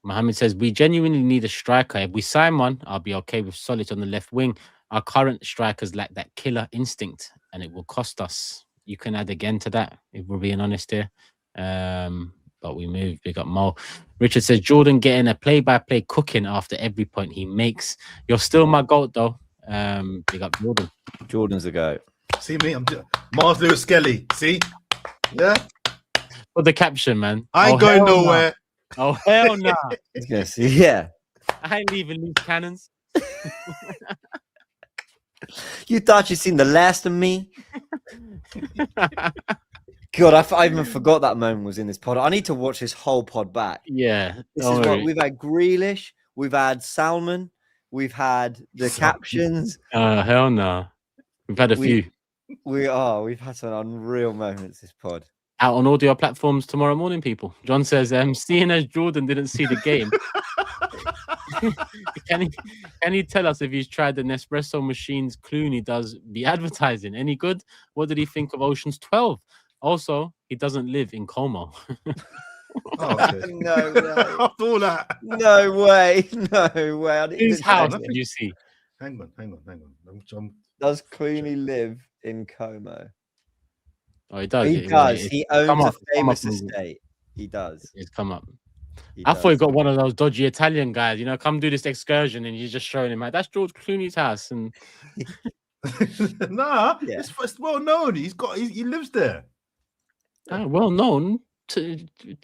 Mohammed says, we genuinely need a striker. If we sign one, I'll be okay with Solid on the left wing. Our current strikers lack that killer instinct, and it will cost us. You can add again to that, if we're being honest here. But we move. Big up Mo. Richard says, Jordan getting a play-by-play cooking after every point he makes. You're still my GOAT, though. Big up Jordan. Jordan's the GOAT. See me? I'm Mars Lewis Skelly. See? Yeah? For the caption, man. I ain't going nowhere. Oh, hell no. Yes, yeah. I ain't leaving loose cannons. You thought you'd seen the last of me? God, I even forgot that moment was in this pod. I need to watch this whole pod back. Yeah. This is what we've had Grealish, We've had Salmon. We've had the captions. Hell no. We've had a few. We've had some unreal moments this pod. Out on audio platforms tomorrow morning, people. John says, seeing as Jordan didn't see the game, can he tell us if he's tried the Nespresso machines Clooney does the advertising? Any good? What did he think of Ocean's 12? Also, he doesn't live in Como. Okay. No way. After all that. No way. No way. I didn't Whose even house check. did you see? Hang on. Does Clooney live in Como? Oh, he does. He does. He owns a famous up. estate. He does. It's come up. He I thought he does. got one of those dodgy Italian guys, you know, come do this excursion, and you're just showing him, like, that's George Clooney's house. And Nah, Yeah. it's well known. He lives there. well known to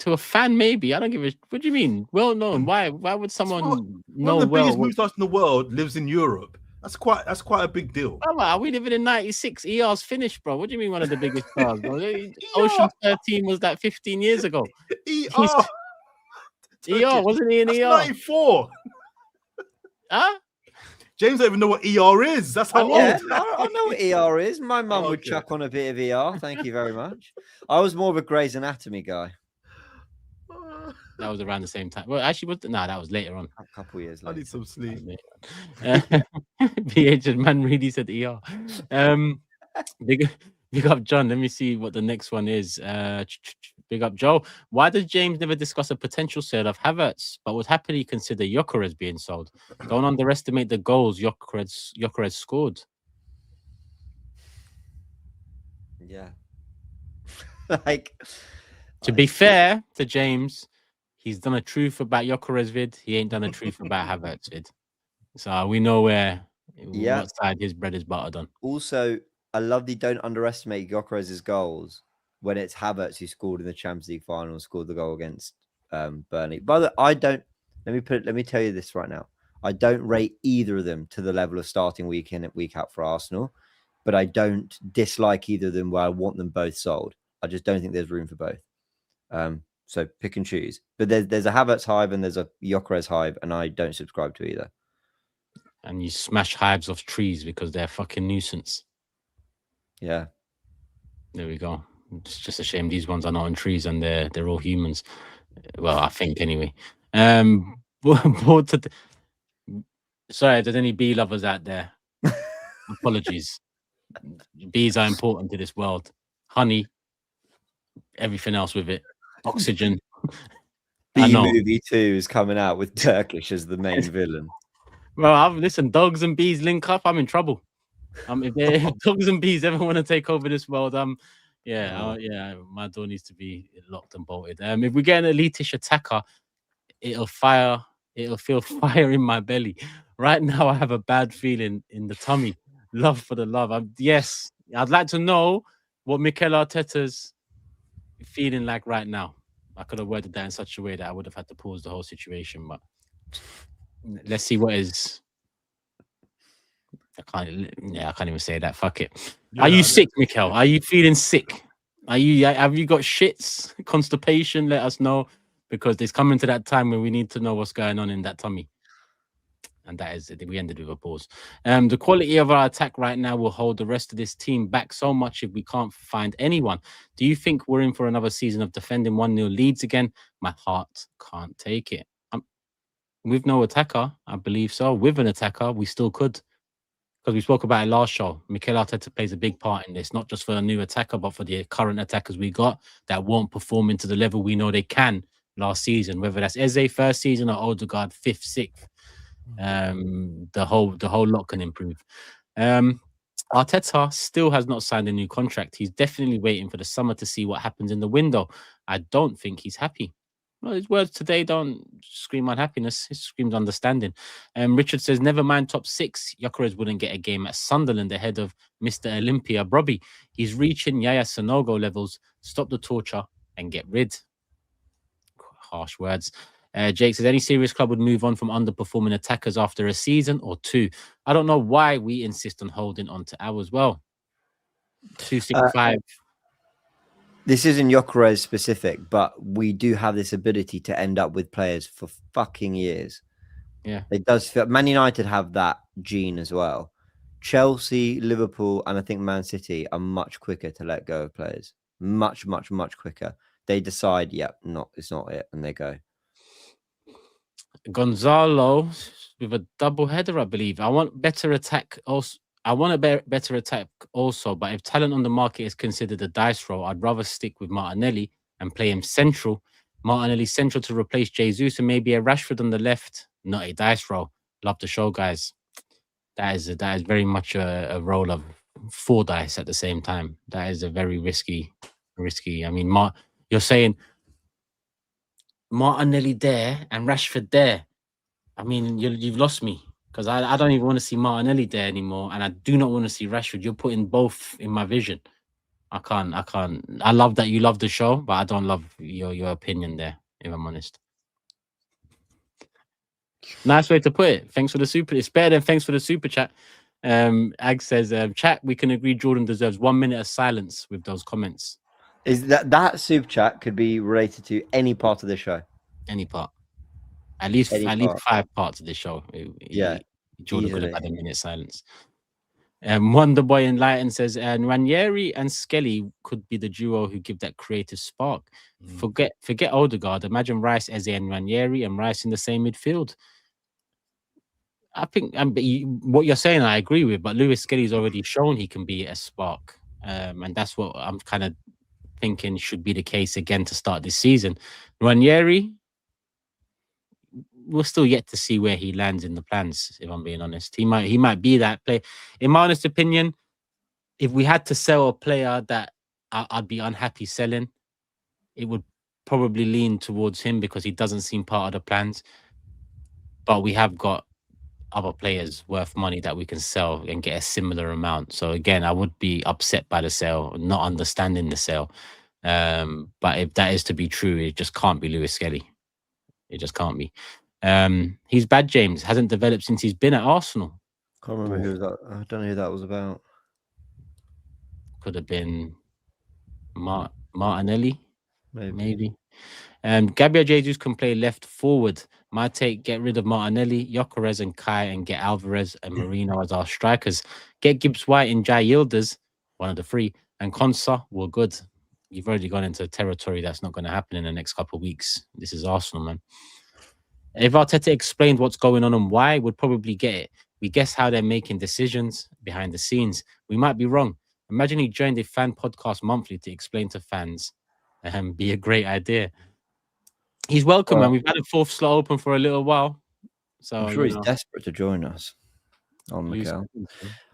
a fan, maybe. I don't give a. What do you mean? Well known? Why would someone know One of the well? biggest movie stars in the world lives in Europe. That's quite a big deal. Oh, are we living in '96? ER's finished, bro. What do you mean one of the biggest stars, bro? Ocean 13 was like 15 years ago. ER. ER, wasn't he in That's ER? 94. Huh? James don't even know what ER is. That's how Yeah, old. I know what ER is. My mum would Okay. chuck on a bit of ER. Thank you very much. I was more of a Grey's Anatomy guy. That was around the same time. Well, actually, that was later on. A couple years I later. need some sleep. PH and man really said ER. Big up John. Let me see what the next one is. Big up Joe. Why does James never discuss a potential sale of Havertz, but would happily consider Gyökeres being sold? Don't underestimate the goals Gyökeres scored. Yeah. Like, To be fair to James, he's done a truth about Gyökeres vid. He ain't done a truth about Havertz vid. So we know what side his bread is buttered on. also, I love the don't underestimate Gyökeres' goals when it's Havertz who scored in the Champions League final and scored the goal against Burnley. By the way, let me tell you this right now. I don't rate either of them to the level of starting week in and week out for Arsenal, but I don't dislike either of them where I want them both sold. I just don't think there's room for both. So pick and choose. But there's a Havertz hive and there's a Gyökeres hive, and I don't subscribe to either. And you smash hives off trees because they're a fucking nuisance. Yeah. There we go. It's just a shame these ones are not on trees and they're all humans. Well, I think anyway. Sorry, if there's any bee lovers out there, apologies. Bees are important to this world. Honey, everything else with it. Oxygen. I B know. movie 2 is coming out with Turkish as the main villain. Well, listen, dogs and bees link up, I'm in trouble. If dogs and bees ever want to take over this world, my door needs to be locked and bolted. If we get an elitish attacker, it'll feel fire in my belly. Right now, I have a bad feeling in the tummy. Love for the love. Yes, I'd like to know what Mikel Arteta's feeling like right now. I could have worded that in such a way that I would have had to pause the whole situation, but let's see what is. I can't even say that. Fuck it. Are you sick, Mikel? Are you feeling sick? Have you got shits, constipation? Let us know, because it's coming to that time where we need to know what's going on in that tummy. And that is it. We ended with a pause. The quality of our attack right now will hold the rest of this team back so much if we can't find anyone. Do you think we're in for another season of defending 1-0 leads again? My heart can't take it. With no attacker, I believe so. With an attacker, we still could. Because we spoke about it last show. Mikel Arteta plays a big part in this, not just for a new attacker, but for the current attackers we got that won't perform into the level we know they can last season, whether that's Eze first season or Odegaard 5th, 6th. The whole lot can improve. Arteta still has not signed a new contract. He's definitely waiting for the summer to see what happens in the window. I don't think he's happy. Well, his words today don't scream unhappiness. It screams understanding. Richard says, never mind top 6. Gyökeres wouldn't get a game at Sunderland ahead of Mr. Olympia Brobby. He's reaching Yaya Sanogo levels. Stop the torture and get rid. Harsh words. Jake says, any serious club would move on from underperforming attackers after a season or two. I don't know why we insist on holding on to ours. Well, 265. This isn't Gyökeres specific, but we do have this ability to end up with players for fucking years. Yeah. It does feel Man United have that gene as well. Chelsea, Liverpool, and I think Man City are much quicker to let go of players. Much, much, much quicker. They decide, it's not it, and they go. Gonzalo with a double header, I believe. I want better attack also. I want a better attack also, but if talent on the market is considered a dice roll, I'd rather stick with Martinelli and play him central. Martinelli central to replace Jesus and maybe a Rashford on the left. Not a dice roll. Love the show, guys. That is very much a roll of 4 dice at the same time. That is a very risky. I mean, you're saying Martinelli there and Rashford there. I mean, you've lost me because I don't even want to see Martinelli there anymore, and I do not want to see Rashford. You're putting both in my vision. I can't. I love that you love the show, but I don't love your opinion there, if I'm honest. Nice way to put it. Thanks for the super. It's better than thanks for the super chat. Ag says, chat, we can agree Jordan deserves 1 minute of silence with those comments. Is that super chat could be related to any part of the show? Any part. At least 5 parts of the show. Jordan could have had a minute silence. Wonderboy Enlightened says, and Ranieri and Skelly could be the duo who give that creative spark. Forget Odegaard. Imagine Rice, Eze, and Ranieri, and Rice in the same midfield. I think what you're saying, I agree with, but Lewis Skelly's already shown he can be a spark, and that's what I'm kind of thinking should be the case again to start this season. Ranieri, we're still yet to see where he lands in the plans, if I'm being honest. He might be that player. In my honest opinion, if we had to sell a player that I'd be unhappy selling, it would probably lean towards him because he doesn't seem part of the plans. But we have got other players worth money that we can sell and get a similar amount. So again, I would be upset by the sale, not understanding the sale. But if that is to be true, it just can't be Lewis Skelly. It just can't be. He's bad, James. Hasn't developed since he's been at Arsenal. Can't remember who that. I don't know who that was about. Could have been Martinelli, maybe. Gabriel Jesus can play left forward. My take: get rid of Martinelli, Gyökeres, and Kai, and get Alvarez and Marino as our strikers. Get Gibbs White and Jai Yildiz, one of the 3, and Konsa. We're good. You've already gone into territory that's not going to happen in the next couple of weeks. This is Arsenal, man. If Arteta explained what's going on and why, we'd probably get it. We guess how they're making decisions behind the scenes. We might be wrong. Imagine he joined a fan podcast monthly to explain to fans. Be a great idea. He's welcome, man. We've had a 4th slot open for a little while. So I'm sure he's desperate to join us. On Mikel.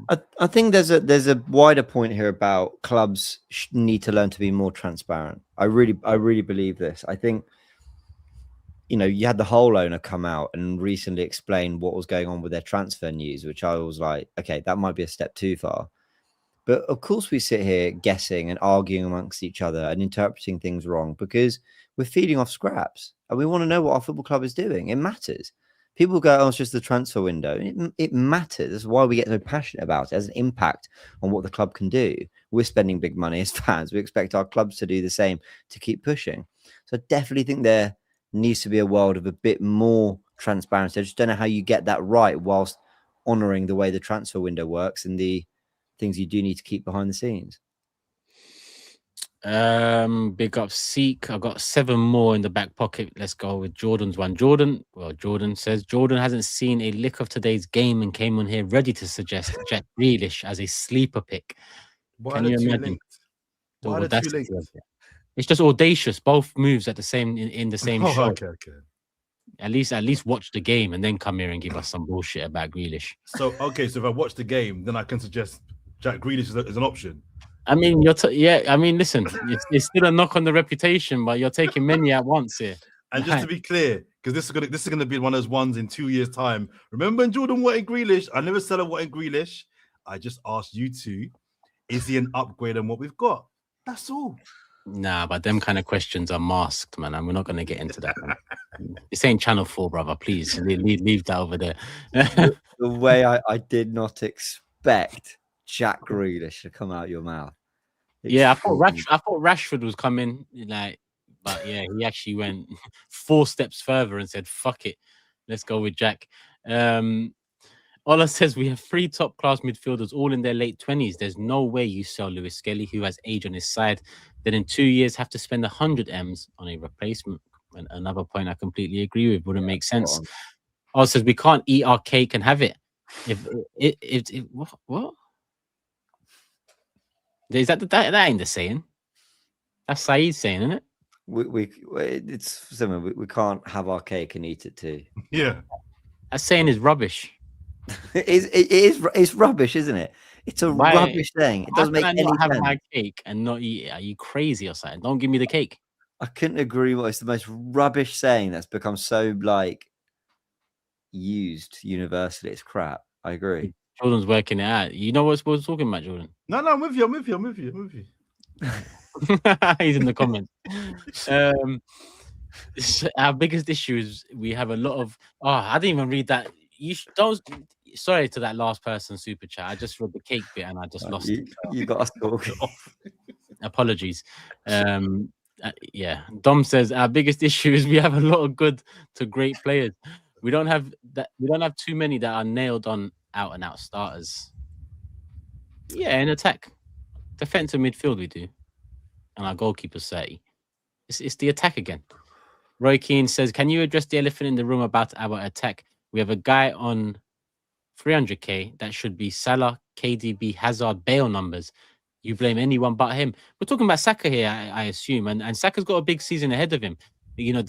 I think there's a wider point here about clubs need to learn to be more transparent. I really believe this. I think, you had the whole owner come out and recently explain what was going on with their transfer news, which I was like, okay, that might be a step too far. But of course we sit here guessing and arguing amongst each other and interpreting things wrong because we're feeding off scraps and we want to know what our football club is doing. It matters. People go, oh, it's just the transfer window. It matters. That's why we get so passionate about it. It has an impact on what the club can do. We're spending big money as fans. We expect our clubs to do the same to keep pushing. So I definitely think there needs to be a world of a bit more transparency. I just don't know how you get that right whilst honouring the way the transfer window works and the things you do need to keep behind the scenes. Big up Seek. I got 7 more in the back pocket. Let's go with Jordan's one. Jordan says Jordan hasn't seen a lick of today's game and came on here ready to suggest Jack Grealish as a sleeper pick. Can you imagine? It's just audacious. Both moves at the same in the same show. Okay. At least watch the game and then come here and give us some bullshit about Grealish. So if I watch the game, then I can suggest Jack Grealish as an option. I mean, listen, it's still a knock on the reputation, but you're taking many at once here. And just to be clear, because this is gonna be one of those ones in 2 years' time. Remember when Jordan wanted Grealish? I never said I wanted Grealish. I just asked you two, is he an upgrade on what we've got? That's all. Nah, but them kind of questions are masked, man, and we're not gonna get into that. This ain't Channel 4, brother. Please leave that over there. The way I did not expect Jack Grealish to come out your mouth. Yeah, I thought Rashford was coming, but yeah, he actually went 4 steps further and said, "Fuck it, Let's go with Jack. Ola says we have 3 top-class midfielders, all in their late 20s. There's no way you sell Lewis Skelly, who has age on his side, then in 2 years have to spend 100 M's on a replacement. And another point I completely agree with. Wouldn't make sense. Ola says we can't eat our cake and have it. If what? Is that ain't the saying? That's Saeed's saying, isn't it? It's similar. We can't have our cake and eat it too. Yeah. That saying is rubbish. It's rubbish, isn't it? It's a rubbish thing. It doesn't make any sense. Have my cake and not eat it. Are you crazy or something? Don't give me the cake. I couldn't agree more. It's the most rubbish saying that's become so like used universally. It's crap. I agree. Jordan's working it out. You know what we're talking about, Jordan? No, I'm with you. He's in the comments. Our biggest issue is we have a lot of. Oh, I didn't even read that. Don't. Sorry to that last person super chat. I just read the cake bit and I just lost it. You got us talk. Apologies. Yeah. Dom says our biggest issue is we have a lot of good to great players. We don't have that. We don't have too many that are nailed on out and out starters. Yeah, in attack, defensive midfield we do, and our goalkeeper's 30. It's the attack again. Roy Keane says, "Can you address the elephant in the room about our attack? We have a guy on 300k that should be Salah, KDB, Hazard, Bale numbers. You blame anyone but him." We're talking about Saka here, I assume, and Saka's got a big season ahead of him. You know,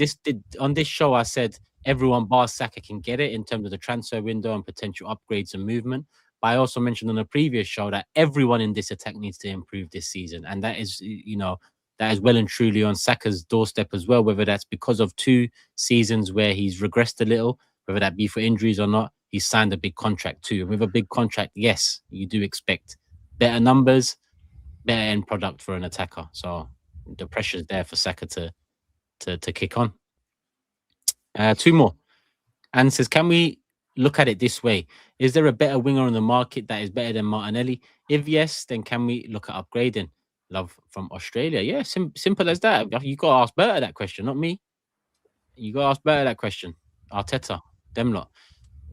on this show, I said everyone bar Saka can get it in terms of the transfer window and potential upgrades and movement. But I also mentioned on a previous show that everyone in this attack needs to improve this season, and that is, that is well and truly on Saka's doorstep as well. Whether that's because of 2 seasons where he's regressed a little, whether that be for injuries or not, he's signed a big contract too. And with a big contract, yes, you do expect better numbers, better end product for an attacker. So the pressure's there for Saka to kick on. 2 more. And says, can we look at it this way? Is there a better winger on the market that is better than Martinelli? If yes, then can we look at upgrading? Love from Australia. Yeah, simple as that. You got to ask Berta that question, not me. You got to ask Berta that question. Arteta, them lot.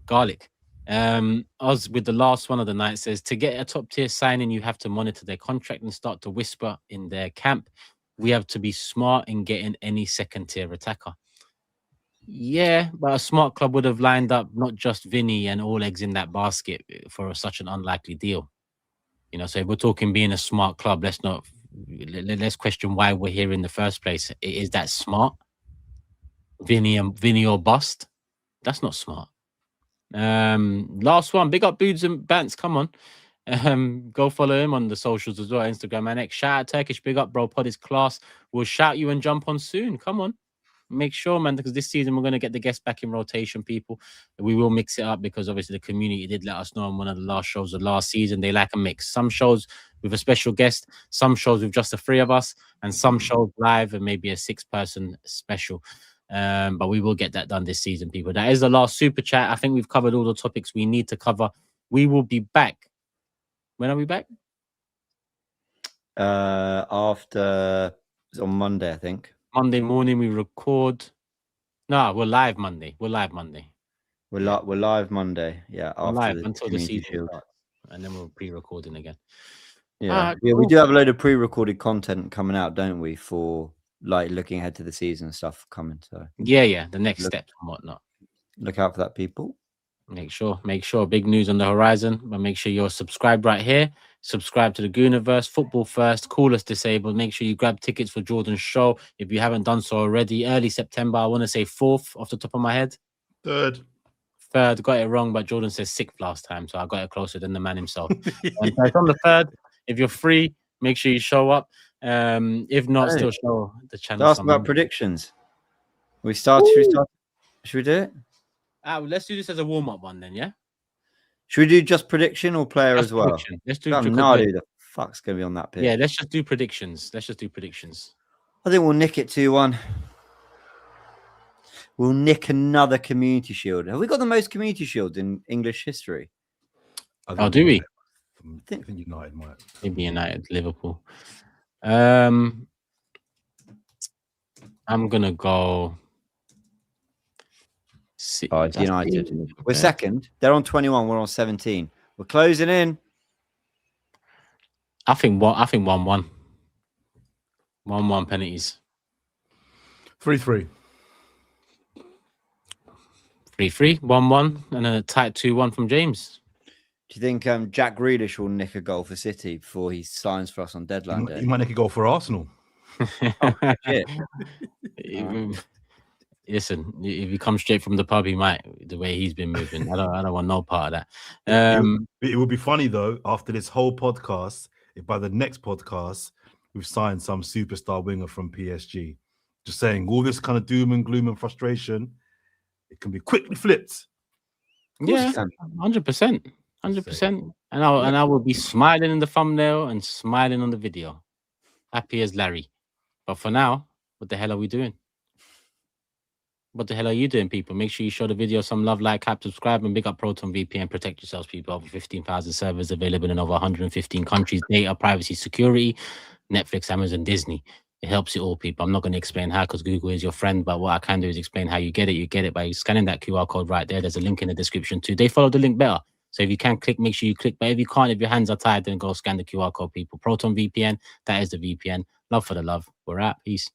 Garlic. Oz with the last one of the night says, to get a top tier signing, you have to monitor their contract and start to whisper in their camp. We have to be smart in getting any second tier attacker. Yeah, but a smart club would have lined up not just Vinny and all eggs in that basket for such an unlikely deal. So if we're talking being a smart club, let's question why we're here in the first place. Is that smart? Vinny or bust? That's not smart. Last one, big up Boods and Bants. Come on. Go follow him on the socials as well, Instagram and X. Shout out Turkish, big up, bro. Pod is class. We'll shout you and jump on soon. Come on. Make sure, man, because this season we're going to get the guests back in rotation, people. We will mix it up because obviously the community did let us know on one of the last shows of last season. They like a mix. Some shows with a special guest, some shows with just the 3 of us, and some shows live and maybe a 6-person special. But we will get that done this season, people. That is the last super chat. I think we've covered all the topics we need to cover. We will be back. When are we back? After on Monday, I think. Monday morning we record. No, we're live Monday. We're live Monday. Yeah, we're live until the season starts, and then we're pre-recording again. Yeah, cool. We do have a load of pre-recorded content coming out, don't we? For like looking ahead to the season and stuff coming. So yeah, the next steps and whatnot. Look out for that, people. Make sure. Big news on the horizon. But make sure you're subscribed right here. Subscribe to the Gooniverse. Football first. Call us disabled. Make sure you grab tickets for Jordan's show if you haven't done so already. Early September. I want to say 4th off the top of my head. 3rd. Got it wrong, but Jordan says 6th last time, so I got it closer than the man himself. So it's on the 3rd. If you're free, make sure you show up. If not, still show the channel. Ask about predictions. Should we do it? Let's do this as a warm-up one then, yeah? Should we do just prediction or player as well? Prediction. Let's do no idea who the fuck's going to be on that pitch. Yeah, let's just do predictions. I think we'll nick it 2-1. We'll nick another community shield. Have we got the most community shields in English history? Do we? I think United might. Maybe United, Liverpool. I'm going to go Oh, it's United. We're Yeah. second. They're on 21. We're on 17. We're closing in. I think 1-1. 1-1 penalties. 3-3. 3-3, 1-1, and a tight 2-1 from James. Do you think Jack Grealish will nick a goal for City before he signs for us on deadline He day? might make a goal for Arsenal. Oh, shit. Listen, if he comes straight from the pub, he might. The way he's been moving, I don't want no part of that. It would be funny though, after this whole podcast, if by the next podcast we've signed some superstar winger from PSG. Just saying, all this kind of doom and gloom and frustration, it can be quickly flipped. Yeah, 100%, 100%. And I will be smiling in the thumbnail and smiling on the video, happy as Larry. But for now, what the hell are we doing? What the hell are you doing, people? Make sure you show the video some love, like, cap, subscribe, and big up Proton VPN. Protect yourselves, people. Over 15,000 servers available in over 115 countries. Data, privacy, security, Netflix, Amazon, Disney. It helps you all, people. I'm not going to explain how because Google is your friend, but what I can do is explain how you get it. You get it by scanning that QR code right there. There's a link in the description too. They follow the link better. So if you can click, make sure you click. But if you can't, if your hands are tired, then go scan the QR code, people. Proton VPN, that is the VPN. Love for the love. We're out. Peace.